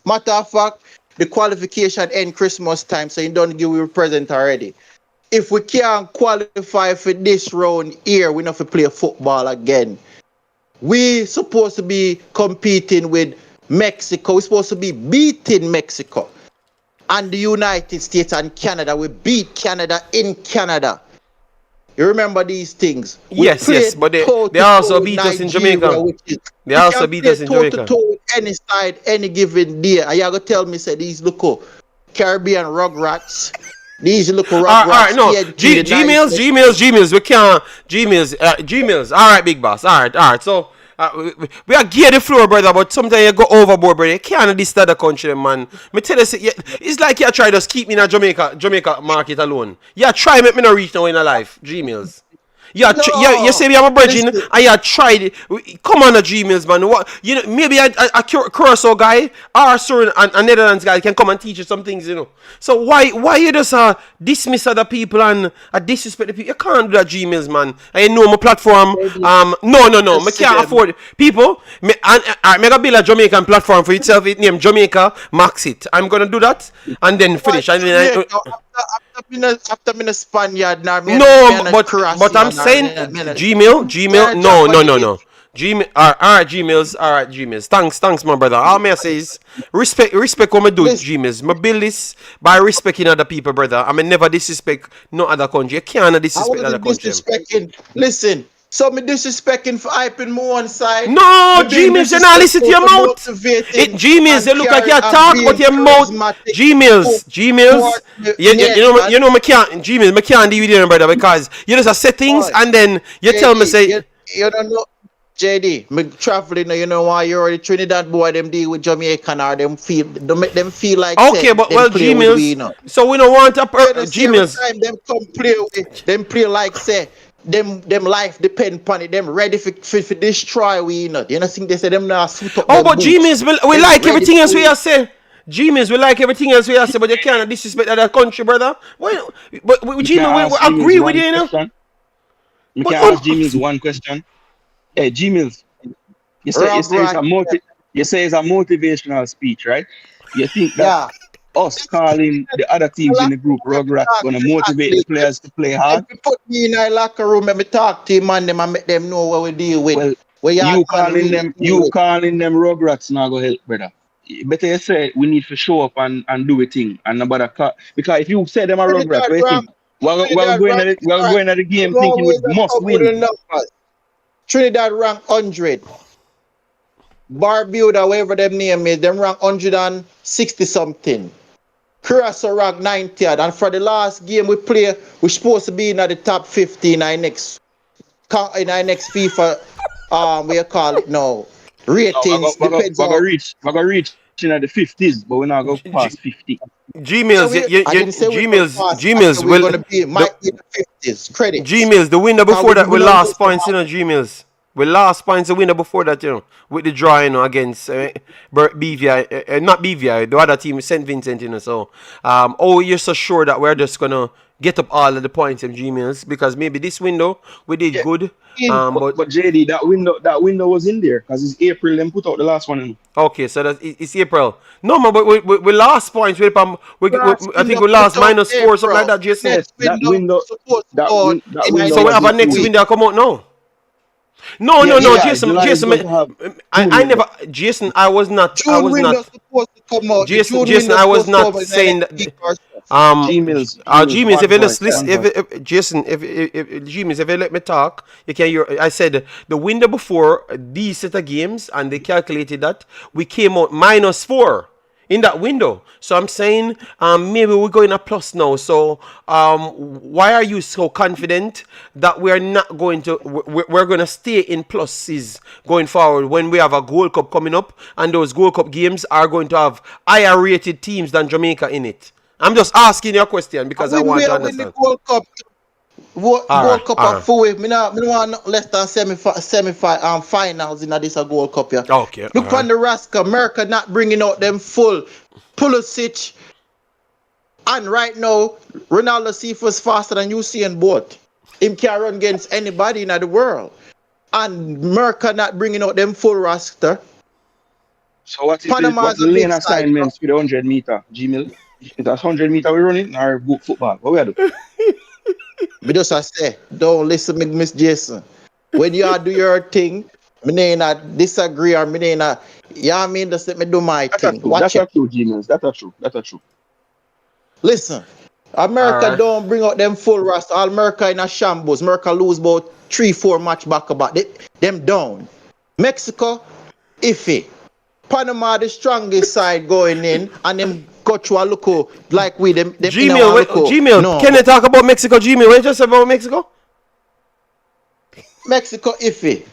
[SPEAKER 5] matter of fact the qualification end Christmas time, so you don't give we a present already. If we can't qualify for this round here, we not to play football again. We supposed to be competing with Mexico. We're supposed to be beating Mexico and the United States and Canada. We beat Canada in Canada. You remember these things? We
[SPEAKER 1] yes,
[SPEAKER 5] played
[SPEAKER 1] but they
[SPEAKER 5] toe-to-toe
[SPEAKER 1] also
[SPEAKER 5] with
[SPEAKER 1] beat us in
[SPEAKER 5] Nigeria,
[SPEAKER 1] Jamaica.
[SPEAKER 5] which is-
[SPEAKER 1] They
[SPEAKER 5] we
[SPEAKER 1] also
[SPEAKER 5] can
[SPEAKER 1] beat
[SPEAKER 5] play
[SPEAKER 1] us in Jamaica.
[SPEAKER 5] toe-to-toe with any side, any given day. And you gotta tell me, say these look Caribbean rugrats. These look rugrats.
[SPEAKER 1] All right, no.
[SPEAKER 5] TNT, the
[SPEAKER 1] Gmails. We can't. Gmails. All right, big boss. All right. So we are gear the floor, brother. But sometimes you go overboard, brother. You can't this other country, man. Me tell you, it's like you try to keep me in a Jamaica market alone. You try make me not reach now in a life. Gmails. You say me I'm a virgin
[SPEAKER 5] Listen.
[SPEAKER 1] and you tried it. Come on, Gmails, man. What you know? Maybe a Curacao guy or a Netherlands guy can come and teach you some things, you know. So why you just dismiss other people and disrespect the people? You can't do that, Gmails, man. And you know my platform. No. Me can't afford it. People. I make a build a Jamaican platform for itself. It named Jamaica Maxit. I'm gonna do that and then finish. And then
[SPEAKER 5] after me the Spaniard now.
[SPEAKER 1] But I'm saying Gmail. No. Gmail. Alright, Gmails. Thanks, my brother. All me say is respect what me do, Gmails. Me build this by respecting other people, brother. I mean never disrespect no other country. You can't disrespect other country.
[SPEAKER 5] Listen. So me disrespecting for hyping more on side.
[SPEAKER 1] No, Gmails, you not listen to your mouth. Gmails, you look like you talk but your mouth. Gmails. You know me can't Gmails, me can't deal with you, brother, because you just set things and then you tell me say
[SPEAKER 5] you don't know. JD, me traveling, you know why you're already Trinidad boy, them deal with Jamaican or them make them feel like
[SPEAKER 1] Okay, but
[SPEAKER 5] them
[SPEAKER 1] well,
[SPEAKER 5] play with we,
[SPEAKER 1] G-Mills.
[SPEAKER 5] you know.
[SPEAKER 1] So we don't want a
[SPEAKER 5] You know, see every
[SPEAKER 1] G-Mills.
[SPEAKER 5] time them come play with them play like say them life depend upon it, them ready for destroy we, you know. You know, think they say them now suit up
[SPEAKER 1] Oh,
[SPEAKER 5] them
[SPEAKER 1] but
[SPEAKER 5] boots.
[SPEAKER 1] G-Mills, we
[SPEAKER 5] Them
[SPEAKER 1] like
[SPEAKER 5] ready
[SPEAKER 1] everything else
[SPEAKER 5] for
[SPEAKER 1] we
[SPEAKER 5] it.
[SPEAKER 1] are say. G-Mills, we like everything else we are say, but you can't disrespect other country, brother. Why? But
[SPEAKER 2] You can
[SPEAKER 1] G-Mills, we
[SPEAKER 2] ask G-Mills
[SPEAKER 1] agree with
[SPEAKER 2] one
[SPEAKER 1] you, you know.
[SPEAKER 2] question. You
[SPEAKER 1] But
[SPEAKER 2] can ask G-Mills one question. Hey, G-Mills, you
[SPEAKER 5] Rob
[SPEAKER 2] say it's
[SPEAKER 5] Rock,
[SPEAKER 2] a motivational speech, right? You think that
[SPEAKER 5] yeah.
[SPEAKER 2] us calling the other teams in the group Rugrats gonna motivate the
[SPEAKER 5] Exactly.
[SPEAKER 2] players to play
[SPEAKER 5] If
[SPEAKER 2] hard?
[SPEAKER 5] you put me in a locker room and me talk to him and them and make them know what we deal with.
[SPEAKER 2] Well,
[SPEAKER 5] What y'all man really deal
[SPEAKER 2] you
[SPEAKER 5] with.
[SPEAKER 2] calling them Rugrats not gonna help, brother. Better you say we need to show up and do a thing and nobody because if you say them a Rugrats,
[SPEAKER 5] Trinidad
[SPEAKER 2] what you
[SPEAKER 5] rank,
[SPEAKER 2] think? We're
[SPEAKER 5] Trinidad
[SPEAKER 2] going
[SPEAKER 5] rank,
[SPEAKER 2] at we're
[SPEAKER 5] alright.
[SPEAKER 2] going at the
[SPEAKER 5] You
[SPEAKER 2] game
[SPEAKER 5] know
[SPEAKER 2] thinking we
[SPEAKER 5] always a
[SPEAKER 2] must
[SPEAKER 5] come with
[SPEAKER 2] win.
[SPEAKER 5] the numbers. Trinidad rank 100. Barbuda, whatever them name is, them rank 160 something. Curacao rank 90. And for the last game we play, we're supposed to be in the top 50 in our next FIFA what you call it now.
[SPEAKER 2] No,
[SPEAKER 5] Ratings depends on
[SPEAKER 2] we're gonna reach in the 50s, but we're not go
[SPEAKER 1] G-
[SPEAKER 2] past 50.
[SPEAKER 5] yeah,
[SPEAKER 1] G-Mills,
[SPEAKER 5] I didn't say we're gonna
[SPEAKER 1] G-Mills,
[SPEAKER 5] pass. I
[SPEAKER 1] G-Mills
[SPEAKER 5] said we're
[SPEAKER 1] will
[SPEAKER 5] gonna be
[SPEAKER 1] the
[SPEAKER 5] might be in the 50s. Credits.
[SPEAKER 1] G-Mills, the winner
[SPEAKER 5] Cause
[SPEAKER 1] before that,
[SPEAKER 5] we
[SPEAKER 1] we
[SPEAKER 5] not
[SPEAKER 1] lost
[SPEAKER 5] lose the
[SPEAKER 1] points, you know, G-Mills. We lost points the winner before that, you know, with the draw, you know, against BVI, not BVI, the other team, St. Vincent, you know. So, oh, you're so sure that we're just gonna get up all of the points in G-Mills because maybe this window we did
[SPEAKER 2] Yeah.
[SPEAKER 1] good,
[SPEAKER 2] But,
[SPEAKER 1] but
[SPEAKER 2] but JD, that window was in there because it's April. Then put out the last one.
[SPEAKER 1] okay, so it's April. No, man, but we lost points.
[SPEAKER 5] last
[SPEAKER 1] I think
[SPEAKER 5] window
[SPEAKER 1] we lost
[SPEAKER 5] put out
[SPEAKER 1] -4, something like
[SPEAKER 5] April.
[SPEAKER 1] that, Jason.
[SPEAKER 2] Yes,
[SPEAKER 5] Next window supposed to
[SPEAKER 2] that
[SPEAKER 5] go
[SPEAKER 2] win that
[SPEAKER 5] in the
[SPEAKER 2] window
[SPEAKER 1] So we
[SPEAKER 5] next
[SPEAKER 1] have
[SPEAKER 2] was
[SPEAKER 1] a
[SPEAKER 2] in
[SPEAKER 5] 6
[SPEAKER 1] next
[SPEAKER 2] June.
[SPEAKER 5] weeks.
[SPEAKER 1] window come out now. No, no,
[SPEAKER 2] Yeah,
[SPEAKER 1] no,
[SPEAKER 5] Yeah.
[SPEAKER 2] July.
[SPEAKER 1] Jason,
[SPEAKER 2] July is
[SPEAKER 1] Jason,
[SPEAKER 2] going to have
[SPEAKER 1] I
[SPEAKER 2] June window.
[SPEAKER 1] never, Jason, I
[SPEAKER 5] June
[SPEAKER 1] was
[SPEAKER 5] window
[SPEAKER 1] not,
[SPEAKER 5] supposed to come out. The
[SPEAKER 1] Jason,
[SPEAKER 5] June
[SPEAKER 1] Jason,
[SPEAKER 5] window
[SPEAKER 1] I was
[SPEAKER 5] supposed to
[SPEAKER 1] not
[SPEAKER 5] come in the
[SPEAKER 1] saying
[SPEAKER 5] next
[SPEAKER 1] that.
[SPEAKER 5] week or so.
[SPEAKER 2] Gmails,
[SPEAKER 1] Genius, if
[SPEAKER 2] one
[SPEAKER 1] you just
[SPEAKER 2] voice,
[SPEAKER 1] listen,
[SPEAKER 2] one voice.
[SPEAKER 1] if Jason, if Genius, if you let me talk, you can hear. I said the window before these set of games, and they calculated that we came out -4 in that window. So I'm saying, maybe we're going a plus now. So, why are you so confident that we're not going to? We're going to stay in pluses going forward when we have a Gold Cup coming up, and those Gold Cup games are going to have higher rated teams than Jamaica in it. I'm just asking you a question
[SPEAKER 5] I
[SPEAKER 1] because I
[SPEAKER 5] win
[SPEAKER 1] want
[SPEAKER 5] we
[SPEAKER 1] to
[SPEAKER 5] are win the
[SPEAKER 1] understand.
[SPEAKER 5] Gold Cup.
[SPEAKER 1] All right,
[SPEAKER 5] Gold Cup
[SPEAKER 1] all
[SPEAKER 5] are
[SPEAKER 1] right.
[SPEAKER 5] full way. Me no want less than finals in this a Gold Cup. Yeah.
[SPEAKER 1] Okay, all
[SPEAKER 5] Look
[SPEAKER 1] right.
[SPEAKER 5] on the Rascal. America not bringing out them full Pulisic. And right now, Ronaldo Seafood's faster than Usain Bolt. Him can run against anybody in the world. And America not bringing out them full roster.
[SPEAKER 2] So what is
[SPEAKER 5] Panama's
[SPEAKER 2] the
[SPEAKER 5] a big
[SPEAKER 2] lane
[SPEAKER 5] side.
[SPEAKER 2] assignments for the 100 meter? Gmail. That's 100 meter we running or football? What we do?
[SPEAKER 5] Me just I say, don't listen me, Miss Jason. When you are do your thing, me not disagree or me not, yeah, I mean, just let me do my
[SPEAKER 2] That's a
[SPEAKER 5] thing.
[SPEAKER 2] true.
[SPEAKER 5] Watch
[SPEAKER 2] That's a
[SPEAKER 5] it.
[SPEAKER 2] true, Gmails. That's a true. That's a true.
[SPEAKER 5] Listen,
[SPEAKER 1] All
[SPEAKER 5] America
[SPEAKER 1] right.
[SPEAKER 5] don't bring out them full roster. All America in a shambles. America lose about 3-4 match back about them down. Mexico, iffy. Panama the strongest side going in, and them got you a look like we them in
[SPEAKER 1] Gmail,
[SPEAKER 5] our
[SPEAKER 1] wait,
[SPEAKER 5] look.
[SPEAKER 1] Gmail.
[SPEAKER 5] No,
[SPEAKER 1] Can you talk about Mexico? Gmail, what you just about Mexico?
[SPEAKER 5] Mexico iffy.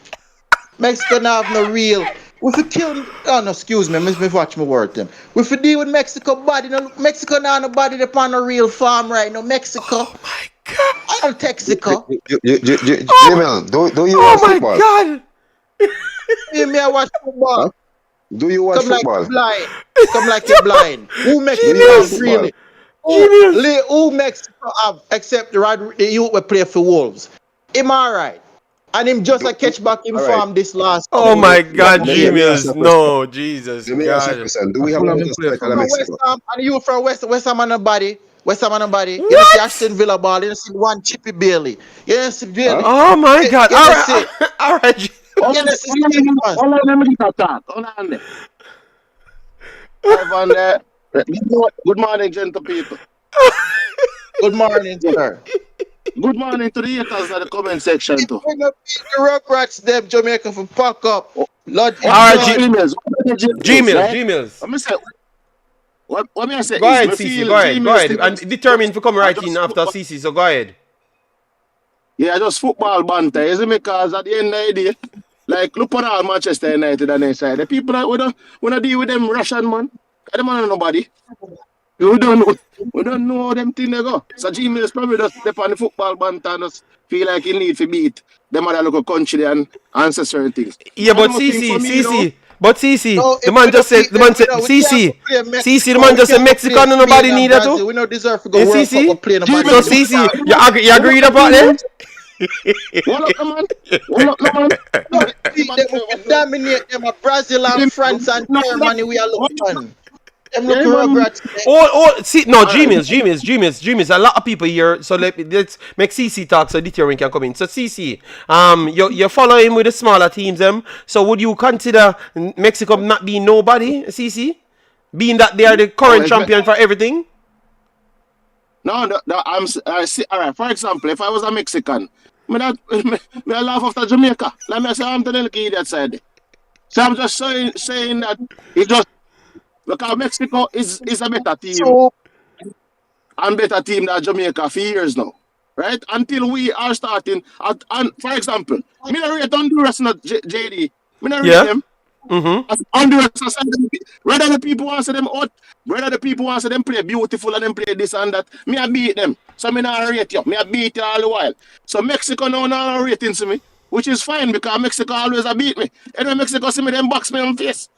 [SPEAKER 5] Mexico now have no real. We fi kill. Oh no, excuse me. Me watch my word them. We fi deal with Mexico body. No, Mexico now nobody upon a real farm right now. Mexico.
[SPEAKER 1] Oh my god.
[SPEAKER 5] I'll Texico.
[SPEAKER 1] Oh,
[SPEAKER 4] Jamil, do you
[SPEAKER 1] oh
[SPEAKER 4] watch
[SPEAKER 1] my
[SPEAKER 4] football?
[SPEAKER 1] god.
[SPEAKER 5] Me I watch football.
[SPEAKER 4] Huh? Do you watch
[SPEAKER 5] Come like you
[SPEAKER 4] football?
[SPEAKER 5] blind. Come like you blind. Who
[SPEAKER 4] Do you
[SPEAKER 5] Mexico
[SPEAKER 4] watch
[SPEAKER 5] have
[SPEAKER 1] Genius.
[SPEAKER 4] football?
[SPEAKER 5] really?
[SPEAKER 1] Genius.
[SPEAKER 5] Who Mexico have except the youth we play for Wolves? Him alright. And him just a catch back in
[SPEAKER 4] All right.
[SPEAKER 5] farm this last
[SPEAKER 1] Oh
[SPEAKER 5] couple
[SPEAKER 1] my
[SPEAKER 5] couple
[SPEAKER 1] god,
[SPEAKER 4] Let me
[SPEAKER 5] games.
[SPEAKER 4] ask you
[SPEAKER 1] Genius.
[SPEAKER 4] a question.
[SPEAKER 1] No, Jesus
[SPEAKER 4] Let me ask you a
[SPEAKER 1] God.
[SPEAKER 4] question. Do
[SPEAKER 3] I
[SPEAKER 4] we have a
[SPEAKER 3] follow them
[SPEAKER 4] better
[SPEAKER 3] play
[SPEAKER 4] striker than
[SPEAKER 3] football.
[SPEAKER 5] From West
[SPEAKER 4] Mexico?
[SPEAKER 5] Ham and you from West Ham and nobody. West Ham and nobody. You don't see
[SPEAKER 1] What?
[SPEAKER 5] Aston Villa ball. You don't see one Chippy Bailey. You don't see
[SPEAKER 4] Huh?
[SPEAKER 5] Bailey.
[SPEAKER 1] Oh my
[SPEAKER 5] You
[SPEAKER 1] god.
[SPEAKER 5] you
[SPEAKER 1] All
[SPEAKER 5] don't see.
[SPEAKER 1] right. All right.
[SPEAKER 6] Hold
[SPEAKER 5] You
[SPEAKER 6] on,
[SPEAKER 5] don't see
[SPEAKER 6] hold
[SPEAKER 5] Steve
[SPEAKER 6] on,
[SPEAKER 5] Fast.
[SPEAKER 6] hold on, let me get a talk. Hold on there. Ivan there. Good morning, gentle people.
[SPEAKER 5] Good morning,
[SPEAKER 6] Yeah.
[SPEAKER 5] sir.
[SPEAKER 6] Good morning to the haters in the comment section too.
[SPEAKER 5] Bring up the Rugrats them Jamaica for pack up.
[SPEAKER 6] Oh,
[SPEAKER 5] Lord
[SPEAKER 6] What
[SPEAKER 1] All right,
[SPEAKER 6] about
[SPEAKER 5] enjoy.
[SPEAKER 6] Gmails? What about the Gmails,
[SPEAKER 1] Gmails,
[SPEAKER 6] right?
[SPEAKER 1] Gmails.
[SPEAKER 6] Let me say, what me I say
[SPEAKER 1] Go
[SPEAKER 6] is,
[SPEAKER 1] ahead,
[SPEAKER 6] me
[SPEAKER 1] CC.
[SPEAKER 6] feel
[SPEAKER 1] Go ahead. Go
[SPEAKER 6] Gmails
[SPEAKER 1] ahead.
[SPEAKER 6] thing
[SPEAKER 1] And determined to come
[SPEAKER 6] I
[SPEAKER 1] right in
[SPEAKER 6] just
[SPEAKER 1] after
[SPEAKER 6] football,
[SPEAKER 1] CC. So go ahead.
[SPEAKER 6] yeah, just football banter, isn't it? Because at the end of the day, Like, look at all Manchester United on their side. The people that we don't deal with them Russian man. Them man nobody. We don't know. We don't know how them thing they go. So Jimmy is probably just step on the football banter and just feel like he need to beat them other local country and answer certain things.
[SPEAKER 1] Yeah, but
[SPEAKER 6] One more thing for me, you know,
[SPEAKER 1] CC, but CC,
[SPEAKER 5] No,
[SPEAKER 1] the
[SPEAKER 5] if
[SPEAKER 1] man
[SPEAKER 5] we
[SPEAKER 1] just
[SPEAKER 5] don't
[SPEAKER 1] said,
[SPEAKER 5] beat
[SPEAKER 1] the
[SPEAKER 5] them,
[SPEAKER 1] man said,
[SPEAKER 5] we can't
[SPEAKER 1] CC,
[SPEAKER 5] go play
[SPEAKER 1] CC, the
[SPEAKER 5] Mexico.
[SPEAKER 1] man
[SPEAKER 5] We
[SPEAKER 1] just said
[SPEAKER 5] can't go
[SPEAKER 1] Mexico,
[SPEAKER 5] play
[SPEAKER 1] no
[SPEAKER 5] Spain
[SPEAKER 1] nobody
[SPEAKER 5] and
[SPEAKER 1] need that too.
[SPEAKER 5] Brazil. We don't deserve to go
[SPEAKER 1] Eh,
[SPEAKER 5] World Cup or
[SPEAKER 1] CC,
[SPEAKER 5] play nobody
[SPEAKER 1] so
[SPEAKER 5] in the
[SPEAKER 1] CC,
[SPEAKER 5] final.
[SPEAKER 1] you agreed about that?
[SPEAKER 6] one up the man. One up the man.
[SPEAKER 5] No, we beat them. We dominate them. Brazil and France and Germany. We are look fun. Them look
[SPEAKER 6] Yeah, man.
[SPEAKER 5] rugrats.
[SPEAKER 1] See, no,
[SPEAKER 6] All right.
[SPEAKER 1] Gmails. A lot of people here, so let's make CC talk so Deterrent can come in. So CC, you're following with the smaller teams, so would you consider Mexico not being nobody, CC? Being that they are the
[SPEAKER 6] Oh,
[SPEAKER 1] current champion for everything?
[SPEAKER 6] no, I see. All right. For example, if I was a Mexican, me not me I laugh after Jamaica. Like me say, I'm the little idiot side. So I'm just saying that it just because Mexico is a better team
[SPEAKER 5] So
[SPEAKER 6] and better team than Jamaica for years now, right? Until we are starting at, and for example, me not rate Honduras not JD. Me not rate
[SPEAKER 1] Yeah.
[SPEAKER 6] them.
[SPEAKER 1] Mm-hmm.
[SPEAKER 6] As Honduras aside, whether the people want to see them out, whether the people want to see them play beautiful and them play this and that, me I beat them. So me not rate you. Me I beat you all the while. So Mexico now not rating to me, which is fine because Mexico always a beat me. Anyway, Mexico see me them box me on face.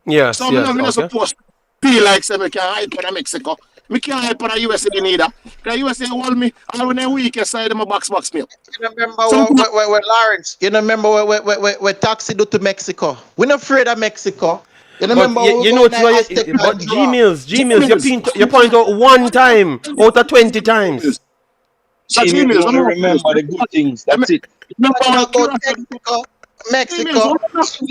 [SPEAKER 1] Yes,
[SPEAKER 6] So me not
[SPEAKER 1] okay.
[SPEAKER 6] supposed to feel like say me can hype on Mexico. Me can't hype on the USA neither. Because USA hold me all when they weakest side them a box me up.
[SPEAKER 5] you remember
[SPEAKER 6] Some
[SPEAKER 5] what Lawrence? You remember what Taxi do to Mexico? We're not afraid of Mexico. You
[SPEAKER 1] But
[SPEAKER 5] remember when we
[SPEAKER 1] you
[SPEAKER 5] go
[SPEAKER 1] know,
[SPEAKER 5] in the Aztec
[SPEAKER 1] but
[SPEAKER 5] and draw?
[SPEAKER 1] Gmails, you point out one time out of 20 times.
[SPEAKER 6] So
[SPEAKER 2] Gmails
[SPEAKER 6] Gmails,
[SPEAKER 2] only remember the good things. That's it.
[SPEAKER 6] remember
[SPEAKER 5] Talking
[SPEAKER 6] how
[SPEAKER 5] about
[SPEAKER 6] Curacao
[SPEAKER 5] Mexico,
[SPEAKER 6] Gmails,
[SPEAKER 5] Mexico.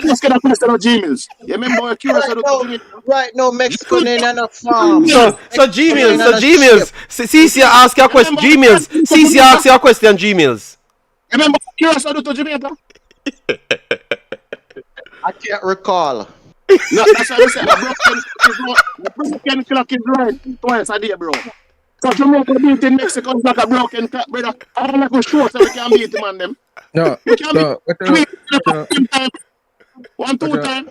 [SPEAKER 6] let's get a question of Gmails. You remember how Curacao do to Jamaica?
[SPEAKER 5] Right now, Mexico ain't on a farm.
[SPEAKER 1] So
[SPEAKER 5] Mexico ain't
[SPEAKER 1] Gmails,
[SPEAKER 5] on a ship.
[SPEAKER 1] CC ask your question,
[SPEAKER 6] Remember
[SPEAKER 1] Gmails, CC ask your question, Gmails.
[SPEAKER 6] remember how Curacao do to Jamaica?
[SPEAKER 5] I can't recall.
[SPEAKER 6] No, that's what I say. A broken clock is right twice a day, bro. So Jamaica beating Mexico is like a broken clock, brother. I don't like to show so we can beat them on them.
[SPEAKER 3] No,
[SPEAKER 6] We can beat
[SPEAKER 3] no,
[SPEAKER 6] them one, two times.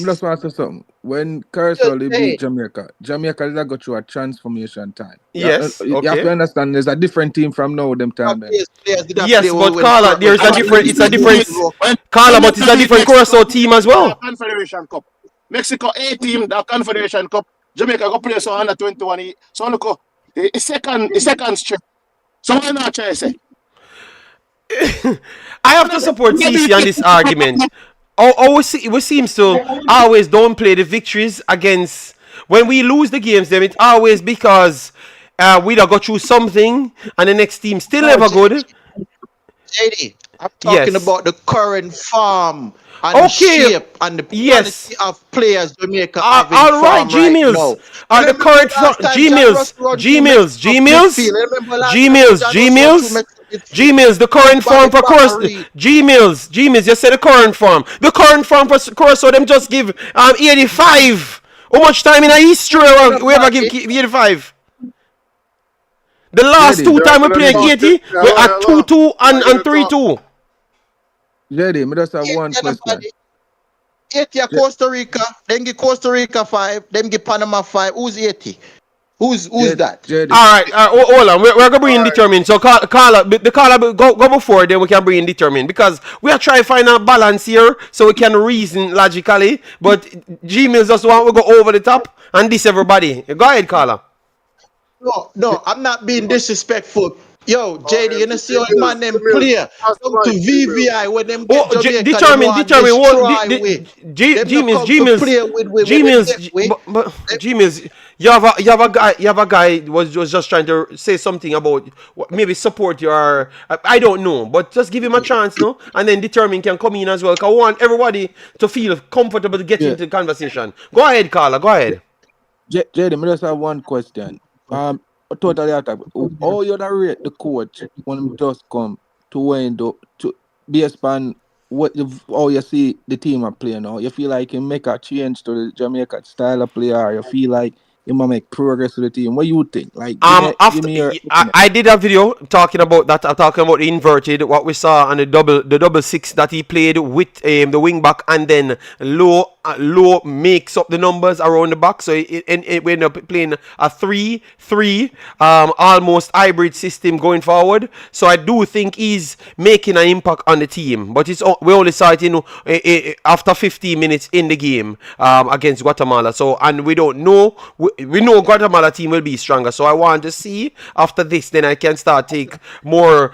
[SPEAKER 3] Just want to say something. When Curacao they beat Jamaica, Jamaica did go through a transformation time.
[SPEAKER 1] Yes,
[SPEAKER 3] You have to
[SPEAKER 1] okay.
[SPEAKER 3] understand there's a different team from now them time then.
[SPEAKER 5] Players did not
[SPEAKER 1] Yes,
[SPEAKER 5] play
[SPEAKER 1] but
[SPEAKER 5] when
[SPEAKER 1] Carla, there's a different, it's a different,
[SPEAKER 6] When
[SPEAKER 1] Carla, but it's a
[SPEAKER 6] Jamaica beat
[SPEAKER 1] different
[SPEAKER 6] Mexico,
[SPEAKER 1] Curacao team as well.
[SPEAKER 6] Confederation Cup. Mexico A team, the Confederation Cup. Jamaica go play so under 21. So look, a second strip. So why not try to say?
[SPEAKER 1] I have to support CC on this argument. We seems to always downplay the victories against when we lose the games. Then it's always because we don't go through something and the next team still never good.
[SPEAKER 5] JD, I'm talking
[SPEAKER 1] Yes.
[SPEAKER 5] about the current form and the
[SPEAKER 1] Okay.
[SPEAKER 5] shape and the
[SPEAKER 1] Yes.
[SPEAKER 5] quality of players Jamaica have in
[SPEAKER 1] All right,
[SPEAKER 5] form right
[SPEAKER 1] Gmails.
[SPEAKER 5] now.
[SPEAKER 1] The
[SPEAKER 5] Remember
[SPEAKER 1] current
[SPEAKER 5] last time John
[SPEAKER 1] Gmails,
[SPEAKER 5] Ross run through
[SPEAKER 1] Gmails,
[SPEAKER 5] Mexico
[SPEAKER 1] Gmails,
[SPEAKER 5] midfield? Remember last time
[SPEAKER 1] Gmails,
[SPEAKER 5] John Ross run through
[SPEAKER 1] Gmails,
[SPEAKER 5] Mexico midfield?
[SPEAKER 1] Gmails. The current form for course.
[SPEAKER 5] Barry.
[SPEAKER 1] Gmails. You said the current form. The current form for course. So them just give 85. How much time in a history we ever give 85? The last
[SPEAKER 3] JD,
[SPEAKER 1] two time we played
[SPEAKER 6] Talk,
[SPEAKER 1] 80, we
[SPEAKER 6] yeah,
[SPEAKER 1] at 2-2 and 3-2.
[SPEAKER 3] JD, me just have one
[SPEAKER 5] Yeah,
[SPEAKER 3] question.
[SPEAKER 5] nobody. 80 are Costa Rica, then give Costa Rica 5, then give Panama 5. Who's 80? Who's that?
[SPEAKER 3] JD,
[SPEAKER 1] All right, hold on. We're gonna bring in determined. So the caller go before, then we can bring in determined because we are trying to find a balance here so we can reason logically. But Gmails just want we go over the top and diss everybody. Go ahead, caller.
[SPEAKER 5] No, I'm not being disrespectful. Yo, JD, you know see how the man them play. Come to VVI when them get Jamaica,
[SPEAKER 1] Determined.
[SPEAKER 5] destroy
[SPEAKER 1] Gmails. But Gmails. You have a guy was just trying to say something about maybe support your. I don't know, but just give him a chance, no, and then determine can come in as well. Cause I want everybody to feel comfortable to get into the conversation. Go ahead, caller. Go ahead.
[SPEAKER 3] JD, me just have one question. Totally attack. How you da rate the coach when him just come to when to based on how you see the team are playing now? You feel like he make a change to the Jamaica style of play, or you feel like he might make progress with the team. What you think? Like, give
[SPEAKER 1] After
[SPEAKER 3] me your
[SPEAKER 1] I did a video talking about that. Talking about the inverted, what we saw on the double six that he played with the wing back, and then low makes up the numbers around the back. So we end up playing a 3-3, almost hybrid system going forward. So I do think he's making an impact on the team. But we only saw it after 15 minutes in the game against Guatemala. So, and we don't know. We know Guatemala team will be stronger. So I want to see after this, then I can start take more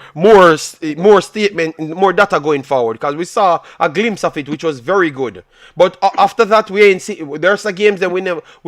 [SPEAKER 1] statement, more data going forward, because we saw a glimpse of it, which was very good. But after that, we ain't see. There's a games that we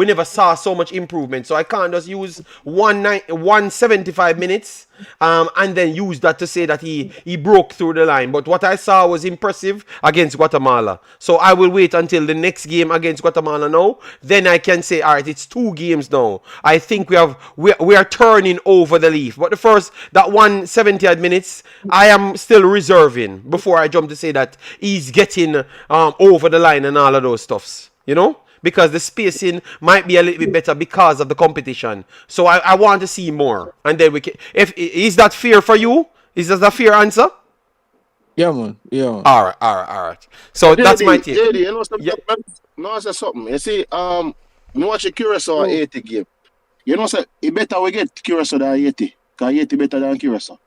[SPEAKER 1] never saw so much improvement. So I can't just use 175 minutes and then use that to say that he broke through the line. But what I saw was impressive against Guatemala. So I will wait until the next game against Guatemala now. Then I can say, all right, it's 2 games now. I think we are turning over the leaf. But that 170 minutes, I am still reserving before I jump to say that he's getting over the line and all of those stuffs. You know? Because the spacing might be a little bit better because of the competition. So I want to see more. And then we can. Is that fair for you? Is that a fair answer?
[SPEAKER 3] yeah, man. Yeah, man.
[SPEAKER 1] All right. So that's my take.
[SPEAKER 6] JD, you know something? No, I say something. You see, me watch the Curacao 80 game. You know, say it better we get Curacao than 80. Because 80 better than Curacao.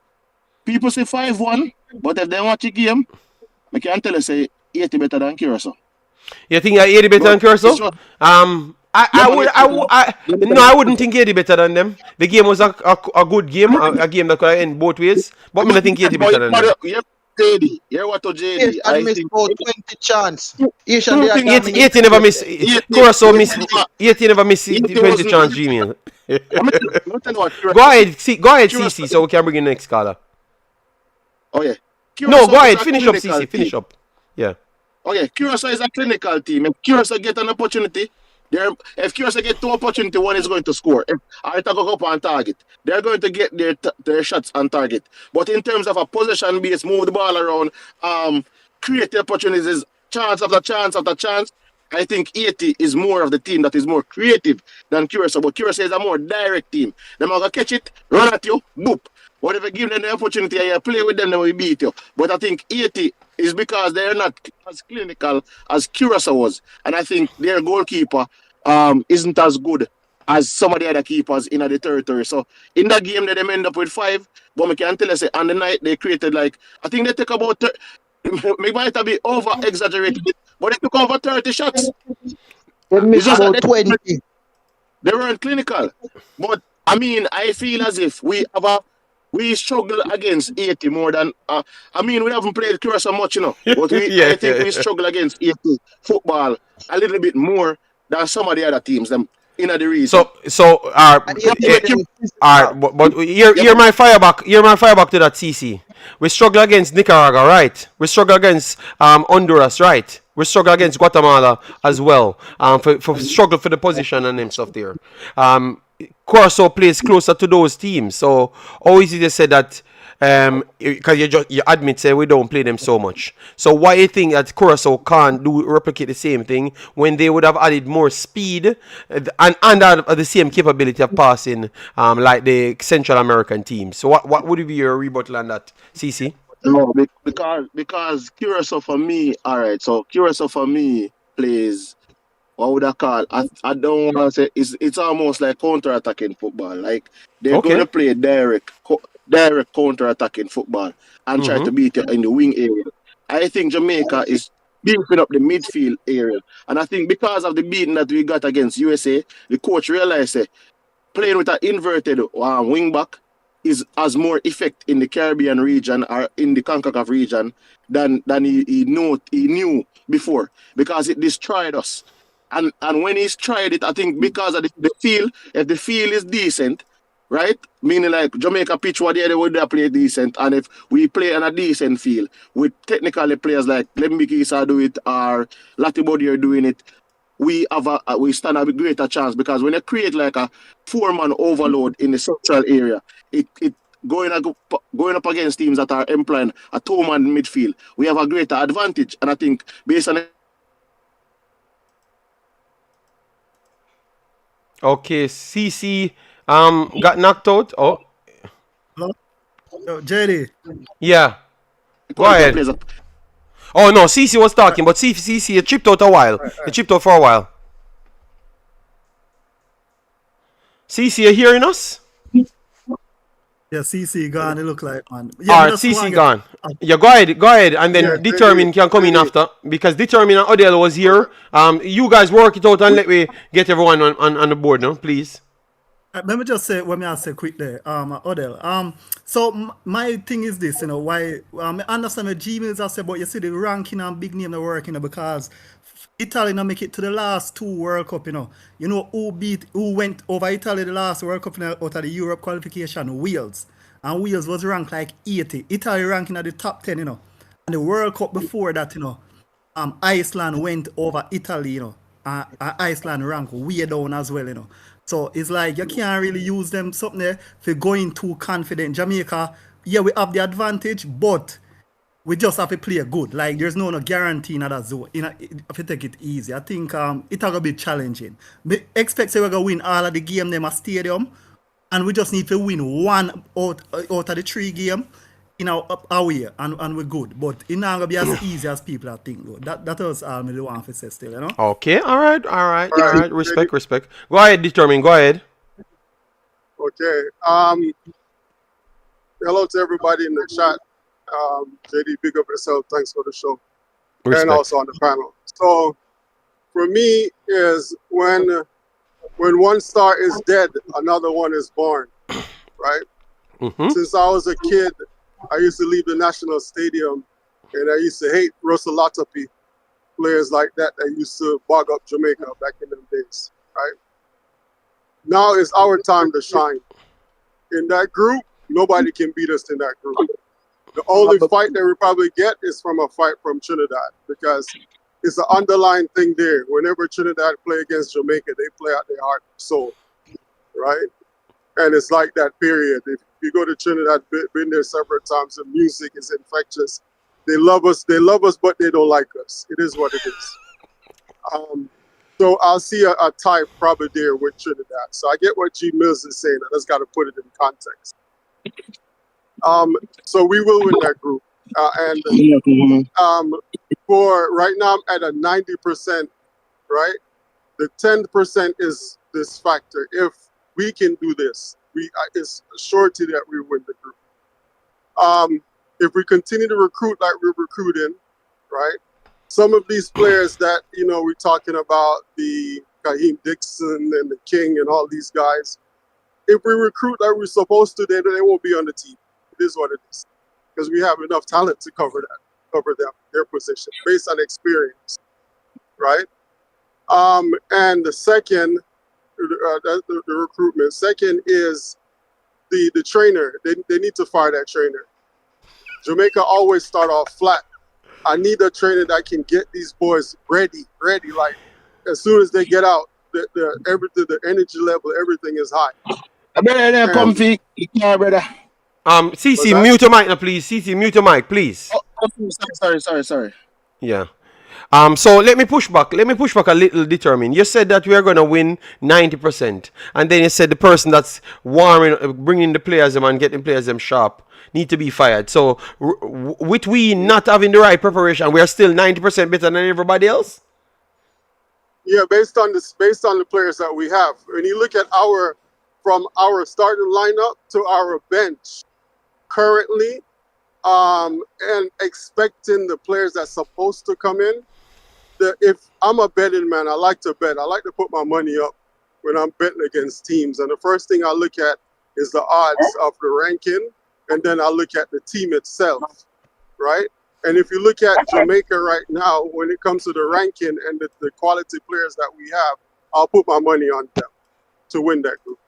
[SPEAKER 6] People say 5-1, but if they watch the game, I can tell you say 80 better than Curacao.
[SPEAKER 1] You think 80 better than Curacao? I wouldn't think 80 better than them. The game was a good game, a game that could end both ways. But I think 80 better than them.
[SPEAKER 6] JD, hear what to JD?
[SPEAKER 5] Yes, I missed about 20 chance. You should be
[SPEAKER 1] 80 never miss. Curacao miss. 80 never miss 20 chance, Gmail. Go ahead, CC, so we can bring in the next caller.
[SPEAKER 6] Oh yeah.
[SPEAKER 1] No, go ahead, finish up, CC, finish up. Yeah.
[SPEAKER 6] Okay, Curacao is a clinical team. If Curacao get an opportunity, if Curacao get 2 opportunities, one is going to score. If Arita go up on target, they're going to get their shots on target. But in terms of a possession base, move the ball around, create the opportunities, chance after chance after chance, I think 80 is more of the team that is more creative than Curacao. But Curacao is a more direct team. They're going to catch it, run at you, boop. But if you give them the opportunity and you play with them, they will beat you. But I think 80 is because they're not as clinical as Curacao was. And I think their goalkeeper isn't as good as some of the other keepers in the territory. So in that game, they end up with 5. But I can tell you, say, on the night, they created I think they took about, maybe might have been over-exaggerated, but they took over 30 shots.
[SPEAKER 5] They missed about 20.
[SPEAKER 6] They weren't clinical. But, I mean, I feel as if we struggle against 80 more than we haven't played Curacao much, you know. But I think we struggle against 80 football a little bit more than some of the other teams them in the region.
[SPEAKER 1] But hear my fire back to that, CC. We struggle against Nicaragua, right? We struggle against Honduras, right? We struggle against Guatemala as well. For struggle for the position and them stuff there. Curacao plays closer to those teams. So how is it to say that because you admit say we don't play them so much. So why you think that Curacao can't replicate the same thing when they would have added more speed and have the same capability of passing like the Central American teams? So what would be your rebuttal on that, CC?
[SPEAKER 6] No, because Curacao for me, all right. So Curacao for me plays. What would I call? I don't want to say it's almost like counter-attacking football. Like they're going to play direct counter-attacking football and try to beat you in the wing area. I think Jamaica is beefing up the midfield area, and I think because of the beating that we got against USA, the coach realized that playing with an inverted wing back has more effect in the Caribbean region or in the Concacaf region than he knew before, because it destroyed us. And when he's tried it, I think because of the field, if the field is decent, right? Meaning like Jamaica pitch what they would play decent, and if we play on a decent field with technically players like Lembikisa do it or Latibody are doing it, we stand a greater chance, because when you create like a 4-man overload in the central area, it going up against teams that are employing a 2-man midfield, we have a greater advantage. And I think based on
[SPEAKER 1] Okay, CC got knocked out. Oh,
[SPEAKER 7] Hello? Yo, JD.
[SPEAKER 1] yeah. Go
[SPEAKER 6] Quality of
[SPEAKER 1] ahead.
[SPEAKER 6] players.
[SPEAKER 1] Oh no, CC was
[SPEAKER 7] Right,
[SPEAKER 1] talking, but CC he chipped out a while.
[SPEAKER 7] right,
[SPEAKER 1] He
[SPEAKER 7] right.
[SPEAKER 1] chipped out for a while. CC, you hearing us?
[SPEAKER 7] Yeah, CC gone, it look like, man. Yeah, me
[SPEAKER 1] Alright,
[SPEAKER 7] just
[SPEAKER 1] CC
[SPEAKER 7] want to get
[SPEAKER 1] gone. Yeah, go ahead, and
[SPEAKER 6] Yeah,
[SPEAKER 1] then Determine can come in
[SPEAKER 6] JD.
[SPEAKER 1] after because Determine and Odell was here. You guys work it out and let me get everyone on the board now, please.
[SPEAKER 7] let me just say what me I say quick there, Odell. So my thing is this, why I understand the Gmails I say, but you see the ranking and big name they working, because Italy not make it to the last two World Cup, who went over Italy the last World Cup out of the Europe qualification, Wales. And Wales was ranked like 80. Italy ranking at the top 10, And the World Cup before that, Iceland went over Italy, Iceland rank way down as well, So it's like you can't really use them something there for going too confident. Jamaica, yeah, we have the advantage, but we just have to play good. Like there's no guarantee in that zone. If you take it easy, I think it's gonna be challenging. Me expect say we're gonna win all of the game them a stadium, and we just need to win one out of the three game away, and we're good. But it's not gonna be as easy as people are think though. That was all me want to say still.
[SPEAKER 1] Okay, alright.
[SPEAKER 6] All right, JD.
[SPEAKER 1] Respect. Go ahead, Determine, go ahead.
[SPEAKER 6] Okay. Hello to everybody in the chat. JD, big up yourself. Thanks for the show. And
[SPEAKER 1] Respect.
[SPEAKER 6] also on the panel. So for me is when one star is dead, another one is born. Right?
[SPEAKER 1] Mm-hmm.
[SPEAKER 6] Since I was a kid, I used to leave the national stadium and I used to hate Russell Latopi, players like that used to bog up Jamaica back in them days. Right? Now is our time to shine. In that group, nobody can beat us in that group. The only fight that we probably get is from a fight from Trinidad because it's an underlying thing there. Whenever Trinidad play against Jamaica, they play out their heart and soul, right? And it's like that period. If you go to Trinidad, been there several times, the music is infectious. They love us, but they don't like us. It is what it is. So I'll see a tie probably there with Trinidad. So I get what G Mills is saying. I just got to put it in context. So we will win that group. For right now, I'm at a 90%, right? The 10% is this factor. If we can do this, it's a surety that we win the group. If we continue to recruit like we're recruiting, right? Some of these players that, we're talking about, the Kaheem Dixon and the King and all these guys, if we recruit like we're supposed to, then they won't be on the team. It is what it is. Because we have enough talent to cover them, their position, based on experience, right? And the second, the recruitment. Second is the trainer. They need to fire that trainer. Jamaica always start off flat. I need a trainer that can get these boys ready. Like as soon as they get out, the energy level, everything is high.
[SPEAKER 3] Brother, they're
[SPEAKER 6] And
[SPEAKER 3] comfy. Yeah, brother.
[SPEAKER 6] what's
[SPEAKER 1] CC,
[SPEAKER 6] that?
[SPEAKER 1] mute your mic now, please. CC, mute your mic, please.
[SPEAKER 3] Oh, sorry.
[SPEAKER 1] Yeah. So let me push back. Let me push back a little, Determine. You said that we are gonna win 90%, and then you said the person that's bringing the players them and getting players them sharp need to be fired. So with we not having the right preparation, we are still 90% better than everybody else.
[SPEAKER 6] Yeah, based on the players that we have. When you look at from our starting lineup to our bench currently, and expecting the players that's supposed to come in. If I'm a betting man, I like to bet. I like to put my money up when I'm betting against teams. And the first thing I look at is the odds of the ranking, and then I look at the team itself, right? And if you look at Jamaica right now, when it comes to the ranking and the quality players that we have, I'll put my money on them to win that group.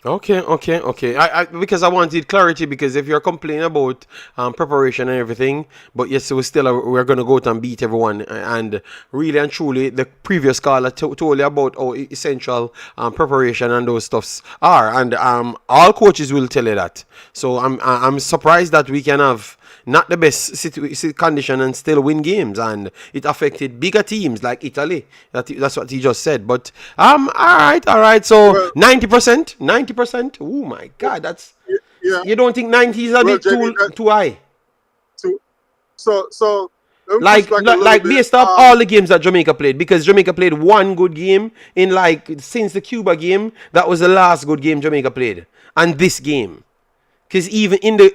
[SPEAKER 1] Okay. I because I wanted clarity, because if you're complaining about preparation and everything, but yes, we're gonna go out and beat everyone, and really and truly, the previous caller told you about how essential preparation and those stuffs are, and all coaches will tell you that. So I'm surprised that we can have not the best condition and still win games, and it affected bigger teams like Italy. That's what he just said. But all right. So
[SPEAKER 8] Well,
[SPEAKER 1] 90%, 90%. Oh my God, that's
[SPEAKER 8] yeah.
[SPEAKER 1] you don't think 90 is a
[SPEAKER 8] Well,
[SPEAKER 1] bit
[SPEAKER 8] JD,
[SPEAKER 1] too high?
[SPEAKER 8] to, so let me push back a little
[SPEAKER 1] Like
[SPEAKER 8] bit.
[SPEAKER 1] based off all the games that Jamaica played, because Jamaica played one good game in like since the Cuba game. That was the last good game Jamaica played, and this game. Because even in the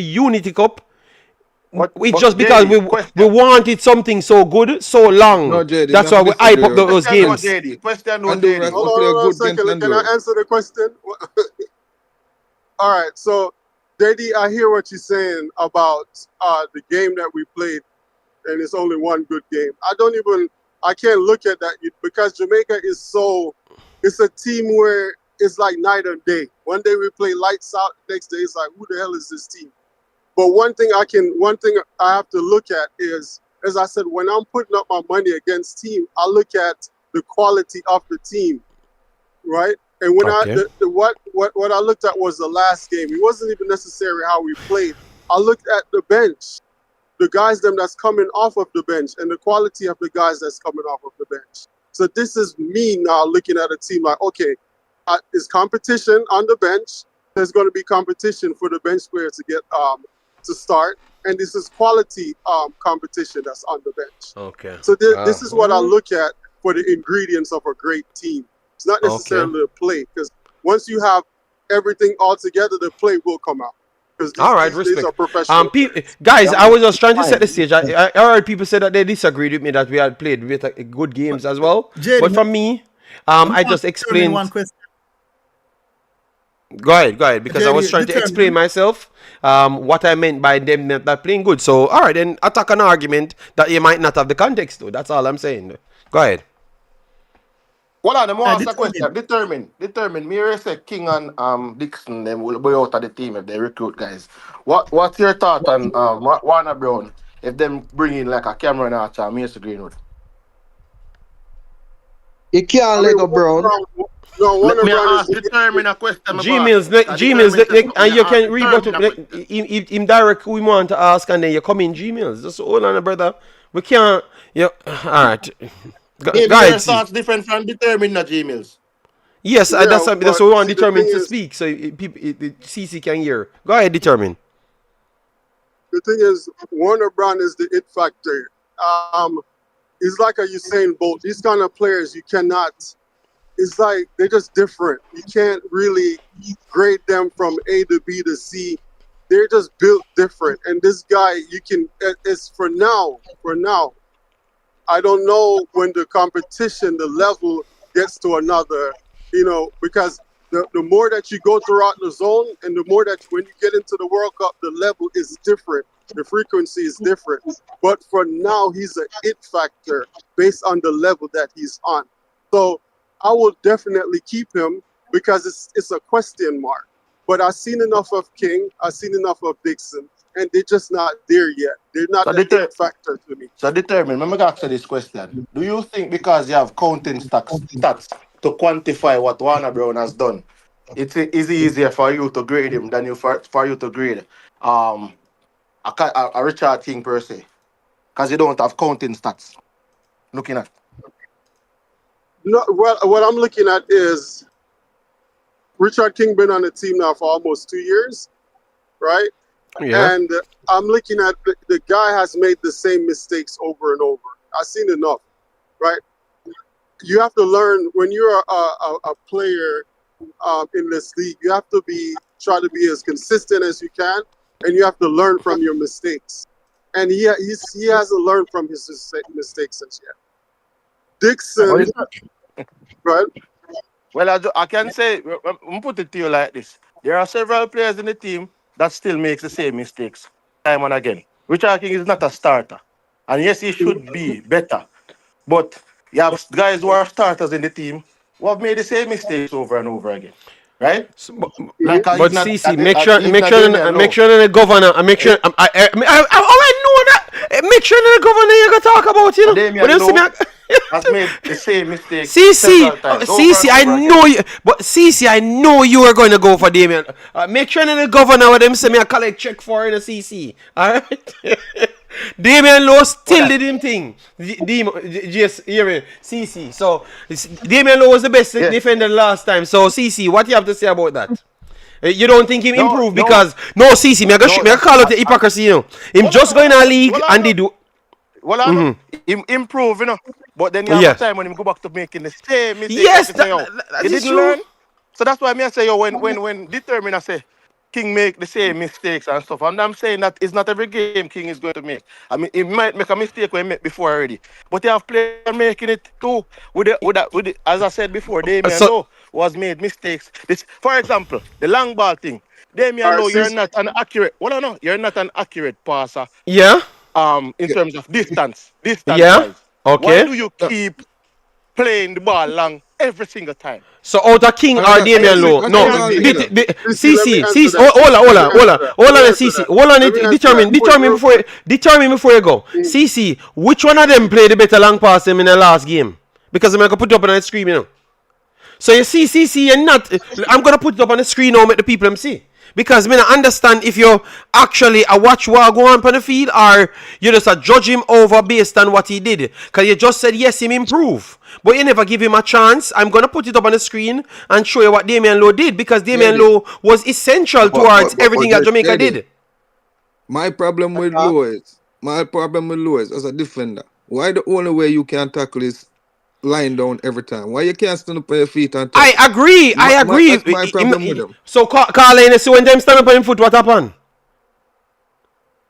[SPEAKER 1] Unity Cup, it's just because
[SPEAKER 6] JD,
[SPEAKER 1] we
[SPEAKER 6] question.
[SPEAKER 1] wanted something so good so long.
[SPEAKER 3] No, JD,
[SPEAKER 1] That's
[SPEAKER 3] me
[SPEAKER 1] why
[SPEAKER 3] have
[SPEAKER 1] we
[SPEAKER 3] to
[SPEAKER 1] hype
[SPEAKER 3] disagree
[SPEAKER 1] up
[SPEAKER 3] with you.
[SPEAKER 1] those
[SPEAKER 6] Question no
[SPEAKER 1] games.
[SPEAKER 6] JD. Question no
[SPEAKER 3] Honduras
[SPEAKER 6] JD.
[SPEAKER 3] we
[SPEAKER 8] Hold
[SPEAKER 3] play
[SPEAKER 8] on a
[SPEAKER 3] good against
[SPEAKER 8] second. Can I
[SPEAKER 3] Honduras.
[SPEAKER 8] answer the question? All right. So, JD, I hear what you're saying about the game that we played, and it's only one good game. I can't look at that because Jamaica is it's a team where it's like night and day. One day we play lights out, next day it's like, who the hell is this team? But one thing I have to look at is, as I said, when I'm putting up my money against team, I look at the quality of the team, right? And when
[SPEAKER 1] Okay.
[SPEAKER 8] what I looked at was the last game. It wasn't even necessarily how we played. I looked at the bench, the guys that's coming off of the bench, and the quality of the guys that's coming off of the bench. So this is me now looking at a team like, okay, is competition on the bench. There's going to be competition for the bench players to get to start, and this is quality competition that's on the bench.
[SPEAKER 1] Okay.
[SPEAKER 8] So this is what I look at for the ingredients of a great team. It's not necessarily the play, because once you have everything all together, the play will come out. Because
[SPEAKER 1] All right,
[SPEAKER 8] these
[SPEAKER 1] respect.
[SPEAKER 8] are professional players.
[SPEAKER 1] Guys,
[SPEAKER 6] Yeah,
[SPEAKER 1] I was just trying to set
[SPEAKER 6] fine.
[SPEAKER 1] the stage. I heard people say that they disagreed with me that we had played with good games as well.
[SPEAKER 7] JD,
[SPEAKER 1] But for me,
[SPEAKER 7] I
[SPEAKER 1] I
[SPEAKER 7] want
[SPEAKER 1] just
[SPEAKER 7] to determine one
[SPEAKER 1] explained.
[SPEAKER 7] question.
[SPEAKER 1] Go ahead, because I was
[SPEAKER 7] JD,
[SPEAKER 1] trying to explain
[SPEAKER 7] determine.
[SPEAKER 1] myself what I meant by them not playing good. So, all right, then attack an argument that you might not have the context to. That's all I'm saying. Go ahead.
[SPEAKER 6] Hold on, I'm gonna ask a
[SPEAKER 7] Determine.
[SPEAKER 6] question. Determine. Me here say King and Dixon them will be out of the team if they recruit guys. What's your thought on Warner Brown if them bring in like a Cameron Archer and Mason Greenwood?
[SPEAKER 5] You can't
[SPEAKER 8] I
[SPEAKER 5] let
[SPEAKER 8] mean,
[SPEAKER 5] go Brown.
[SPEAKER 6] Let
[SPEAKER 8] Warner
[SPEAKER 6] me
[SPEAKER 8] Brown is
[SPEAKER 6] ask determine a question, my
[SPEAKER 1] G
[SPEAKER 6] boss.
[SPEAKER 1] Mills,
[SPEAKER 6] Determine says
[SPEAKER 1] and
[SPEAKER 6] me
[SPEAKER 1] you
[SPEAKER 6] ask
[SPEAKER 1] can rebut
[SPEAKER 6] determine a question.
[SPEAKER 1] him direct who we want to ask, and then you come in G Mills. Just hold on, brother. We can't. Yeah, all right. Go
[SPEAKER 6] Maybe
[SPEAKER 1] ahead,
[SPEAKER 6] your
[SPEAKER 1] see.
[SPEAKER 6] thoughts different from determine the Gmails.
[SPEAKER 1] Yes,
[SPEAKER 8] yeah,
[SPEAKER 1] that's
[SPEAKER 8] but
[SPEAKER 1] what we want
[SPEAKER 8] see the thing
[SPEAKER 1] determined to
[SPEAKER 8] is,
[SPEAKER 1] speak, so the CC can hear. Go ahead, determine.
[SPEAKER 8] Warner Brown is the it factor. It's like a Usain Bolt. These kind of players you cannot. It's like they're just different. You can't really grade them from A to B to C. They're just built different. And this guy, you can. It's for now. For now, I don't know when the competition, the level gets to another. Because the more that you go throughout the zone, and the more that when you get into the World Cup, the level is different. The frequency is different. But for now, he's an it factor based on the level that he's on. So I will definitely keep him because it's a question mark. But I've seen enough of King, I've seen enough of Dixon, and they're just not there yet. They're not
[SPEAKER 6] So
[SPEAKER 8] the it factor to me.
[SPEAKER 6] determine. Let me ask you this question: do you think because you have counting stats to quantify what Warner Brown has done, it's easier for you to grade him than for you to grade um a Richard King per se? Because you don't have counting stats. Looking at
[SPEAKER 8] No, what I'm looking at is Richard King been on the team now for almost 2 years, right?
[SPEAKER 1] Yeah.
[SPEAKER 8] And I'm looking at the guy has made the same mistakes over and over. I've seen enough, right? You have to learn when you're a player in this league. You have to try to be as consistent as you can, and you have to learn from your mistakes. And he hasn't learned from his mistakes as yet. Dixon, right?
[SPEAKER 6] well, I can say, I'm put it to you like this: there are several players in the team that still makes the same mistakes time and again. Richard King is not a starter, and yes, he should be better. But you have guys who are starters in the team who have made the same mistakes over and over again, right?
[SPEAKER 1] So,
[SPEAKER 8] Mhm.
[SPEAKER 6] He's
[SPEAKER 1] but
[SPEAKER 6] not
[SPEAKER 1] CC, make
[SPEAKER 6] he's not
[SPEAKER 1] sure,
[SPEAKER 6] Damian
[SPEAKER 1] make
[SPEAKER 6] Lowe.
[SPEAKER 1] sure the governor, make sure.
[SPEAKER 6] Eh,
[SPEAKER 1] I know that. Make sure the governor you gonna talk about,
[SPEAKER 6] a
[SPEAKER 1] But
[SPEAKER 6] Damian
[SPEAKER 1] you see me.
[SPEAKER 6] Lowe, has made the same mistake
[SPEAKER 1] CC,
[SPEAKER 6] several times, over
[SPEAKER 1] CC,
[SPEAKER 6] and
[SPEAKER 1] I
[SPEAKER 6] over again.
[SPEAKER 1] know you, but CC, I know you are going to go for Damien. Make sure that the governor with them send me a collect check for in the CC. All right. Damien Lowe still
[SPEAKER 6] But
[SPEAKER 1] did him thing. Just hear me, CC. So Damien Lowe was the best
[SPEAKER 6] yes,
[SPEAKER 1] defender last time. So CC, what you have to say about that? You don't think him
[SPEAKER 6] no,
[SPEAKER 1] improved
[SPEAKER 6] no,
[SPEAKER 1] because no CC, me
[SPEAKER 6] no.
[SPEAKER 1] I call it the hypocrisy, you know. Him
[SPEAKER 6] Hold on,
[SPEAKER 1] just go in
[SPEAKER 6] hold
[SPEAKER 1] a
[SPEAKER 6] on,
[SPEAKER 1] league
[SPEAKER 6] hold on,
[SPEAKER 1] and
[SPEAKER 6] no.
[SPEAKER 1] they do.
[SPEAKER 6] Well, I know him improve, but then you have a
[SPEAKER 1] Yes.
[SPEAKER 6] time when him go back to making the same mistake that
[SPEAKER 1] Yes,
[SPEAKER 6] you say, yo,
[SPEAKER 1] that
[SPEAKER 6] you
[SPEAKER 1] is
[SPEAKER 6] didn't
[SPEAKER 1] true.
[SPEAKER 6] learn. So that's why me I say, yo, when determined, I say, King make the same mistakes and stuff. And I'm saying that it's not every game King is going to make. I mean, he might make a mistake when he made before already, but you have players making it too. As I said before, Damian
[SPEAKER 1] So
[SPEAKER 6] Lowe was made mistakes. This, for example, the long ball thing.
[SPEAKER 8] All
[SPEAKER 6] Damian
[SPEAKER 8] right,
[SPEAKER 6] Lowe, you're
[SPEAKER 8] CC.
[SPEAKER 6] not an accurate. Well, no, you're not an accurate passer
[SPEAKER 1] yeah,
[SPEAKER 6] in terms of distance
[SPEAKER 1] yeah,
[SPEAKER 6] wise. Why
[SPEAKER 1] okay.
[SPEAKER 6] do you keep playing the ball long every single time?
[SPEAKER 1] So out of King or
[SPEAKER 6] I
[SPEAKER 1] Damian
[SPEAKER 6] am
[SPEAKER 1] Lowe?
[SPEAKER 6] I
[SPEAKER 1] No,
[SPEAKER 3] That's
[SPEAKER 6] am
[SPEAKER 3] all
[SPEAKER 6] saying
[SPEAKER 3] together.
[SPEAKER 8] CC, let me
[SPEAKER 1] CC,
[SPEAKER 8] answer
[SPEAKER 1] CC.
[SPEAKER 8] that.
[SPEAKER 1] Hold
[SPEAKER 8] Let me
[SPEAKER 1] on,
[SPEAKER 8] answer that.
[SPEAKER 1] hold
[SPEAKER 8] Let me
[SPEAKER 1] on,
[SPEAKER 8] answer
[SPEAKER 1] CC.
[SPEAKER 8] that.
[SPEAKER 1] Hold on,
[SPEAKER 8] Let me answer that.
[SPEAKER 1] determine
[SPEAKER 8] Real
[SPEAKER 1] before
[SPEAKER 8] quick.
[SPEAKER 1] you go.
[SPEAKER 8] Mm.
[SPEAKER 1] CC, which one of them played the better long pass them in the last game? Because I'm gonna put it up on the screen, you know. So you see, CC, you're not. I'm gonna put it up on the screen now, make the people them see. Because me not understand if you actually a watch what go on the field or you just a judge him over based on what he did. Because you just said yes, him improve. But you never give him a chance. I'm gonna put it up on the screen and show you what Damian Lowe did because Damian
[SPEAKER 3] JD.
[SPEAKER 1] Lowe was essential towards everything that Jamaica
[SPEAKER 3] JD.
[SPEAKER 1] did.
[SPEAKER 3] My problem with Lowe is as a defender. Why the only way you can tackle is lying down every time? Why you can't stand up on your feet and
[SPEAKER 1] I
[SPEAKER 3] tackle?
[SPEAKER 1] agree.
[SPEAKER 3] That's my problem with him.
[SPEAKER 1] So Carl, you see when them stand up on him foot, what happened?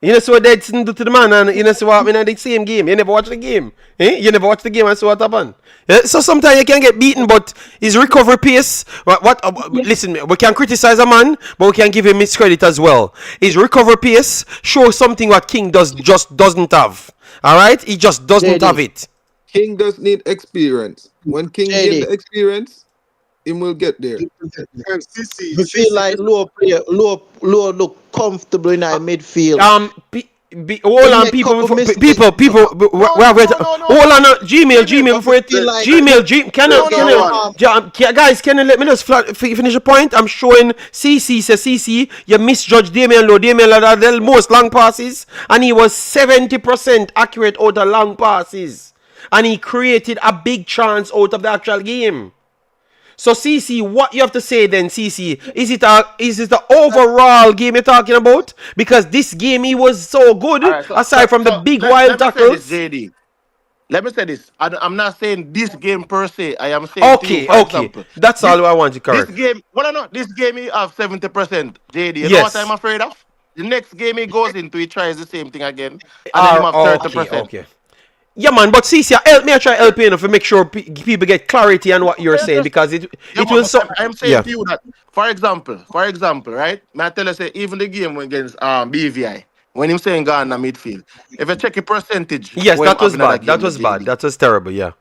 [SPEAKER 1] You know, see what they do to the man, and you know, see what happened in the same game. You never watch the game. You never watch the game and see what happened. Yeah? So sometimes you can get beaten, but his recovery pace. Listen, we can criticize a man, but we can give him his credit as well. His recovery pace shows something what King just doesn't have. All right, he just doesn't have
[SPEAKER 5] JD,
[SPEAKER 1] it.
[SPEAKER 3] King does need experience. When King gain
[SPEAKER 5] JD.
[SPEAKER 3] the experience, he will get there.
[SPEAKER 8] And CC,
[SPEAKER 5] We feel
[SPEAKER 8] CC,
[SPEAKER 5] like low look comfortable in our midfield.
[SPEAKER 1] Hold
[SPEAKER 5] He
[SPEAKER 1] on,
[SPEAKER 5] make couple mistakes.
[SPEAKER 6] No,
[SPEAKER 1] wait,
[SPEAKER 6] no,
[SPEAKER 1] wait,
[SPEAKER 6] no, no, no,
[SPEAKER 1] hold
[SPEAKER 6] no.
[SPEAKER 1] on, Gmail,
[SPEAKER 5] But we
[SPEAKER 1] before it,
[SPEAKER 5] feel like
[SPEAKER 1] Can
[SPEAKER 8] yeah,
[SPEAKER 1] you,
[SPEAKER 6] No,
[SPEAKER 8] yeah,
[SPEAKER 6] no, no.
[SPEAKER 8] one.
[SPEAKER 1] guys, can you let me just finish the point? I'm showing CC, you misjudged Damian Lowe. Damian Lowe had the most long passes, and he was 70% accurate out of long passes, and he created a big chance out of the actual game. So CC, what you have to say then, CC? Is it the overall game you're talking about? Because this game he was so
[SPEAKER 6] All
[SPEAKER 1] good,
[SPEAKER 6] right,
[SPEAKER 1] aside from the big
[SPEAKER 6] let
[SPEAKER 1] wild
[SPEAKER 6] me say this,
[SPEAKER 1] tackles.
[SPEAKER 6] JD. Let me say this. I'm not saying this game per se. I am saying to you,
[SPEAKER 1] Okay,
[SPEAKER 6] for
[SPEAKER 1] okay,
[SPEAKER 6] example,
[SPEAKER 1] that's
[SPEAKER 6] this
[SPEAKER 1] all I want to
[SPEAKER 6] this
[SPEAKER 1] correct.
[SPEAKER 6] game. Well, no, this game he have 70%. JD, you know what I'm
[SPEAKER 1] Yes.
[SPEAKER 6] afraid of? The next game he goes into, he tries the same thing again, and then he have
[SPEAKER 1] Okay,
[SPEAKER 6] 30%.
[SPEAKER 1] okay. Yeah, man, but CC, help me. I try help you enough to make sure people get clarity on what you're
[SPEAKER 6] I
[SPEAKER 1] saying
[SPEAKER 6] understand.
[SPEAKER 1] because
[SPEAKER 6] Yeah,
[SPEAKER 1] it will
[SPEAKER 6] but
[SPEAKER 1] so.
[SPEAKER 6] I'm saying
[SPEAKER 1] Yeah.
[SPEAKER 6] to you that, for example, right? May I tell you, say, even the game against BVI, when him saying Ghana midfield, if you check the percentage
[SPEAKER 1] Yes,
[SPEAKER 6] where him
[SPEAKER 1] that was
[SPEAKER 6] having that
[SPEAKER 1] bad. That
[SPEAKER 6] game, the
[SPEAKER 1] was bad.
[SPEAKER 6] JD.
[SPEAKER 1] That was terrible. Yeah.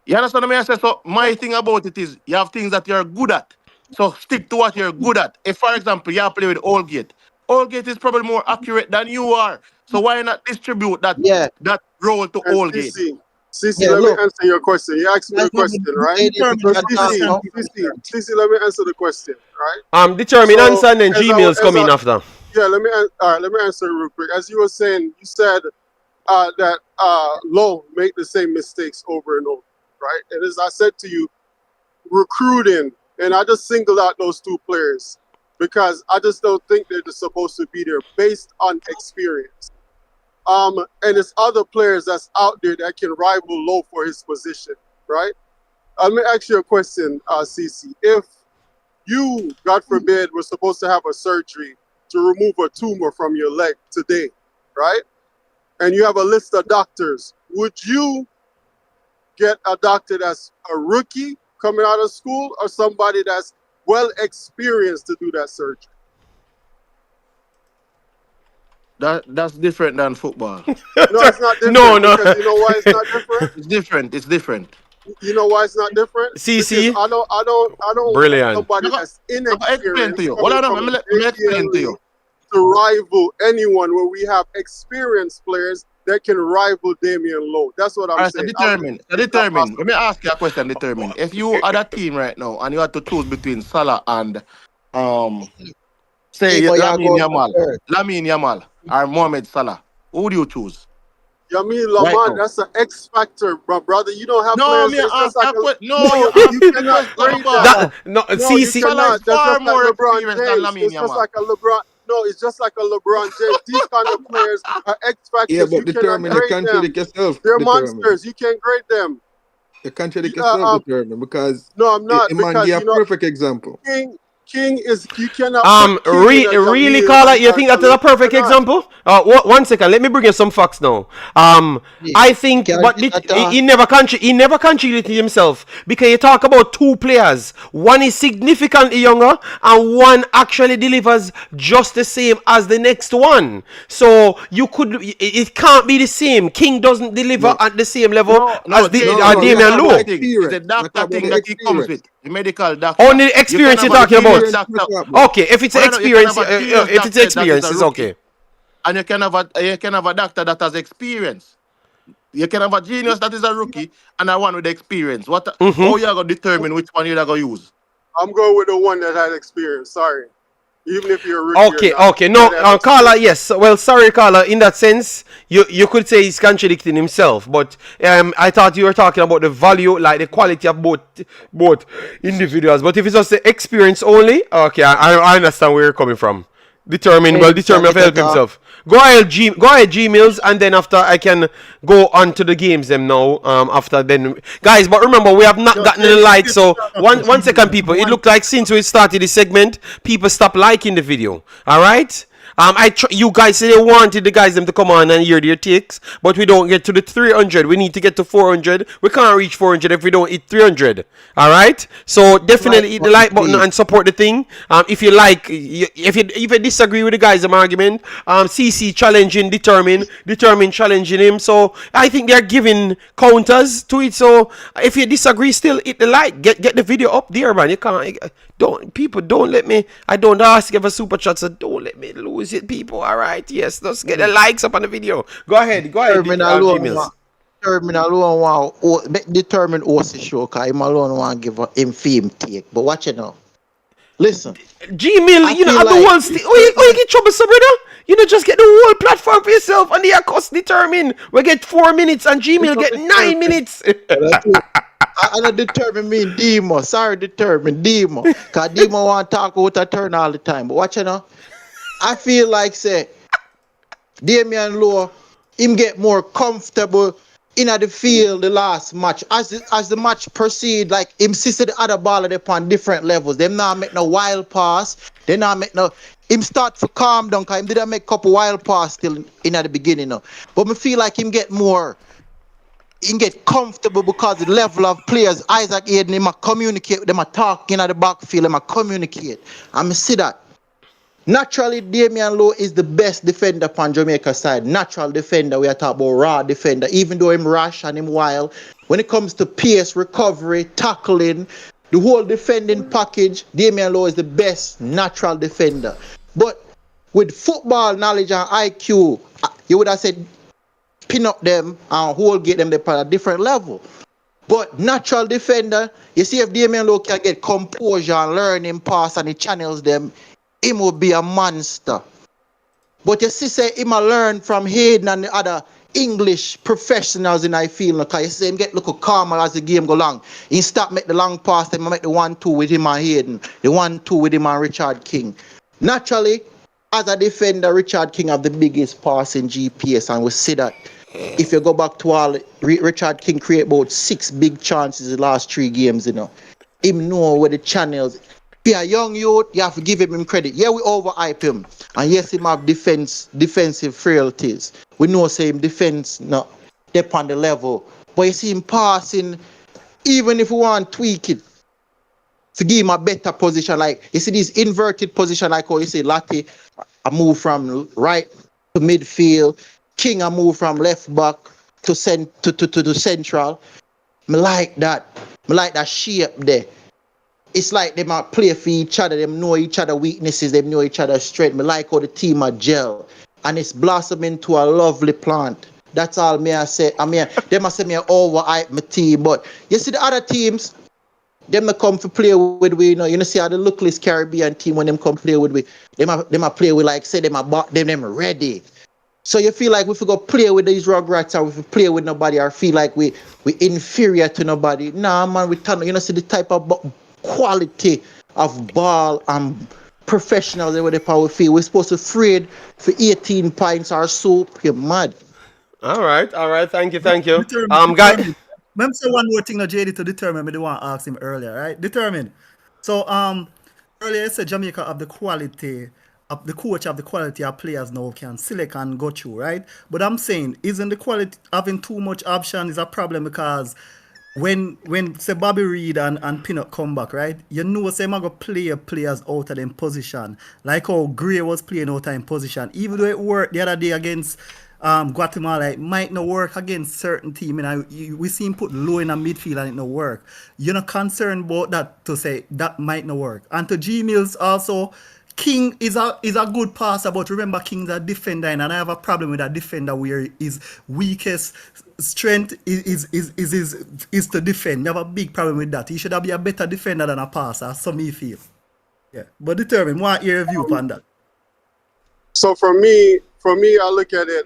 [SPEAKER 6] You understand what I say? So my thing about it is you have things that you're good at. So stick to what you're good at. If, for example, you play with Allgate is probably more accurate than you are. So why not distribute
[SPEAKER 5] Yeah,
[SPEAKER 6] that role to
[SPEAKER 8] And
[SPEAKER 6] Allgate?
[SPEAKER 8] CC,
[SPEAKER 5] yeah.
[SPEAKER 8] let me
[SPEAKER 5] Look,
[SPEAKER 8] answer your question. You asked me
[SPEAKER 5] that's
[SPEAKER 8] a
[SPEAKER 5] what
[SPEAKER 8] question,
[SPEAKER 5] the
[SPEAKER 8] right?
[SPEAKER 5] JD
[SPEAKER 7] Determine
[SPEAKER 5] can talk
[SPEAKER 8] CC,
[SPEAKER 7] answer and
[SPEAKER 5] now.
[SPEAKER 7] give
[SPEAKER 8] CC, let me answer the question, right?
[SPEAKER 1] Determine answer
[SPEAKER 8] So
[SPEAKER 1] and then Gmail's
[SPEAKER 8] as
[SPEAKER 1] coming
[SPEAKER 8] I
[SPEAKER 1] after.
[SPEAKER 8] yeah, all right, let me answer it real quick. As you were saying, you said that Lowe make the same mistakes over and over, right? And as I said to you, recruiting, and I just singled out those two players because I just don't think they're just supposed to be there based on experience. And there's other players that's out there that can rival Lowe for his position, right? Let me ask you a question, CC. If you, God forbid, were supposed to have a surgery to remove a tumor from your leg today, right? And you have a list of doctors, would you get a doctor that's a rookie coming out of school or somebody that's well experienced to do that surgery?
[SPEAKER 6] That's different than football.
[SPEAKER 8] No, it's not
[SPEAKER 1] No,
[SPEAKER 8] different
[SPEAKER 1] no.
[SPEAKER 8] because you know why it's not different?
[SPEAKER 6] It's different. It's different.
[SPEAKER 8] You know why it's not different? Because
[SPEAKER 1] CC,
[SPEAKER 8] I don't want
[SPEAKER 1] brilliant.
[SPEAKER 8] somebody
[SPEAKER 6] Look,
[SPEAKER 8] that's
[SPEAKER 6] explain to
[SPEAKER 8] inexperienced
[SPEAKER 6] you. Hold
[SPEAKER 8] coming
[SPEAKER 6] on,
[SPEAKER 8] from a
[SPEAKER 6] let me explain
[SPEAKER 8] JPL
[SPEAKER 6] to
[SPEAKER 8] league
[SPEAKER 6] you.
[SPEAKER 8] to rival anyone where we have experienced players that can rival Damian Lowe. That's what
[SPEAKER 6] All
[SPEAKER 8] I'm
[SPEAKER 6] right, so
[SPEAKER 8] saying. I
[SPEAKER 6] determine. So
[SPEAKER 8] it's not
[SPEAKER 6] determine. Let
[SPEAKER 8] possible.
[SPEAKER 6] me ask you a question. Determine. If you are that team right now and you had to choose between Salah and um say
[SPEAKER 5] Demo, y'all
[SPEAKER 6] Lamine
[SPEAKER 5] go for
[SPEAKER 6] Yamal,
[SPEAKER 5] third.
[SPEAKER 6] Lamine Yamal or Mohamed Salah, who would you choose
[SPEAKER 8] Yamin
[SPEAKER 6] right
[SPEAKER 8] Lamont,
[SPEAKER 6] now?
[SPEAKER 8] that's an X factor, brother. You don't have
[SPEAKER 6] No,
[SPEAKER 8] players.
[SPEAKER 6] me
[SPEAKER 8] It's just
[SPEAKER 6] ask
[SPEAKER 8] like
[SPEAKER 6] a
[SPEAKER 8] a
[SPEAKER 6] question. No, you
[SPEAKER 8] no.
[SPEAKER 6] ask
[SPEAKER 8] You
[SPEAKER 6] me the
[SPEAKER 8] cannot
[SPEAKER 6] question,
[SPEAKER 8] grade
[SPEAKER 6] Papa.
[SPEAKER 8] them.
[SPEAKER 1] That no,
[SPEAKER 8] No, you
[SPEAKER 1] CC.
[SPEAKER 6] Salah is
[SPEAKER 8] cannot. That's
[SPEAKER 6] far
[SPEAKER 8] just like
[SPEAKER 6] more
[SPEAKER 8] LeBron
[SPEAKER 6] experienced than
[SPEAKER 8] James.
[SPEAKER 6] Lamine
[SPEAKER 8] It's just
[SPEAKER 6] Yamal.
[SPEAKER 8] like a LeBron. No, it's just like a LeBron James. These kind of players are X
[SPEAKER 3] Yeah,
[SPEAKER 8] factors.
[SPEAKER 3] but
[SPEAKER 8] You cannot
[SPEAKER 3] determine you
[SPEAKER 8] grade them.
[SPEAKER 3] contradict yourself.
[SPEAKER 8] They're
[SPEAKER 3] Determine
[SPEAKER 8] monsters. You can't grade them.
[SPEAKER 3] you contradict
[SPEAKER 8] Uh,
[SPEAKER 3] yourself.
[SPEAKER 8] uh,
[SPEAKER 3] Determine because
[SPEAKER 8] no, I'm not
[SPEAKER 3] a man
[SPEAKER 8] because
[SPEAKER 3] give a perfect example.
[SPEAKER 8] King. King is you cannot put King in a
[SPEAKER 1] Really,
[SPEAKER 8] Yamil
[SPEAKER 1] Carla,
[SPEAKER 8] and
[SPEAKER 1] you think that is
[SPEAKER 8] you
[SPEAKER 1] a perfect
[SPEAKER 8] cannot.
[SPEAKER 1] example? One second, let me bring you some facts now. I think
[SPEAKER 5] Can't
[SPEAKER 1] what
[SPEAKER 5] get
[SPEAKER 1] did,
[SPEAKER 5] that
[SPEAKER 1] he never contributed himself because you talk about two players. One is significantly younger, and one actually delivers just the same as the next one. So it can't be the same. King doesn't deliver
[SPEAKER 3] No,
[SPEAKER 1] at the same level
[SPEAKER 6] No,
[SPEAKER 1] as the
[SPEAKER 3] no,
[SPEAKER 6] JD,
[SPEAKER 3] no.
[SPEAKER 6] it's a
[SPEAKER 3] Let's
[SPEAKER 1] Damian
[SPEAKER 3] talk about
[SPEAKER 6] doctor
[SPEAKER 1] Lowe.
[SPEAKER 6] thing. It's a
[SPEAKER 3] experience. Let's
[SPEAKER 6] doctor
[SPEAKER 3] talk about
[SPEAKER 6] thing
[SPEAKER 3] the
[SPEAKER 6] that he comes with.
[SPEAKER 3] experience.
[SPEAKER 6] The medical doctor.
[SPEAKER 1] Only the
[SPEAKER 6] You can
[SPEAKER 1] experience
[SPEAKER 6] have
[SPEAKER 1] you're
[SPEAKER 6] a
[SPEAKER 1] talking
[SPEAKER 6] genius
[SPEAKER 3] Experience,
[SPEAKER 1] about.
[SPEAKER 3] let's
[SPEAKER 6] doctor.
[SPEAKER 3] talk about.
[SPEAKER 1] Okay, if it's
[SPEAKER 6] Well, I know you can
[SPEAKER 1] experience,
[SPEAKER 6] have a genius
[SPEAKER 1] if it's
[SPEAKER 6] doctor that is
[SPEAKER 1] experience,
[SPEAKER 6] a
[SPEAKER 1] it's
[SPEAKER 6] rookie,
[SPEAKER 1] okay.
[SPEAKER 6] and you can have a doctor that has experience. You can have a genius that is a rookie and a one with experience. How you are gonna determine which one you're gonna use?
[SPEAKER 8] I'm going with the one that had experience. Sorry, even if you're a rookie or
[SPEAKER 1] Okay,
[SPEAKER 8] not,
[SPEAKER 1] okay.
[SPEAKER 8] you
[SPEAKER 1] No,
[SPEAKER 8] gotta have
[SPEAKER 1] Carla,
[SPEAKER 8] experience.
[SPEAKER 1] yes. Well, sorry, Carla. In that sense, you could say he's contradicting himself, but I thought you were talking about the value, like the quality of both individuals. But if it's just the experience only, okay, I understand where you're coming from.
[SPEAKER 5] Can't
[SPEAKER 1] Determined to
[SPEAKER 5] get
[SPEAKER 1] help
[SPEAKER 5] that
[SPEAKER 1] himself. Go ahead, G Mills, and then after I can go on to the games them now. After then, guys, but remember we have not
[SPEAKER 7] Yo,
[SPEAKER 1] gotten the
[SPEAKER 7] JD,
[SPEAKER 1] likes.
[SPEAKER 7] before
[SPEAKER 1] So
[SPEAKER 7] you start off
[SPEAKER 1] one
[SPEAKER 7] with
[SPEAKER 1] second,
[SPEAKER 7] Gmail,
[SPEAKER 1] people.
[SPEAKER 7] I
[SPEAKER 1] It
[SPEAKER 7] want
[SPEAKER 1] looked like since we started the segment, people stopped liking the video. All right. You guys say they wanted the guys them to come on and hear their takes, but we don't get to the 300. We need to get to 400. We can't reach 400 if we don't hit 300. All right. So
[SPEAKER 5] like
[SPEAKER 1] definitely hit the
[SPEAKER 5] button,
[SPEAKER 1] like button
[SPEAKER 5] please.
[SPEAKER 1] and support the thing. If you like, if you disagree with the guys' argument, CC challenging, determine challenging him. So I think they're giving counters to it. So if you disagree, still hit the like. Get the video up there, man. You can't. Don't let me. I don't ask you for super chat, so don't let me lose it, people. All right, yes, let's get the likes up on the video. Go ahead,
[SPEAKER 5] Terminal
[SPEAKER 1] G
[SPEAKER 5] alone
[SPEAKER 1] Mills.
[SPEAKER 5] want terminal alone want determine OC show cause him alone want give him fame take. But watch it now. Listen,
[SPEAKER 1] G Mill,
[SPEAKER 5] I
[SPEAKER 1] you know,
[SPEAKER 5] feel
[SPEAKER 1] I the
[SPEAKER 5] like
[SPEAKER 1] whole you get troublesome, brother. You know, just get the whole platform for yourself, and the cost determine. We get 4 minutes, and G
[SPEAKER 5] it's
[SPEAKER 1] Mill
[SPEAKER 5] not
[SPEAKER 1] get
[SPEAKER 5] determined.
[SPEAKER 1] 9 minutes.
[SPEAKER 5] I don't determine mean Demo. Sorry, determine Demo. Cause Demo want talk out a turn all the time. But watch it now. I feel like say Damian Lowe, him get more comfortable in the field the last match. As the match proceed, like him see the other ball upon different levels. Them not make no wild pass. They not make no him start to calm down cause him didn't make couple wild pass still in at the beginning now. But me feel like him get more he get comfortable because the level of players Isaac Aiden him a communicate with them a talk in the backfield, him a communicate. And me see that. Naturally, Damian Lowe is the best defender upon Jamaica side. Natural defender, we are talking about raw defender. Even though him rash and him wild, when it comes to pace, recovery, tackling, the whole defending package, Damian Lowe is the best natural defender. But with football knowledge and IQ, you would have said pin up them and hold get them at a different level. But natural defender, you see if Damian Lowe can get composure and learn him pass and he channels them, him will be a monster. But you see, say him a learn from Hayden and the other English professionals in I feel because you see him get look calmer as the game go long. He stop make the long pass, then make the 1-2 with him and Hayden, the 1-2 with him and Richard King. Naturally, as a defender, Richard King have the biggest passing GPS, and we see that. If you go back to all, Richard King create about 6 big chances in the last 3 games, you know. Him know where the channels. If you're a young youth, you have to give him credit. Yeah, we overhype him. And yes, him have defensive frailties. We know say him defense no dep on the level. But you see him passing, even if we want to tweak it, to give him a better position. Like you see this inverted position, like how you say Lati, I move from right to midfield. King I move from left back to central. Me like that. Me like that shape there. It's like them are play for each other. Them know each other weaknesses. Them know each other strength. Me like how the team are gel, and it's blossomed into a lovely plant. That's all me I say. I mean, they must say me overhype my team, but you see the other teams, them come to play with we, you know, see how the luckless Caribbean team when them come play with we, them a play with like say them ready. So you feel like if we go play with these rugrats or if we play with nobody or feel like we inferior to nobody. Nah man, we turn, you know, see the type of quality of ball and professionals that they power feel. We're supposed to trade for 18 pints or soup. You're mad.
[SPEAKER 1] All right. Thank you. Guy.
[SPEAKER 7] Determine. Let me say one more thing, JD, to determine. I didn't want to ask him earlier, right? Determine. So, earlier you said Jamaica have the quality, the coach have the quality of players now can select and go through, right? But I'm saying, isn't the quality having too much option is a problem because when say Bobby Reed and Pinnock come back, right? You know say I'm gonna play players out of them position. Like how Gray was playing out of them position. Even though it worked the other day against Guatemala, it might not work against certain team. We see him put low in a midfield and it not work. You're not concerned about that to say that might not work. And to G Mills also, King is a good passer, but remember King's a defender, and I have a problem with that defender where his weakest strength is to defend. You have a big problem with that. He should be a better defender than a passer, so me feel. Yeah. But determine what your view on that.
[SPEAKER 8] So for me, I look at it.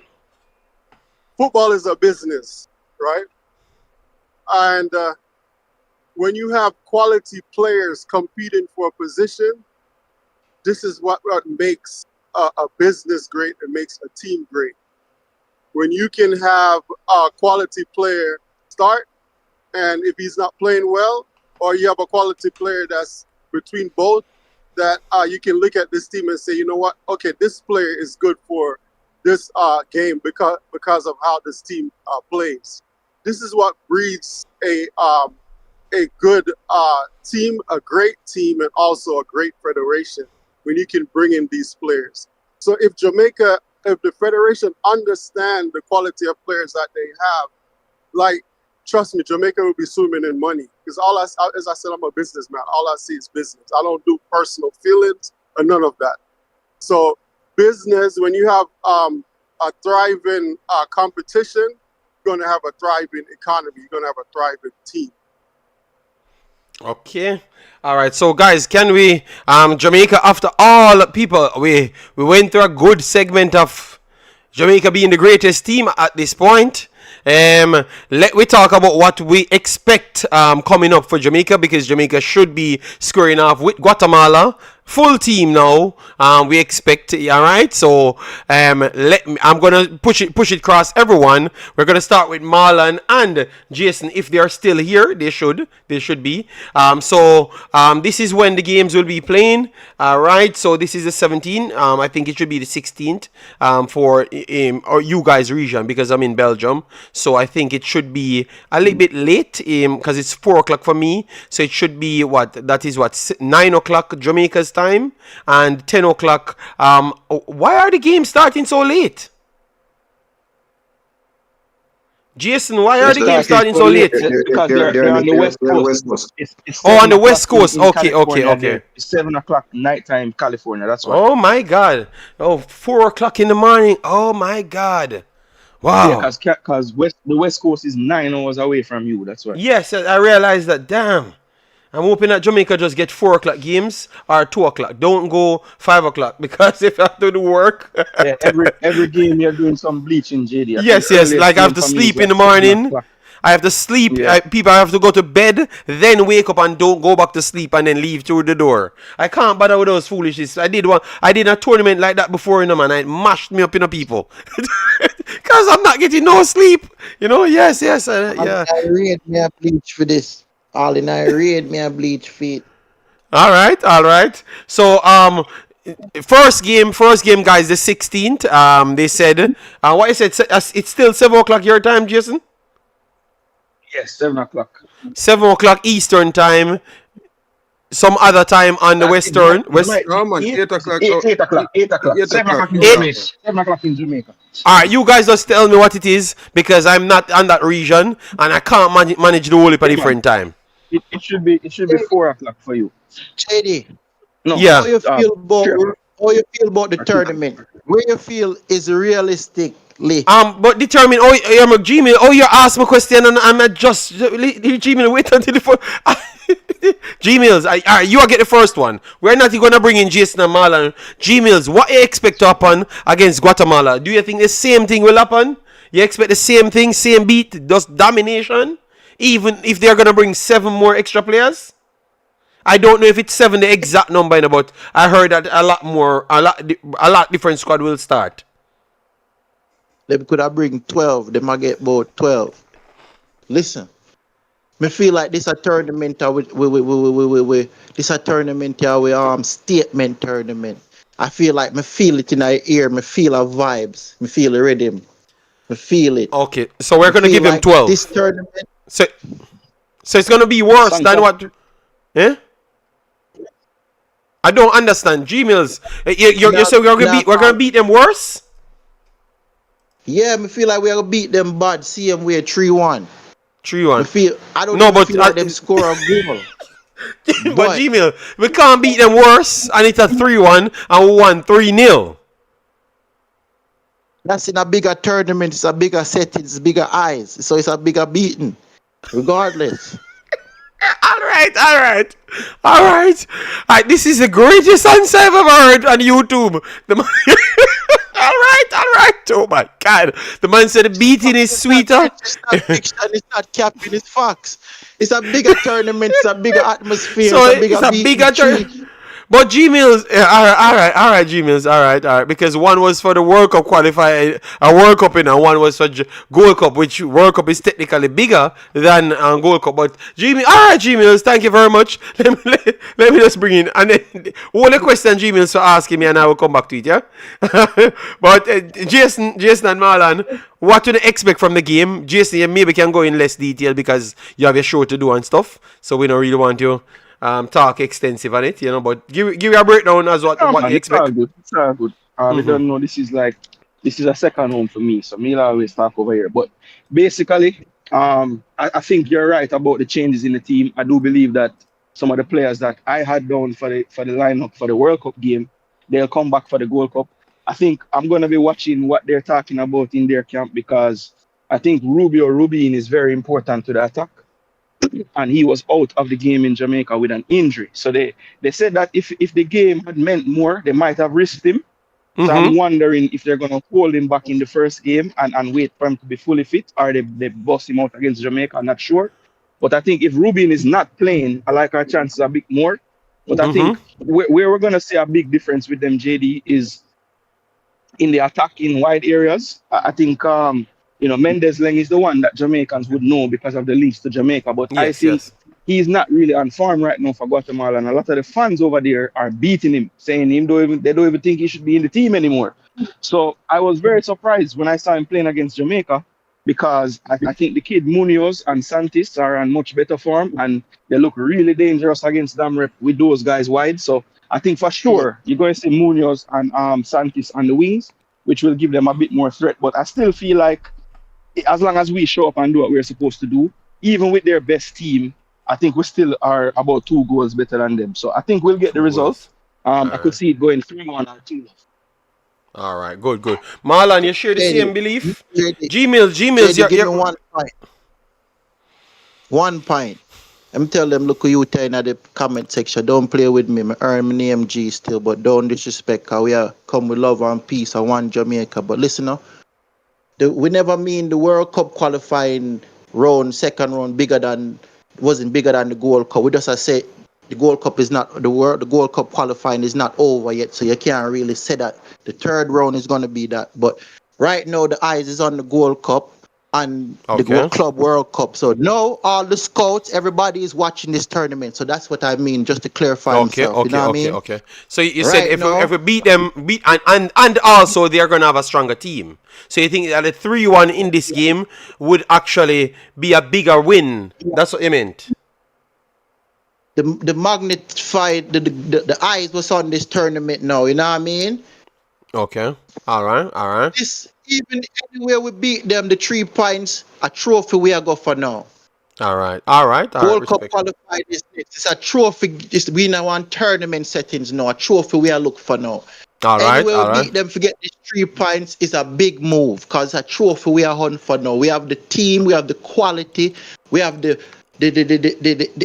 [SPEAKER 8] Football is a business, right? And when you have quality players competing for a position, this is what makes a business great and makes a team great. When you can have a quality player start, and if he's not playing well, or you have a quality player that's between both, that you can look at this team and say, you know what, okay, this player is good for this game because of how this team plays. This is what breeds a good team, a great team, and also a great federation when you can bring in these players. So if the federation understand the quality of players that they have, like, trust me, Jamaica will be swimming in money. Because as I said, I'm a businessman. All I see is business. I don't do personal feelings or none of that. So business, when you have a thriving competition, you're going to have a thriving economy. You're going to have a thriving team.
[SPEAKER 1] Okay. All right. So, guys, can we, Jamaica, after all people, we went through a good segment of Jamaica being the greatest team at this point. Let we talk about what we expect coming up for Jamaica, because Jamaica should be squaring off with Guatemala. Full team now. We expect. All right. So I'm gonna push it across everyone. We're gonna start with Marlon and Jason. If they are still here, they should be. This is when the games will be playing. All right. So this is the 17th. I think it should be the 16th for or you guys region, because I'm in Belgium. So I think it should be a little bit late because it's 4 o'clock for me. So it should be 9 o'clock Jamaica's time and 10 o'clock. Why are the games starting so late? Jason, why are the games starting so late?
[SPEAKER 2] Because they're on the West Coast. It's
[SPEAKER 1] on the West Coast.
[SPEAKER 2] in
[SPEAKER 1] Okay.
[SPEAKER 2] It's 7 o'clock nighttime, California. That's why.
[SPEAKER 1] Oh my God. 4 o'clock in the morning. Oh my God. Wow.
[SPEAKER 2] Yeah, because the West Coast is 9 hours away from you. That's why.
[SPEAKER 1] Yes, I realized that. Damn. I'm hoping that Jamaica just get 4 o'clock games or 2 o'clock. Don't go 5 o'clock, because if I have to do work.
[SPEAKER 2] Yeah, every game you're doing some bleaching, JD.
[SPEAKER 1] Yes. Like I have to sleep in the morning. I have to sleep.
[SPEAKER 2] Yeah.
[SPEAKER 1] I have to go to bed, then wake up and don't go back to sleep and then leave through the door. I can't bother with those foolishness. I did a tournament like that before, man. It mashed me up, people. Because I'm not getting no sleep. Yes. Yeah.
[SPEAKER 5] I read me a bleach for this. All in I read me a bleach feet.
[SPEAKER 1] All right. So first game, guys, the 16th. They said what is it? It's still 7 o'clock your time, Jason.
[SPEAKER 2] Yes, 7 o'clock.
[SPEAKER 1] 7 o'clock Eastern time. Some other time on the Western.
[SPEAKER 3] No, man, 8 o'clock.
[SPEAKER 2] 8 o'clock.
[SPEAKER 3] 8 o'clock.
[SPEAKER 2] 7 o'clock in
[SPEAKER 1] 8
[SPEAKER 2] Jamaica. 7 o'clock in Jamaica.
[SPEAKER 1] All right, you guys just tell me what it is, because I'm not on that region and I can't manage the whole at a different time.
[SPEAKER 2] It should be 4 o'clock for you.
[SPEAKER 5] JD,
[SPEAKER 2] No.
[SPEAKER 1] Yeah.
[SPEAKER 5] how you feel about how you feel about the
[SPEAKER 2] or two.
[SPEAKER 5] tournament? Where you feel is realistically?
[SPEAKER 1] But determine. Oh, I'm a Gmail. Oh, you asked me question and I'm not just Gmail. Wait until the first. Gmails. You are get the first one. We're not gonna bring in Jason and Marlon. Gmails. What you expect to happen against Guatemala? Do you think the same thing will happen? You expect the same thing, same beat, just domination? Even if they're gonna bring 7 more extra players? I don't know if it's 7 the exact number, but I heard that a lot different squad will start.
[SPEAKER 5] They could have bring 12. They might get about 12. Listen, me feel like this a tournament. This a tournament. Statement tournament. I feel like me feel it in my ear. Me feel a vibes. Me feel the rhythm. Me feel it.
[SPEAKER 1] Okay, so we're
[SPEAKER 5] Me
[SPEAKER 1] gonna
[SPEAKER 5] feel
[SPEAKER 1] give him
[SPEAKER 5] like
[SPEAKER 1] 12.
[SPEAKER 5] this tournament.
[SPEAKER 1] So, so it's gonna be worse than
[SPEAKER 2] Sanka,
[SPEAKER 1] what? Eh? I don't understand. Gmails. You say we're gonna beat them worse?
[SPEAKER 5] Yeah, me feel like we are gonna beat them bad. Same way 3-1.
[SPEAKER 1] 3-1.
[SPEAKER 5] I don't
[SPEAKER 1] No,
[SPEAKER 5] even
[SPEAKER 1] but
[SPEAKER 5] feel like them score a goal.
[SPEAKER 1] but
[SPEAKER 5] But
[SPEAKER 1] Gmail, we can't beat them worse, and it's a 3-1 and we won 3-0.
[SPEAKER 5] that's in a bigger tournament. It's a bigger setting. It's bigger eyes. So it's a bigger beating. Regardless.
[SPEAKER 1] All right. This is the greatest answer I've ever heard on YouTube. All right. Oh my God. The man said the beating is sweeter.
[SPEAKER 5] It's not fiction. It's not capping. It's facts. It's a bigger tournament. It's a bigger atmosphere.
[SPEAKER 1] So
[SPEAKER 5] It's a bigger
[SPEAKER 1] it's a
[SPEAKER 5] beating
[SPEAKER 1] bigger
[SPEAKER 5] tree.
[SPEAKER 1] turn. But Gmails, all right, Gmails, all right, because one was for the World Cup qualifier, a World Cup, and one was for Gold Cup, which World Cup is technically bigger than Gold Cup. But Gmails, all right, Gmails, thank you very much. Let me just bring in, and then all the question Gmails for asking me, and I will come back to it, yeah. But Jason and Marlon, what do they expect from the game? Jason, you maybe can go in less detail because you have your show to do and stuff, so we don't really want to talk extensive on it, but give you a breakdown as what
[SPEAKER 2] man,
[SPEAKER 1] you
[SPEAKER 2] it's all
[SPEAKER 1] expect.
[SPEAKER 2] good. It's all good. I don't know. This is a second home for me, so me'll always talk over here. But basically, I think you're right about the changes in the team. I do believe that some of the players that I had down for the lineup for the World Cup game, they'll come back for the Gold Cup. I think I'm gonna be watching what they're talking about in their camp because I think Rubin is very important to the attack, and he was out of the game in Jamaica with an injury. So they said that if the game had meant more, they might have risked him. So I'm wondering if they're gonna hold him back in the first game and wait for him to be fully fit, or they bust him out against Jamaica. I'm not sure. But I think if Rubin is not playing, I like our chances a bit more. But I think where we're gonna see a big difference with them, JD, is in the attack in wide areas. I think Mendes Leng is the one that Jamaicans would know because of the links to Jamaica. But I
[SPEAKER 1] Yes,
[SPEAKER 2] think
[SPEAKER 1] yes.
[SPEAKER 2] he's not really on form right now for Guatemala, and a lot of the fans over there are beating him, saying they don't even think he should be in the team anymore. So I was very surprised when I saw him playing against Jamaica because I think the kid Munoz and Santis are on much better form, and they look really dangerous against Damrep with those guys wide. So I think for sure you're going to see Munoz and Santis on the wings, which will give them a bit more threat. But I still feel like as long as we show up and do what we're supposed to do, even with their best team, I think we still are about 2 goals better than them. So I think we'll get the
[SPEAKER 1] 2
[SPEAKER 2] result.
[SPEAKER 1] goals.
[SPEAKER 2] I could see it going 3-1 or 2.
[SPEAKER 1] All right, good. Marlon, you share the same
[SPEAKER 5] JD,
[SPEAKER 1] belief?
[SPEAKER 5] JD,
[SPEAKER 1] Gmails,
[SPEAKER 5] JD, give me
[SPEAKER 1] you're
[SPEAKER 5] 1 point. 1 point. I'm tell them, look who you tell in the comment section. Don't play with me. I earn my name G still, but don't disrespect. Cause we are come with love and peace. I want Jamaica. But listen now, we never mean the World Cup qualifying round, second round, wasn't bigger than the Gold Cup. We just say the Gold Cup is not the Gold Cup qualifying is not over yet, so you can't really say that the third round is gonna be that. But right now the eyes is on the Gold Cup and the Club World Cup. So now all the scouts, everybody is watching this tournament. So that's what I mean, just to clarify myself. You know what I mean?
[SPEAKER 1] Okay. So you
[SPEAKER 5] Right
[SPEAKER 1] said if
[SPEAKER 5] now-
[SPEAKER 1] we beat them, and also they're gonna have a stronger team. So you think that a 3-1 in this game would actually be a bigger win? That's what you meant.
[SPEAKER 5] The magnified the eyes was on this tournament now. You know what I mean?
[SPEAKER 1] Okay. All right.
[SPEAKER 5] This even anywhere we beat them, the 3 points, a trophy we are go for now.
[SPEAKER 1] All right.
[SPEAKER 5] World Cup
[SPEAKER 1] Respect.
[SPEAKER 5] qualified is next. It's a trophy. We now want tournament settings now. A trophy we are look for now.
[SPEAKER 1] All right,
[SPEAKER 5] Anyway, we
[SPEAKER 1] all right.
[SPEAKER 5] beat them, forget these 3 points is a big move because a trophy we are hunting for now. We have the team, we have the quality, we have the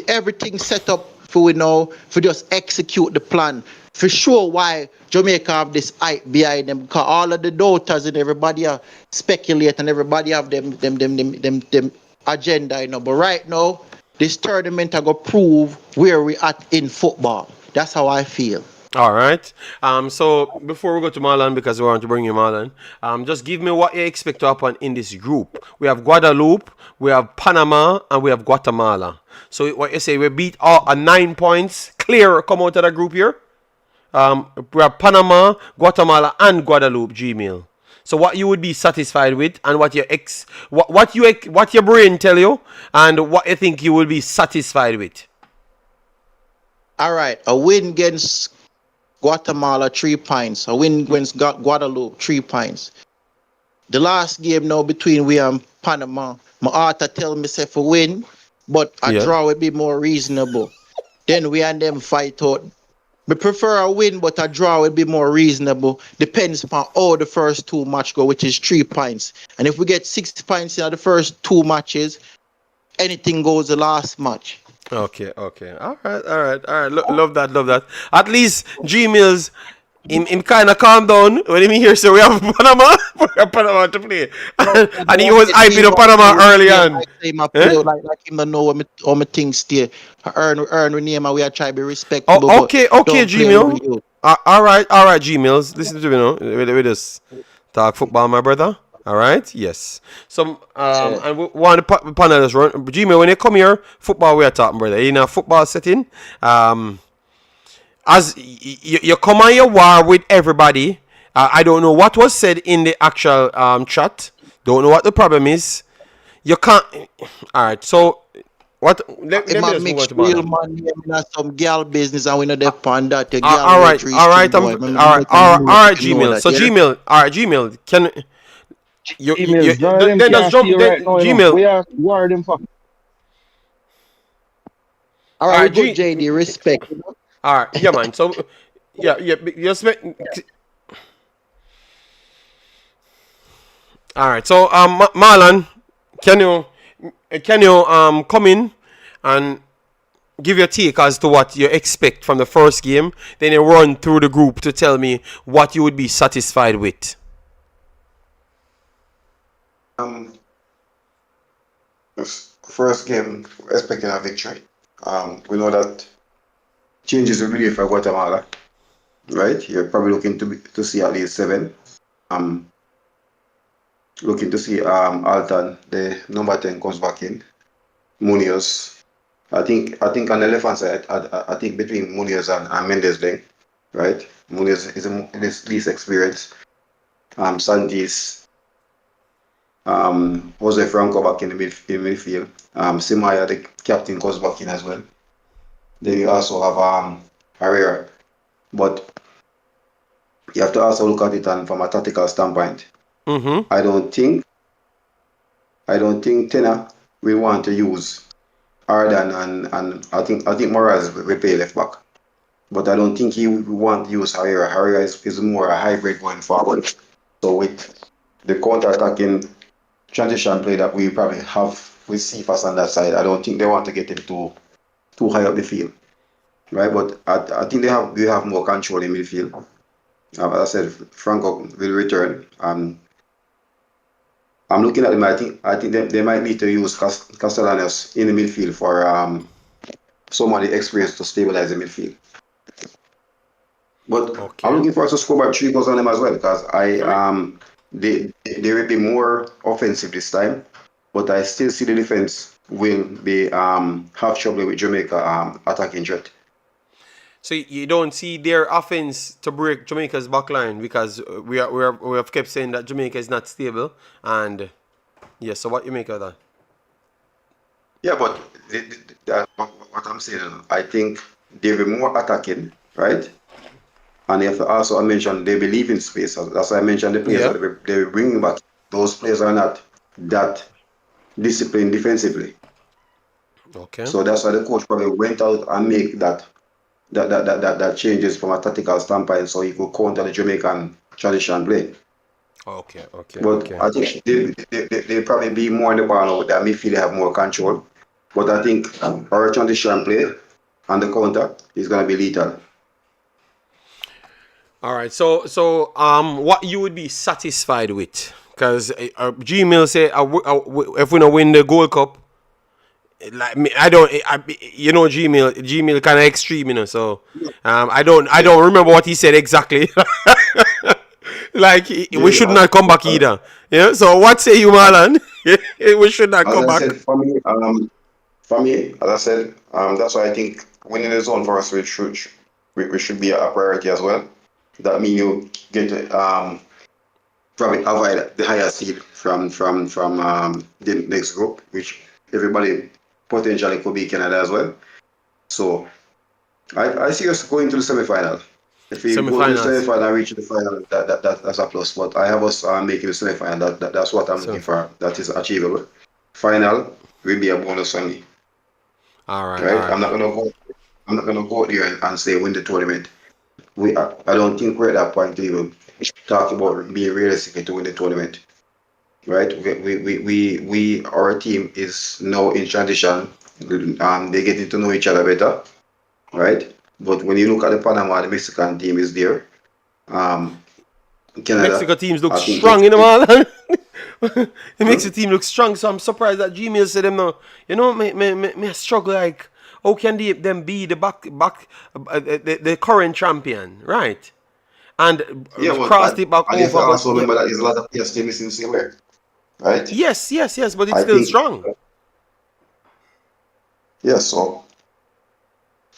[SPEAKER 5] everything set up for we know for just execute the plan. For sure, why Jamaica have this hype behind them because all of the doubters and everybody are speculate and everybody have them agenda, But right now, this tournament are gonna prove where we at in football. That's how I feel.
[SPEAKER 1] All right. So before we go to Marlon, because we want to bring you Marlon, just give me what you expect to happen in this group. We have Guadeloupe, we have Panama, and we have Guatemala. So what you say? We beat all 9 points, clear, come out of the group here. We have Panama, Guatemala, and Guadeloupe. Gmail. So what you would be satisfied with, and what your what your brain tell you, and what you think you will be satisfied with.
[SPEAKER 5] All right, a win against Guatemala, 3 points. A win against Guadeloupe, 3 points. The last game now between we and Panama, my heart tell me say for win, but a
[SPEAKER 1] Yeah.
[SPEAKER 5] draw would be more reasonable. Then we and them fight out. We prefer a win, but a draw would be more reasonable. Depends upon how the first 2 matches go, which is 3 points. And if we get 6 points in the first 2 matches, anything goes the last match.
[SPEAKER 1] Okay. All right. Love that, love that. At least Gmails, him kind of calm down when he hear so we have Panama, we have Panama to play, and he was hyping up Panama early on.
[SPEAKER 5] I say my
[SPEAKER 1] Eh?
[SPEAKER 5] play like him to know what my things stay. I earn with name and we are try to be respectable.
[SPEAKER 1] Oh,
[SPEAKER 5] But
[SPEAKER 1] okay,
[SPEAKER 5] don't play
[SPEAKER 1] Gmail.
[SPEAKER 5] with you.
[SPEAKER 1] All right, Gmails. Listen to me now. We just talk football, my brother. All right, yes. So, and we want the panelists run. Gmail, when you come here, football we are talking, brother. In a football setting, as you come on your war with everybody. I don't know what was said in the actual chat. Don't know what the problem is. You can't. All right. So what? Let
[SPEAKER 5] It
[SPEAKER 1] me
[SPEAKER 5] might
[SPEAKER 1] just move on
[SPEAKER 5] mix
[SPEAKER 1] to
[SPEAKER 5] real
[SPEAKER 1] Marlon.
[SPEAKER 5] money and some gal business and we know depend that the
[SPEAKER 1] All
[SPEAKER 5] gal
[SPEAKER 1] right.
[SPEAKER 5] rate
[SPEAKER 1] All
[SPEAKER 5] reach
[SPEAKER 1] right.
[SPEAKER 5] boy. Remember
[SPEAKER 1] All right.
[SPEAKER 5] you know
[SPEAKER 1] Gmail.
[SPEAKER 5] that,
[SPEAKER 1] So
[SPEAKER 5] yeah?
[SPEAKER 1] Gmail. All right. Gmail. Can you
[SPEAKER 2] Emails, none of them
[SPEAKER 1] then just
[SPEAKER 2] can't see
[SPEAKER 1] jump.
[SPEAKER 2] you
[SPEAKER 1] Then
[SPEAKER 2] right now,
[SPEAKER 1] Gmail.
[SPEAKER 2] We are wire them for.
[SPEAKER 5] All
[SPEAKER 1] All
[SPEAKER 5] right, we
[SPEAKER 1] right.
[SPEAKER 5] good JD, respect.
[SPEAKER 1] All right. Yeah, man. So yeah. You expect. All right. So Marlon, can you come in and give your take as to what you expect from the first game? Then you run through the group to tell me what you would be satisfied with.
[SPEAKER 4] Um, First game, expecting a victory. We know that changes will be there for Guatemala, right? You're probably looking to see at least 7. Um, Looking to see Alton, the number 10, comes back in. Munoz. I think on the left hand side, I think between Munoz and Mendes then, right? Munoz is the least experienced. Santis, Jose Franco back in the midfield. Simaya, the captain, comes back in as well. Then you also have Herrera. But you have to also look at it from a tactical standpoint.
[SPEAKER 1] Mm-hmm.
[SPEAKER 4] I don't think Tenor will want to use Ardan and I think Morales will play left back. But I don't think he would want to use Herrera. Herrera is more a hybrid going forward. So with the counter-attacking transition play that we probably have with Cephas on that side, I don't think they want to get him too high up the field, right? But I think we have more control in midfield. As I said, Franco will return. I'm looking at them. I think they might need to use Castellanos in the midfield for some of the experience to stabilize the midfield. But I'm
[SPEAKER 1] Okay.
[SPEAKER 4] looking for us to score about 3 goals on them as well because
[SPEAKER 1] Sorry.
[SPEAKER 4] they will be more offensive this time, but I still see the defense will be have trouble with Jamaica attacking threat.
[SPEAKER 1] So you don't see their offense to break Jamaica's back line because we have kept saying that Jamaica is not stable, and yeah. So what you make of that?
[SPEAKER 4] Yeah, but what I'm saying, I think they will be more attacking, right? And you have to also mention they believe in space. That's why I mentioned the players
[SPEAKER 1] Yeah.
[SPEAKER 4] that they will bring back. Those players are not that disciplined defensively.
[SPEAKER 1] Okay.
[SPEAKER 4] So that's why the coach probably went out and make that that changes from a tactical standpoint, so he could counter the Jamaican tradition play.
[SPEAKER 1] Okay, okay,
[SPEAKER 4] But
[SPEAKER 1] okay.
[SPEAKER 4] I think they probably be more in the ball now. That midfield they have more control. But I think our transition play and the counter is going to be lethal.
[SPEAKER 1] All right. What you would be satisfied with? Because Gmail say, if we don't win the Gold Cup, like me, I don't, Gmail kind of extreme, So, I don't remember what he said exactly. Like we
[SPEAKER 4] Yeah,
[SPEAKER 1] should not come back either. Yeah. So what say you, Marlon? We should not
[SPEAKER 4] as
[SPEAKER 1] come
[SPEAKER 4] I
[SPEAKER 1] back.
[SPEAKER 4] said, as I said, that's why I think winning the zone for us we should be a priority as well. That means you get probably avoid the higher seed from the next group, which everybody potentially could be Canada as well. So I see us going to the semi-final. If we go to the
[SPEAKER 1] Semi-finals.
[SPEAKER 4] semi-final and reach the final, that's a plus. But I have us making the semi-final. That's what I'm looking
[SPEAKER 1] So,
[SPEAKER 4] for. That is achievable. Final will be a bonus for me,
[SPEAKER 1] all right, all
[SPEAKER 4] right?
[SPEAKER 1] right.
[SPEAKER 4] I'm not gonna go there and say win the tournament. I don't think we're at that point to even talk about being realistic to win the tournament, right? Our team is now in transition. They're getting to know each other better, right? But when you look at the Panama, the Mexican team is there. Um, Canada,
[SPEAKER 1] Mexico teams look
[SPEAKER 4] I think
[SPEAKER 1] strong in the Marlon. It makes
[SPEAKER 4] huh?
[SPEAKER 1] the team look strong, so I'm surprised that Gmail said them now. Me struggle like how can them be the the current champion, right? And
[SPEAKER 4] Yeah,
[SPEAKER 1] cross it back
[SPEAKER 4] and you have to
[SPEAKER 1] over, but
[SPEAKER 4] also
[SPEAKER 1] yeah,
[SPEAKER 4] remember that there's a lot of players still missing somewhere, right?
[SPEAKER 1] yes, but it's
[SPEAKER 4] I
[SPEAKER 1] still
[SPEAKER 4] think,
[SPEAKER 1] strong.
[SPEAKER 4] yeah, so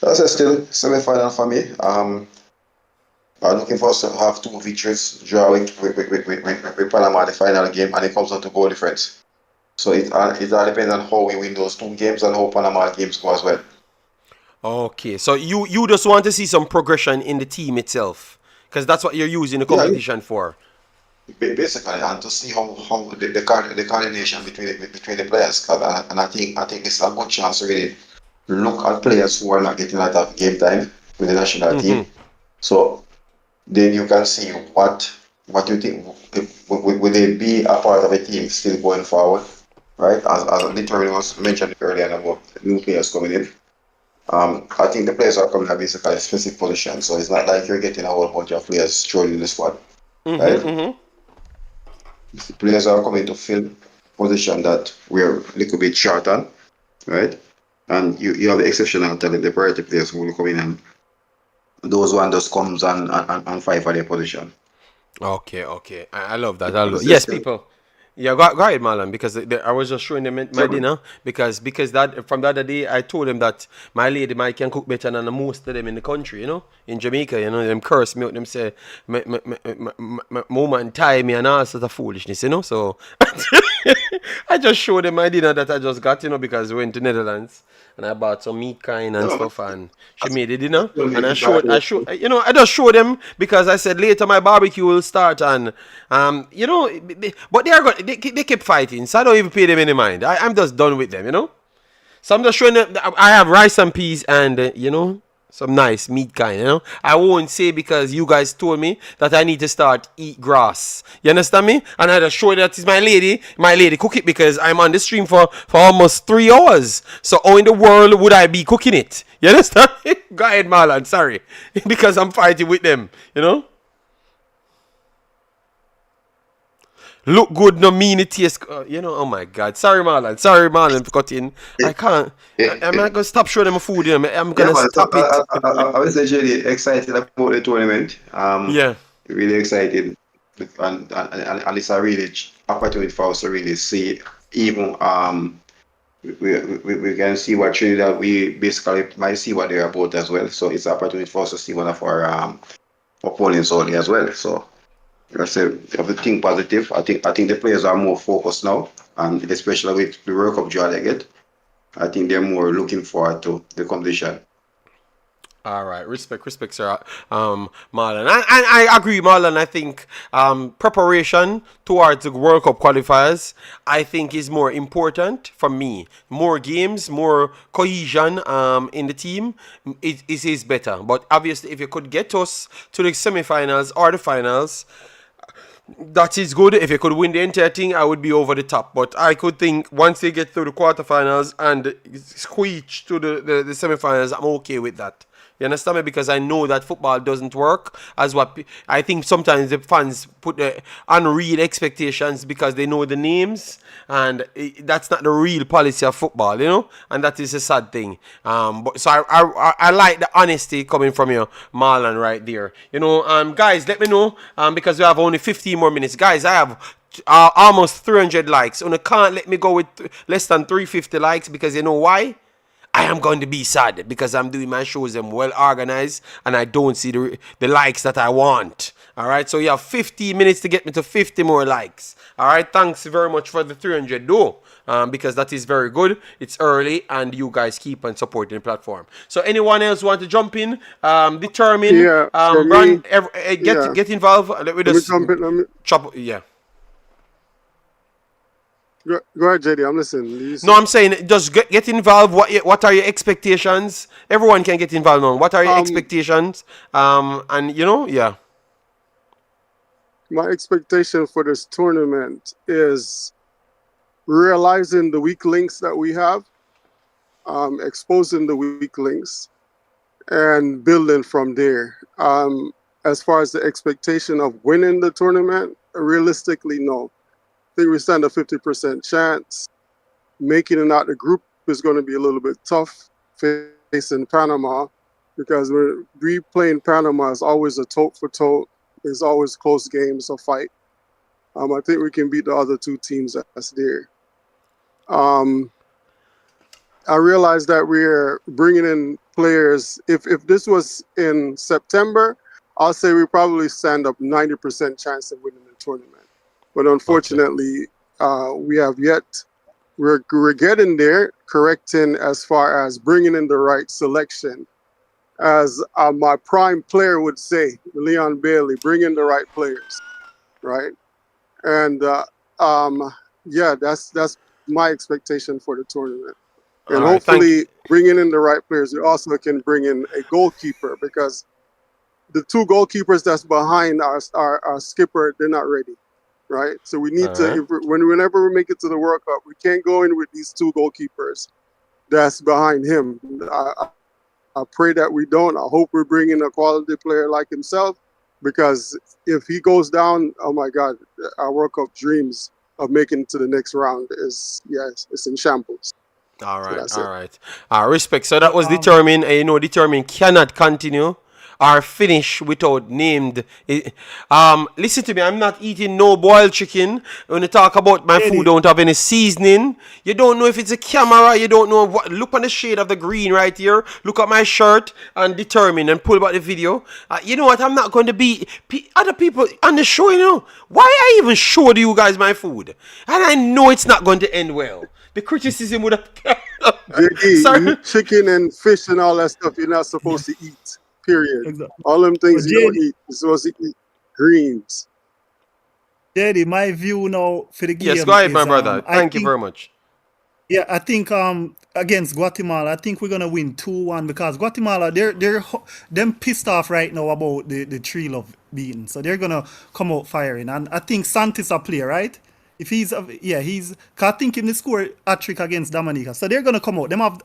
[SPEAKER 4] that's a still semi-final for me. I'm looking for us to have two victories, draw with Panama the final game, and it comes down to goal difference. So it all depends on how we win those two games and how Panama games go as well.
[SPEAKER 1] Okay, so you just want to see some progression in the team itself, because that's what you're using the
[SPEAKER 4] Yeah,
[SPEAKER 1] competition for.
[SPEAKER 4] basically, and to see how the coordination between the players, and I think it's a good chance to really look at players who are not getting a lot of game time with the national team. So then you can see what you think will they be a part of a team still going forward, right? As literally was mentioned earlier about new players coming in. I think the players are coming at basically a specific position, so it's not like you're getting a whole bunch of players thrown in the squad, right? Players are coming to fill position that we're a little bit short on, right? And you have the exceptional talent, the priority players who will come in, and those one just comes and fight for their position.
[SPEAKER 1] Okay, okay. I love that.
[SPEAKER 4] Honestly,
[SPEAKER 1] Yes,
[SPEAKER 4] still,
[SPEAKER 1] people. Yeah, go ahead, Marlon, because I was just showing them my
[SPEAKER 4] yeah,
[SPEAKER 1] dinner because that from the other day I told them that my lady might can cook better than most of them in the country, in Jamaica, them curse me out, them say my woman tie me and all sorts of foolishness, So I just showed them my dinner that I just got, because we went to Netherlands and I bought some meat kind and
[SPEAKER 4] no,
[SPEAKER 1] stuff, and she
[SPEAKER 4] that's,
[SPEAKER 1] made the
[SPEAKER 4] that's
[SPEAKER 1] dinner,
[SPEAKER 4] still
[SPEAKER 1] and
[SPEAKER 4] make it back there.
[SPEAKER 1] I just showed them because I said later my barbecue will start, and but they kept fighting, so I don't even pay them any mind. I'm just done with them. So I'm just showing them that I have rice and peas and some nice meat kind. I won't say because you guys told me that I need to start eat grass. You understand me? And I just show that is my lady. My lady cook it because I'm on the stream for almost 3 hours. So how in the world would I be cooking it? You understand? Go ahead, Marlon. Sorry, because I'm fighting with them. Look good, no mean it taste. Oh my God. Sorry, Marlon, for cutting. I can't. I'm not gonna stop showing them food. I'm
[SPEAKER 4] Yeah,
[SPEAKER 1] gonna
[SPEAKER 4] man.
[SPEAKER 1] stop it.
[SPEAKER 4] I was actually excited about the tournament.
[SPEAKER 1] Yeah.
[SPEAKER 4] Really excited, and it's a really opportunity for us to really see even we can see what Trinidad we basically might see what they're about as well. So it's an opportunity for us to see one of our opponents only as well. So I say everything positive. I think the players are more focused now, and especially with the World Cup draw they get. I think they're more looking forward to the competition.
[SPEAKER 1] All right, respect, sir. Marlon, and I agree, Marlon. I think preparation towards the World Cup qualifiers, I think, is more important for me. More games, more cohesion in the team, it is better. But obviously, if you could get us to the semifinals or the finals, that is good. If you could win the entire thing, I would be over the top. But I could think once they get through the quarterfinals and squeeze to the semifinals, I'm okay with that. You understand me? Because I know that football doesn't work as what I think sometimes the fans put the unreal expectations because they know the names, and that's not the real policy of football, and that is a sad thing. But so I like the honesty coming from you, Marlon, right there. Guys, let me know because we have only 15 more minutes. Guys, I have almost 300 likes. You can't let me go with less than 350 likes because you know why? I am going to be sad because I'm doing my shows and well organized and I don't see the likes that I want. All right, so you have 15 minutes to get me to 50 more likes. All right, thanks very much for the 300 though, because that is very good. It's early and you guys keep on supporting the platform. So anyone else want to jump in, determine,
[SPEAKER 8] Yeah, for
[SPEAKER 1] run,
[SPEAKER 8] me, yeah.
[SPEAKER 1] get involved? Let me
[SPEAKER 8] Let me
[SPEAKER 1] just
[SPEAKER 8] jump in.
[SPEAKER 1] chop. Yeah.
[SPEAKER 8] Go ahead, JD. I'm listening. You
[SPEAKER 1] No, I'm saying just get involved. What are your expectations? Everyone can get involved on. What are your expectations? And yeah.
[SPEAKER 8] My expectation for this tournament is realizing the weak links that we have, exposing the weak links, and building from there. As far as the expectation of winning the tournament, realistically, no. I think we stand a 50% chance. Making it out the group is going to be a little bit tough facing Panama because we playing Panama is always a toe for toe. There's always close games, a fight. I think we can beat the other two teams that's there. I realize that we're bringing in players. If this was in September, I'll say we probably stand up 90% chance of winning the tournament. But unfortunately, we have yet. We're getting there, correcting as far as bringing in the right selection. As my prime player would say, Leon Bailey, bring in the right players, right? And that's my expectation for the tournament. And
[SPEAKER 1] All right. Thank you.
[SPEAKER 8] hopefully, bringing in the right players, we also can bring in a goalkeeper because the two goalkeepers that's behind our skipper, they're not ready, right? So we need to, whenever we make it to the World Cup, we can't go in with these two goalkeepers that's behind him. I pray that we don't. I hope we're bringing a quality player like himself because if he goes down, oh my God, our World Cup dreams of making it to the next round it's in shambles.
[SPEAKER 1] All right,
[SPEAKER 8] So
[SPEAKER 1] all right. Respect. So that was determined. Determined cannot continue or finish without named. Listen to me. I'm not eating no boiled chicken. When you talk about my food, don't have any seasoning. You don't know if it's a camera. You don't know what. Look on the shade of the green right here. Look at my shirt and determine and pull back the video. You know what? I'm not going to be other people on the show. Why I even showed you guys my food, and I know it's not going to end well. The criticism would have.
[SPEAKER 8] JD, chicken and fish and all that stuff you're not supposed to eat. Period.
[SPEAKER 7] Exactly.
[SPEAKER 8] All them things
[SPEAKER 7] But
[SPEAKER 8] you don't eat. You're supposed to eat greens.
[SPEAKER 7] JD, my view now for the game
[SPEAKER 1] Yes, go ahead,
[SPEAKER 7] is,
[SPEAKER 1] my brother. Thank you very much.
[SPEAKER 7] Yeah, I think against Guatemala, I think we're gonna win 2-1 because Guatemala them pissed off right now about the 3-love beating, so they're gonna come out firing. And I think Santis a player, right? If he's cause I think him the score a trick against Dominica, so they're gonna come out. Them have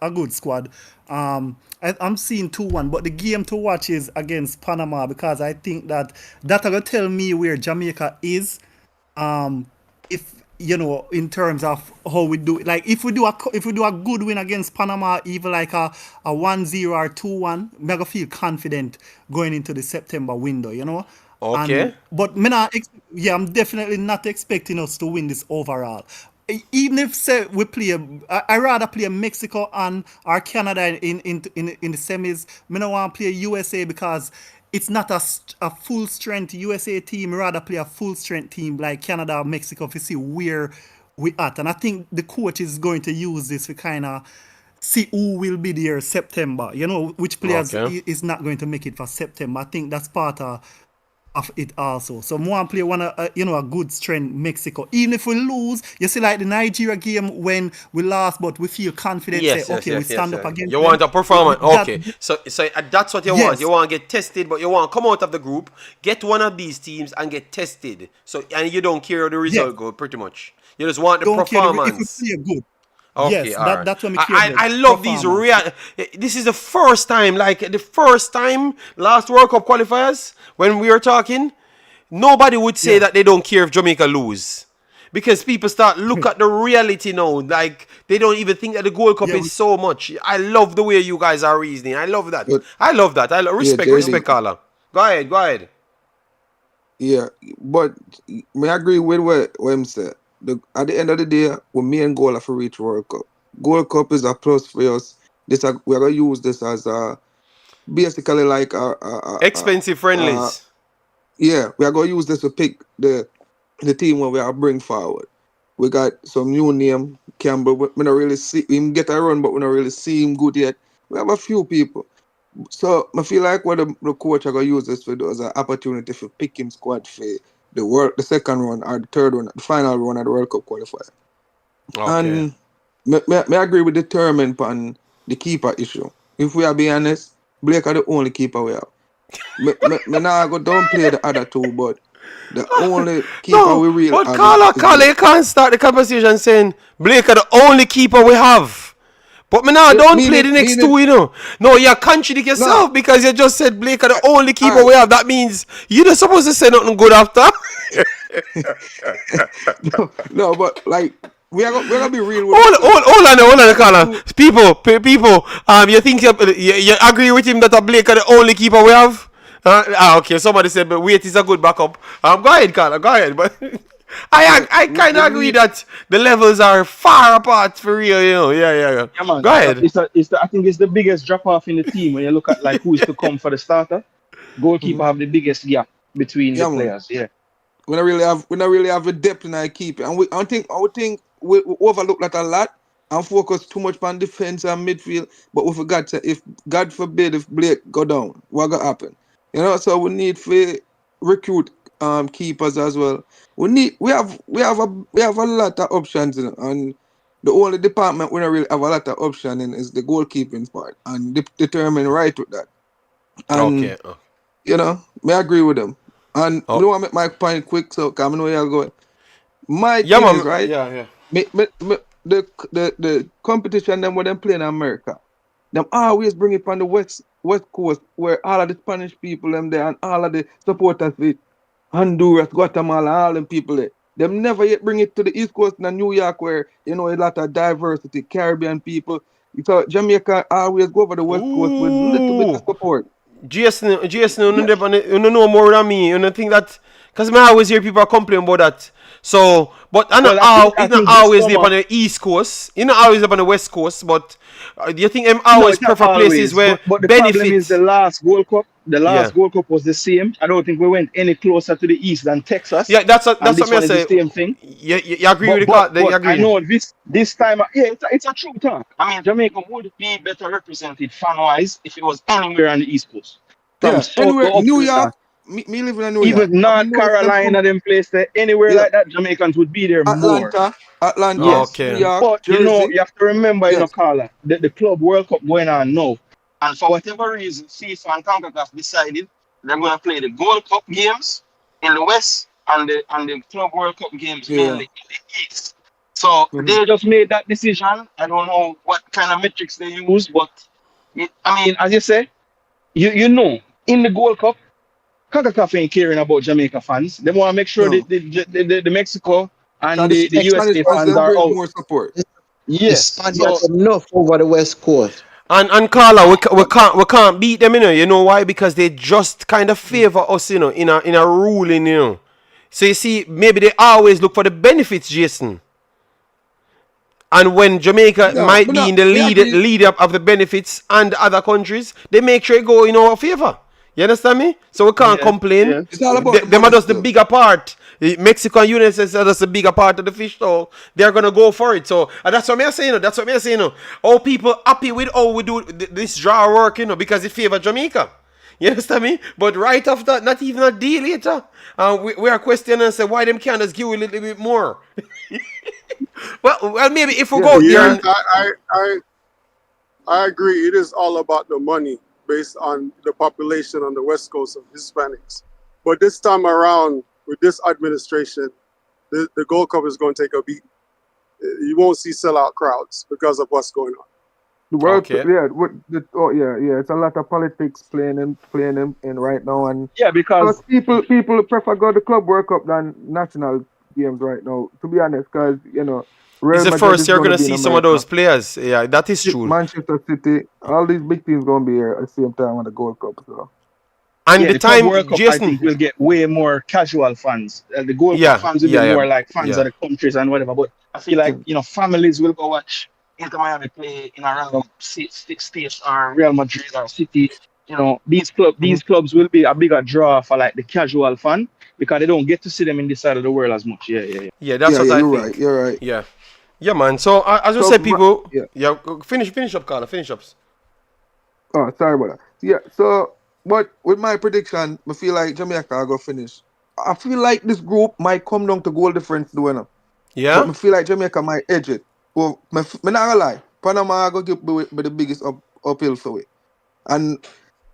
[SPEAKER 7] a good squad. I'm seeing 2-1, but the game to watch is against Panama because I think that gonna tell me where Jamaica is. If in terms of how we do it, like if we do a good win against Panama, even like a 1-0 or 2-1, I'm gonna feel confident going into the September window.
[SPEAKER 1] Okay.
[SPEAKER 7] But I'm definitely not expecting us to win this overall. Even if say we play, I rather play Mexico and or Canada in the semis. I don't want to play USA because it's not a full strength USA team. I rather play a full strength team like Canada or Mexico to see where we at. And I think the coach is going to use this to kind of see who will be there September. You know, which players
[SPEAKER 1] Okay.
[SPEAKER 7] is not going to make it for September. I think that's part of it also. So more play one a good strength Mexico. Even if we lose, you see like the Nigeria game when we lost, but we feel confident.
[SPEAKER 1] Yes,
[SPEAKER 7] Say
[SPEAKER 1] yes,
[SPEAKER 7] okay, we
[SPEAKER 1] yes, yes,
[SPEAKER 7] stand up
[SPEAKER 1] yes.
[SPEAKER 7] against
[SPEAKER 1] You
[SPEAKER 7] them.
[SPEAKER 1] want a performance.
[SPEAKER 7] That
[SPEAKER 1] Okay. So that's what you want.
[SPEAKER 7] yes,
[SPEAKER 1] You want to get tested, but you want to come out of the group, get one of these teams and get tested. So and you don't care how the
[SPEAKER 7] yes.
[SPEAKER 1] result go pretty much. You just want the
[SPEAKER 7] Don't care if we
[SPEAKER 1] performance.
[SPEAKER 7] play good.
[SPEAKER 1] Okay,
[SPEAKER 7] Yes,
[SPEAKER 1] all right.
[SPEAKER 7] that's what me care about.
[SPEAKER 1] I love these
[SPEAKER 7] Performance.
[SPEAKER 1] real. This is the first time, last World Cup qualifiers when we were talking, nobody would say
[SPEAKER 7] Yeah.
[SPEAKER 1] that they don't care if Jamaica lose. Because people start look at the reality now, like they don't even think that the Gold Cup
[SPEAKER 7] Yeah,
[SPEAKER 1] is so much. I love the way you guys are reasoning. I love that.
[SPEAKER 3] But
[SPEAKER 1] I love that.
[SPEAKER 3] yeah,
[SPEAKER 1] Respect,
[SPEAKER 3] JD.
[SPEAKER 1] Carla. Go ahead, go ahead.
[SPEAKER 3] Yeah, but may I agree with what him said. At the end of the day, we main goal for reach World Cup. Gold Cup is a plus for us. We're gonna use this as basically like
[SPEAKER 1] Expensive
[SPEAKER 3] uh,
[SPEAKER 1] friendlies.
[SPEAKER 3] yeah, we are gonna use this to pick the team where we are bring forward. We got some new name, Campbell. We don't really see him get a run, but we don't really see him good yet. We have a few people. So I feel like what the coach are gonna use this for as an opportunity for pick him squad for the second run or the third one, the final run of the World Cup qualifier.
[SPEAKER 1] Okay.
[SPEAKER 3] And me agree with the determined on the keeper issue. If we are being honest, Blake are the only keeper we have. Me now go downplay the other two, but the only keeper
[SPEAKER 1] No,
[SPEAKER 3] we really
[SPEAKER 1] but
[SPEAKER 3] have is
[SPEAKER 1] Carla,
[SPEAKER 3] Blake.
[SPEAKER 1] you can't start the conversation saying Blake are the only keeper we have. But me now don't play
[SPEAKER 3] Meaning,
[SPEAKER 1] the next
[SPEAKER 3] meaning,
[SPEAKER 1] two, you know. No, you contradict
[SPEAKER 3] no,
[SPEAKER 1] yourself because you just said Blake are the only
[SPEAKER 3] all
[SPEAKER 1] keeper we have. That means you're not supposed to say nothing good after.
[SPEAKER 3] right. No, but like we're gonna be real with ourselves.
[SPEAKER 1] Hold on,
[SPEAKER 3] The
[SPEAKER 1] Carla.
[SPEAKER 3] two,
[SPEAKER 1] People, you think you agree with him that a Blake are the only keeper we have? Okay, somebody said, but wait, is a good backup. Go ahead, Carla, go ahead. But
[SPEAKER 3] yeah,
[SPEAKER 1] I kind
[SPEAKER 3] we
[SPEAKER 1] of agree
[SPEAKER 3] need
[SPEAKER 1] that the levels are far apart for real, you know. Yeah.
[SPEAKER 2] Yeah, man.
[SPEAKER 1] Go ahead.
[SPEAKER 2] I think it's the biggest drop off in the team when you look at like who is to come for the starter. Goalkeeper
[SPEAKER 3] mhm.
[SPEAKER 2] have the biggest gap between the
[SPEAKER 3] Yeah, man.
[SPEAKER 2] players. Yeah.
[SPEAKER 3] We don't really have a depth in our keeping, and I think we overlook that a lot and focus too much on defense and midfield. But we forgot to, if God forbid if Blake go down, what gonna happen? So we need to recruit keepers as well. We have a lot of options and the only department we don't really have a lot of option in is the goalkeeping part and determine right with that. And
[SPEAKER 1] Okay.
[SPEAKER 3] me agree with them. And me
[SPEAKER 1] Oh.
[SPEAKER 3] want to make my point quick, so I know where you're going. My
[SPEAKER 1] Yeah,
[SPEAKER 3] thing is
[SPEAKER 1] man.
[SPEAKER 3] right.
[SPEAKER 1] Yeah.
[SPEAKER 3] The competition them when them play in America, them always bring it from the west coast where all of the Spanish people them there and all of the supporters with Honduras, Guatemala, all them people there. Them never yet bring it to the East Coast in New York where a lot of diversity, Caribbean people. So Jamaica always go over the West Coast with little bit of
[SPEAKER 1] Ooh.
[SPEAKER 3] support.
[SPEAKER 1] GS,
[SPEAKER 3] Yeah,
[SPEAKER 1] you don't know more than me. You don't think that? Because I always hear people complain about that. So, but
[SPEAKER 2] Well, I think
[SPEAKER 1] it's
[SPEAKER 2] I
[SPEAKER 1] not
[SPEAKER 2] think this
[SPEAKER 1] always there
[SPEAKER 2] summer,
[SPEAKER 1] on the East Coast. It's not always up on the West Coast. But do you think I'm
[SPEAKER 2] no,
[SPEAKER 1] always
[SPEAKER 2] it's not
[SPEAKER 1] prefer places
[SPEAKER 2] always.
[SPEAKER 1] where
[SPEAKER 2] But the problem is the
[SPEAKER 1] benefit?
[SPEAKER 2] last World Cup. The
[SPEAKER 1] Yeah.
[SPEAKER 2] last World Cup was the same. I don't think we went any closer to the east than Texas,
[SPEAKER 1] Yeah, that's
[SPEAKER 2] and
[SPEAKER 1] what
[SPEAKER 2] this
[SPEAKER 1] me I
[SPEAKER 2] one is the
[SPEAKER 1] say.
[SPEAKER 2] same thing.
[SPEAKER 1] You agree with
[SPEAKER 2] But
[SPEAKER 1] the
[SPEAKER 2] but
[SPEAKER 1] card? You
[SPEAKER 2] but I
[SPEAKER 1] agree?
[SPEAKER 2] know this time, yeah, it's a true talk. I mean, Jamaica would be better represented fan wise if it was anywhere on the East Coast, from
[SPEAKER 3] yeah.
[SPEAKER 2] south
[SPEAKER 3] Anywhere,
[SPEAKER 2] go up to
[SPEAKER 3] New
[SPEAKER 2] the
[SPEAKER 3] York,
[SPEAKER 2] north.
[SPEAKER 3] me living in New York.
[SPEAKER 2] Even
[SPEAKER 3] I
[SPEAKER 2] North
[SPEAKER 3] know if them come,
[SPEAKER 2] Carolina, them place there, anywhere
[SPEAKER 3] yeah,
[SPEAKER 2] like that, Jamaicans would be there more.
[SPEAKER 3] Atlanta, Atlanta,
[SPEAKER 2] Yes,
[SPEAKER 3] New
[SPEAKER 1] Okay.
[SPEAKER 3] York,
[SPEAKER 2] but
[SPEAKER 3] Jersey,
[SPEAKER 2] you have to remember,
[SPEAKER 3] yes.
[SPEAKER 2] Carla, the Club World Cup going on now, and for whatever reason, FIFA and Concacaf decided they're going to play the Gold Cup games in the West and the Club World Cup games
[SPEAKER 3] Yeah.
[SPEAKER 2] mainly in the East. So
[SPEAKER 3] Mhm.
[SPEAKER 2] they just made that decision. I don't know what kind of metrics they use, but I mean, as you say, you know, in the Gold Cup. CONCACAF ain't caring about Jamaica fans. They want to make sure
[SPEAKER 3] No.
[SPEAKER 2] the Mexico and
[SPEAKER 3] Cause
[SPEAKER 2] the
[SPEAKER 3] the Spanish
[SPEAKER 2] USA
[SPEAKER 3] fans
[SPEAKER 2] fans
[SPEAKER 3] them
[SPEAKER 2] are
[SPEAKER 3] bring
[SPEAKER 2] out.
[SPEAKER 3] more support.
[SPEAKER 5] The
[SPEAKER 2] Yes. So
[SPEAKER 5] Spaniards enough over the West Coast.
[SPEAKER 1] And Carla,
[SPEAKER 2] so
[SPEAKER 1] we can't beat them, you know. You know why? Because they just kind of favor us, you know, in a ruling, you know. So you see, maybe they always look for the benefits, Jason. And when Jamaica
[SPEAKER 3] Yeah,
[SPEAKER 1] might
[SPEAKER 3] but
[SPEAKER 1] be
[SPEAKER 3] no,
[SPEAKER 1] in the
[SPEAKER 3] me agree.
[SPEAKER 1] lead up of the benefits and other countries, they make sure it go in our favor. You understand me? So we can't
[SPEAKER 2] yeah,
[SPEAKER 1] complain.
[SPEAKER 2] yeah,
[SPEAKER 3] It's all
[SPEAKER 2] yeah.
[SPEAKER 3] about the
[SPEAKER 1] Them are
[SPEAKER 3] money
[SPEAKER 1] just the
[SPEAKER 3] still.
[SPEAKER 1] bigger part. Mexico and United States are just a bigger part of the fish, so they're gonna go for it. So that's what I'm saying. That's what I'm saying. All people happy with how we do this draw work, because it favor Jamaica. You understand me? But right after, not even a day later, we are questioning and say why them can't just give a little bit more. well, maybe if we
[SPEAKER 3] Yeah,
[SPEAKER 1] go out there
[SPEAKER 8] Yeah,
[SPEAKER 1] and
[SPEAKER 8] I agree. It is all about the money based on the population on the west coast of Hispanics. But this time around, with this administration, the Gold Cup is going to take a beat. You won't see sellout crowds because of what's going on.
[SPEAKER 3] the world,
[SPEAKER 1] okay,
[SPEAKER 3] yeah, yeah. It's a lot of politics playing in right now, and
[SPEAKER 2] Yeah,
[SPEAKER 3] plus
[SPEAKER 2] because
[SPEAKER 3] people prefer go to Club World Cup than national games right now. To be honest, because
[SPEAKER 1] it's
[SPEAKER 3] Real
[SPEAKER 1] the
[SPEAKER 3] Madrid
[SPEAKER 1] first
[SPEAKER 3] is
[SPEAKER 1] you're
[SPEAKER 3] going to
[SPEAKER 1] gonna
[SPEAKER 3] be in
[SPEAKER 1] see some of those
[SPEAKER 3] America.
[SPEAKER 1] players. Yeah, that is true.
[SPEAKER 3] Manchester City, all these big teams going to be here at the same time on the Gold Cup. So
[SPEAKER 1] And
[SPEAKER 2] yeah,
[SPEAKER 1] the
[SPEAKER 2] the Club
[SPEAKER 1] time,
[SPEAKER 2] World Cup I think
[SPEAKER 1] Jason.
[SPEAKER 2] will get way more casual fans. The Gold Cup
[SPEAKER 1] Yeah,
[SPEAKER 2] fans will be
[SPEAKER 1] yeah, yeah,
[SPEAKER 2] more like fans of
[SPEAKER 1] yeah.
[SPEAKER 2] the countries and whatever. But I feel like
[SPEAKER 3] yeah,
[SPEAKER 2] families will go watch Inter Miami play in a random six states or Real Madrid or City.
[SPEAKER 3] mhm.
[SPEAKER 2] These clubs will be a bigger draw for like the casual fan because they don't get to see them in this side of the world as much. Yeah, yeah, yeah.
[SPEAKER 1] Yeah, that's what
[SPEAKER 3] yeah,
[SPEAKER 1] I
[SPEAKER 3] you're right.
[SPEAKER 1] think.
[SPEAKER 3] You're right.
[SPEAKER 1] Yeah, yeah, man. So as you
[SPEAKER 3] So
[SPEAKER 1] said, people.
[SPEAKER 3] yeah.
[SPEAKER 1] Yeah, finish up, Carla. Finish up.
[SPEAKER 3] Oh, sorry about that. Yeah. So, but with my prediction, I feel like Jamaica are gonna finish. I feel like this group might come down to goal difference doing it. But
[SPEAKER 1] Yeah.
[SPEAKER 3] I feel like Jamaica might edge it. Well, me not gonna lie. Panama are gonna be the biggest uphill for it. And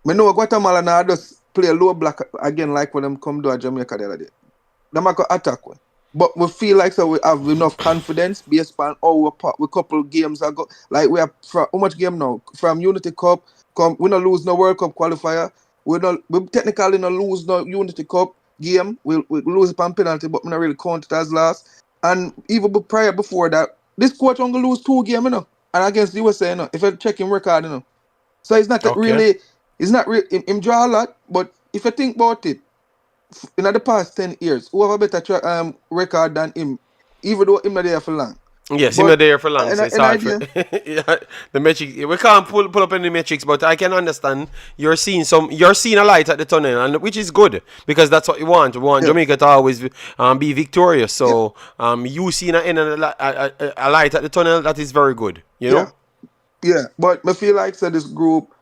[SPEAKER 3] me know Guatemala now just play a low block again like when them come to a Jamaica the other day. Them are gonna attack one. But we feel like so we have enough confidence based on we couple games ago. Like we have from how much game now? From Unity Cup, we not lose no World Cup qualifier. We technically not lose no Unity Cup game. We lose it on penalty, but we not really count it as loss. And even prior before that, this coach only lose 2 games, and against the USA, if you check him record, So it's not
[SPEAKER 1] Okay.
[SPEAKER 3] really, it's not really, him draw a lot, but if you think about it, in the past 10 years, who have a better record than him, even though him not there for long.
[SPEAKER 1] Yes, him
[SPEAKER 3] But
[SPEAKER 1] not there for long, so it's
[SPEAKER 3] an
[SPEAKER 1] hard for
[SPEAKER 3] idea,
[SPEAKER 1] yeah, the metric. We can't pull up any metrics, but I can understand you're seeing a light at the tunnel, and which is good because that's what you want. We want
[SPEAKER 3] yeah,
[SPEAKER 1] Jamaica to always be victorious.
[SPEAKER 3] yeah,
[SPEAKER 1] So you seeing a light at the tunnel, that is very good. You
[SPEAKER 3] yeah,
[SPEAKER 1] know.
[SPEAKER 3] yeah. But I feel like so this group,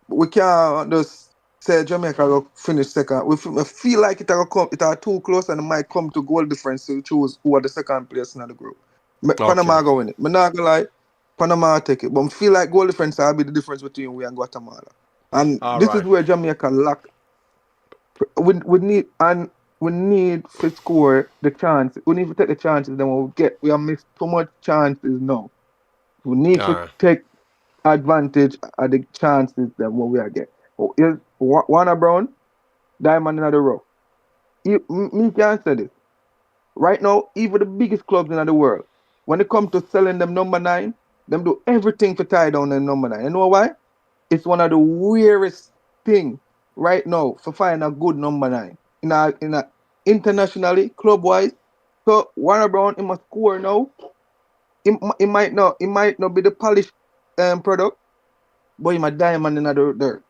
[SPEAKER 3] we can't just say Jamaica will finish second. I feel like it are too close and it might come to goal difference to choose who are the second place in the group.
[SPEAKER 1] Okay.
[SPEAKER 3] Panama go win it. I'm not gonna lie, Panama take it. But I feel like goal difference will be the difference between we and Guatemala. And
[SPEAKER 1] All
[SPEAKER 3] this is
[SPEAKER 1] right.
[SPEAKER 3] where Jamaica lack. We need to score the chance. We need to take the chances. Then we have missed too much chances now. We need
[SPEAKER 1] All
[SPEAKER 3] to
[SPEAKER 1] right.
[SPEAKER 3] take advantage of the chances that what we are get. Warner Brown, diamond in the rough. Me can say this. Right now, even the biggest clubs in the world, when it comes to selling them number 9, them do everything to tie down the number 9. You know why? It's one of the weirdest thing right now for finding a good number 9 in a internationally club wise. So Warner Brown he must score now. It might not be the polished product, but he's a diamond in the dirt.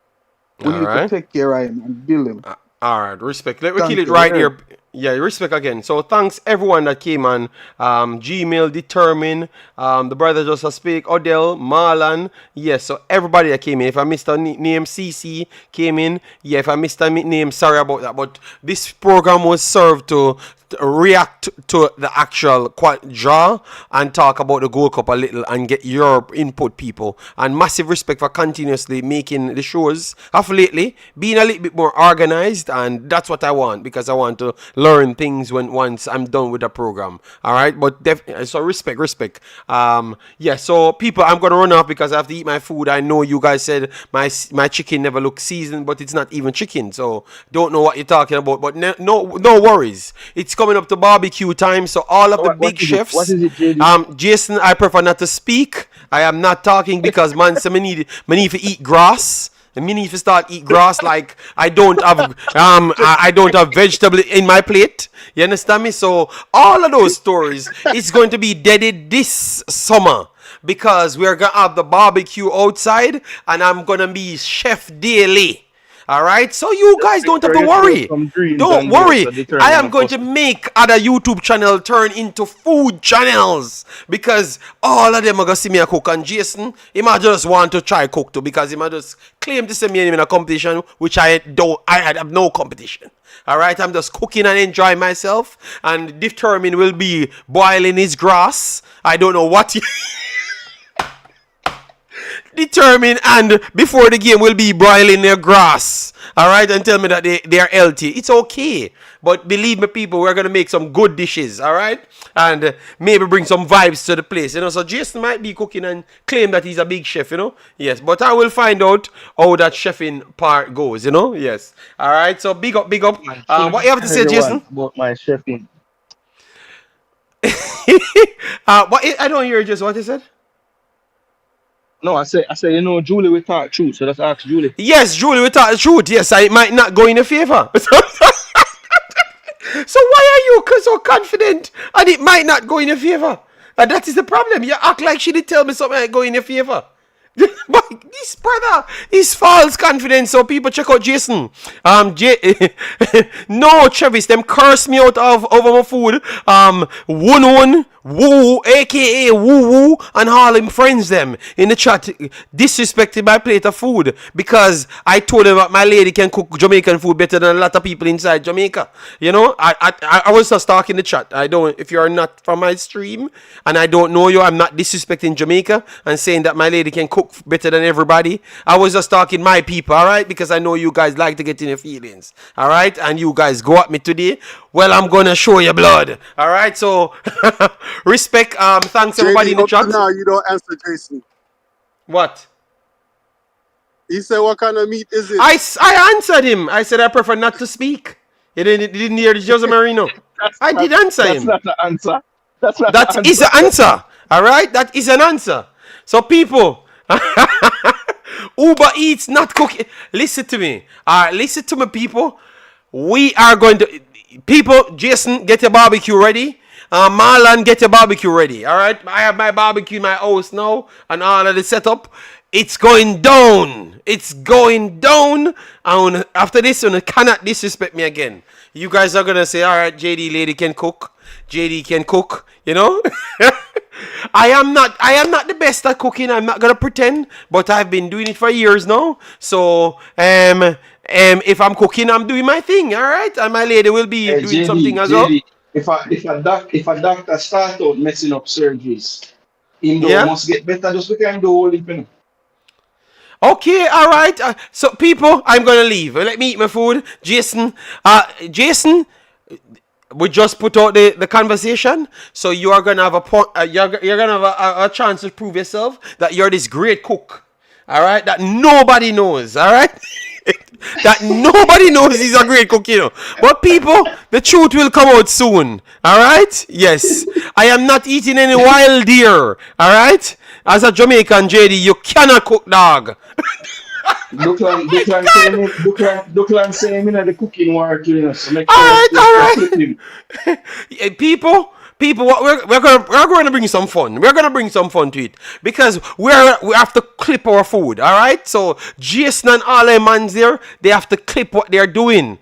[SPEAKER 3] We
[SPEAKER 1] All
[SPEAKER 3] need to
[SPEAKER 1] right.
[SPEAKER 3] take care of him and build him.
[SPEAKER 1] All right, respect. Let me kill
[SPEAKER 3] Thank
[SPEAKER 1] it
[SPEAKER 3] you. You
[SPEAKER 1] right
[SPEAKER 3] heard?
[SPEAKER 1] here. Yeah, respect again. So thanks everyone that came on. Gmail, Determine, the brother just a speak, Odell, Marlon. Yes, so everybody that came in. If I missed a name, CC came in. Yeah, if I missed a name, sorry about that. But this program was served to react to the actual draw and talk about the Gold Cup a little and get your input, people. And massive respect for continuously making the shows of lately, being a little bit more organized, and that's what I want because I want to learn things once I'm done with the program. All right, but so respect. Yeah. So people, I'm gonna run off because I have to eat my food. I know you guys said my chicken never looks seasoned, but it's not even chicken, so don't know what you're talking about. But no worries. It's coming up to barbecue time, so all of the
[SPEAKER 2] What
[SPEAKER 1] big
[SPEAKER 2] is it? What
[SPEAKER 1] chefs.
[SPEAKER 2] is it, JD?
[SPEAKER 1] Jason, I prefer not to speak. I am not talking because man, so me need to eat grass. And me need to start eat grass like I don't have vegetable in my plate. You understand me? So all of those stories is going to be deaded this summer because we're gonna have the barbecue outside and I'm gonna be chef daily. All right, so you
[SPEAKER 2] Just
[SPEAKER 1] guys
[SPEAKER 2] make
[SPEAKER 1] don't have
[SPEAKER 2] sure
[SPEAKER 1] to
[SPEAKER 2] you throw
[SPEAKER 1] worry.
[SPEAKER 2] some greens
[SPEAKER 1] Don't
[SPEAKER 2] and there
[SPEAKER 1] worry.
[SPEAKER 2] to
[SPEAKER 1] I
[SPEAKER 2] determine
[SPEAKER 1] am
[SPEAKER 2] the
[SPEAKER 1] going to
[SPEAKER 2] custard.
[SPEAKER 1] make other YouTube channel turn into food channels because all of them are gonna see me a cook. And Jason, he might just want to try cook too because he might just claim to see me in a competition, which I don't. I have no competition. All right, I'm just cooking and enjoying myself, and determine will be boiling his grass. I don't know what. Determine and before the game will be broiling their grass. All right, and tell me that they are healthy. It's okay, but believe me, people, we're gonna make some good dishes. All right, and maybe bring some vibes to the place. You know, so Jason might be cooking and claim that he's a big chef. You know, yes, but I will find out how that chefing part goes. You know, yes. All right, so big up, big up.
[SPEAKER 2] Should
[SPEAKER 1] What you have to say,
[SPEAKER 2] everyone
[SPEAKER 1] Jason?
[SPEAKER 2] about my chefing.
[SPEAKER 1] What I don't hear just what you said.
[SPEAKER 2] No, I say, Julie will talk truth, so let's ask Julie.
[SPEAKER 1] Yes, Julie, we talk the truth. Yes, I might not go in your favor. So why are you so confident and it might not go in your favor? And that is the problem. You act like she did tell me something that go in your favor. But this brother is false confidence. So people check out Jason. No, Travis, them curse me out of over my food. Woo Woo, aka Woo Woo, and all him friends them in the chat disrespected my plate of food because I told them that my lady can cook Jamaican food better than a lot of people inside Jamaica. You know, I was just talking in the chat. I don't. If you are not from my stream and I don't know you, I'm not disrespecting Jamaica and saying that my lady can cook better than everybody. I was just talking my people, all right, because I know you guys like to get in your feelings, all right, and you guys go at me today. Well, I'm gonna show you blood, all right. So. Respect. Thanks everybody in
[SPEAKER 8] JD,
[SPEAKER 1] the
[SPEAKER 8] up to
[SPEAKER 1] chat.
[SPEAKER 8] now, you don't answer Jason.
[SPEAKER 1] What?
[SPEAKER 8] He said, what kind of meat is it?
[SPEAKER 1] I answered him. I said I prefer not to speak. You didn't hear the Jose Marino. I did answer
[SPEAKER 2] That's
[SPEAKER 1] him.
[SPEAKER 2] not the answer. That's not the
[SPEAKER 1] That
[SPEAKER 2] answer.
[SPEAKER 1] is an answer. All right. That is an answer. So people, Uber Eats not cooking. Listen to me. Listen to me, people. We are going to people. Jason, get your barbecue ready. Marlon, get your barbecue ready. All right, I have my barbecue in my house now, and all of the setup. It's going down. It's going down. And after this, you cannot disrespect me again. You guys are gonna say, all right, JD lady can cook. JD can cook. You know. I am not the best at cooking. I'm not gonna pretend, but I've been doing it for years now. So if I'm cooking, I'm doing my thing. All right, and my lady will be
[SPEAKER 2] Hey,
[SPEAKER 1] doing something
[SPEAKER 2] JD,
[SPEAKER 1] as well.
[SPEAKER 2] JD, if a doctor start out messing up surgeries, him though
[SPEAKER 1] Yeah.
[SPEAKER 2] must get better just because him do all it.
[SPEAKER 1] Okay, all right. So people, I'm gonna leave. Let me eat my food. Jason, we just put out the conversation, so you are gonna have you're gonna have a chance to prove yourself that you're this great cook. All right, that nobody knows. All right. That nobody knows he's a great cook, you know. But people, the truth will come out soon. All right? Yes. I am not eating any wild deer. All right? As a Jamaican, JD, you cannot cook dog.
[SPEAKER 2] Declan saying him, Declan saying him in the cooking war, you know, so make
[SPEAKER 1] All
[SPEAKER 2] sure
[SPEAKER 1] right,
[SPEAKER 2] you
[SPEAKER 1] all
[SPEAKER 2] flip him.
[SPEAKER 1] right. People, what we're going to bring some fun. We're going to bring some fun to it because we have to clip our food. All right. So Jason and all them mans there, they have to clip what they're doing.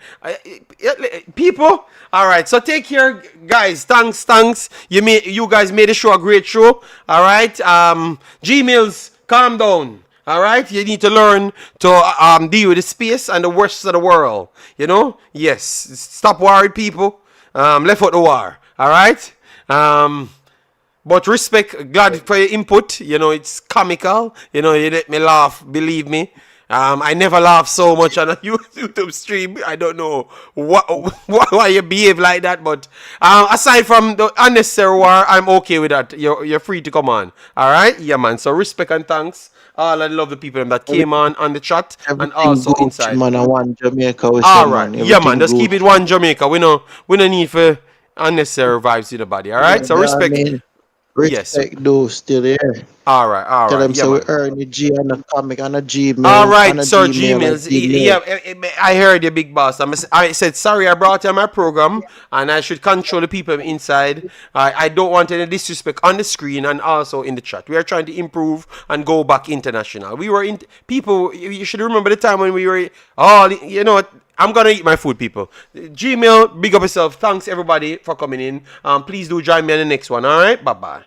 [SPEAKER 1] People. All right. So take care, guys. Thanks. You guys made the show a great show. All right. Gmails, calm down. All right, you need to learn to deal with the space and the worst of the world. You know, yes. Stop worried, people. Left out the war. All right. But respect, glad for your input. You know, it's comical. You know, you let me laugh. Believe me. I never laugh so much on a YouTube stream. I don't know why you behave like that, but aside from the unnecessary war, I'm okay with that. You're free to come on. All right, yeah, man. So respect and thanks. All I love the people that came on the chat and also
[SPEAKER 5] Gucci,
[SPEAKER 1] inside.
[SPEAKER 5] man, and one Jamaica with
[SPEAKER 1] All
[SPEAKER 5] some,
[SPEAKER 1] right,
[SPEAKER 5] man.
[SPEAKER 1] yeah, man.
[SPEAKER 5] Everything
[SPEAKER 1] Just keep
[SPEAKER 5] Gucci.
[SPEAKER 1] it one Jamaica. We no need for unnecessary vibes in the body. All right. So
[SPEAKER 5] Yeah, I
[SPEAKER 1] respect.
[SPEAKER 5] mean,
[SPEAKER 1] Yes.
[SPEAKER 5] Respect those still there.
[SPEAKER 1] All right. All
[SPEAKER 5] Tell
[SPEAKER 1] right.
[SPEAKER 5] them
[SPEAKER 1] Yeah,
[SPEAKER 5] so we
[SPEAKER 1] man.
[SPEAKER 5] earn the G on the comic on a
[SPEAKER 1] All
[SPEAKER 5] Gmail,
[SPEAKER 1] right,
[SPEAKER 5] on a
[SPEAKER 1] sir.
[SPEAKER 5] Gmail, like
[SPEAKER 1] Gmails.
[SPEAKER 5] Gmail.
[SPEAKER 1] Yeah, I heard you, big boss. I said sorry. I brought you on my program, and I should control the people inside. I don't want any disrespect on the screen and also in the chat. We are trying to improve and go back international. We were in people. You should remember the time when we were. Oh, you know what? I'm gonna eat my food, people. Gmail, big up yourself. Thanks everybody for coming in. Please do join me on the next one. All right, bye bye.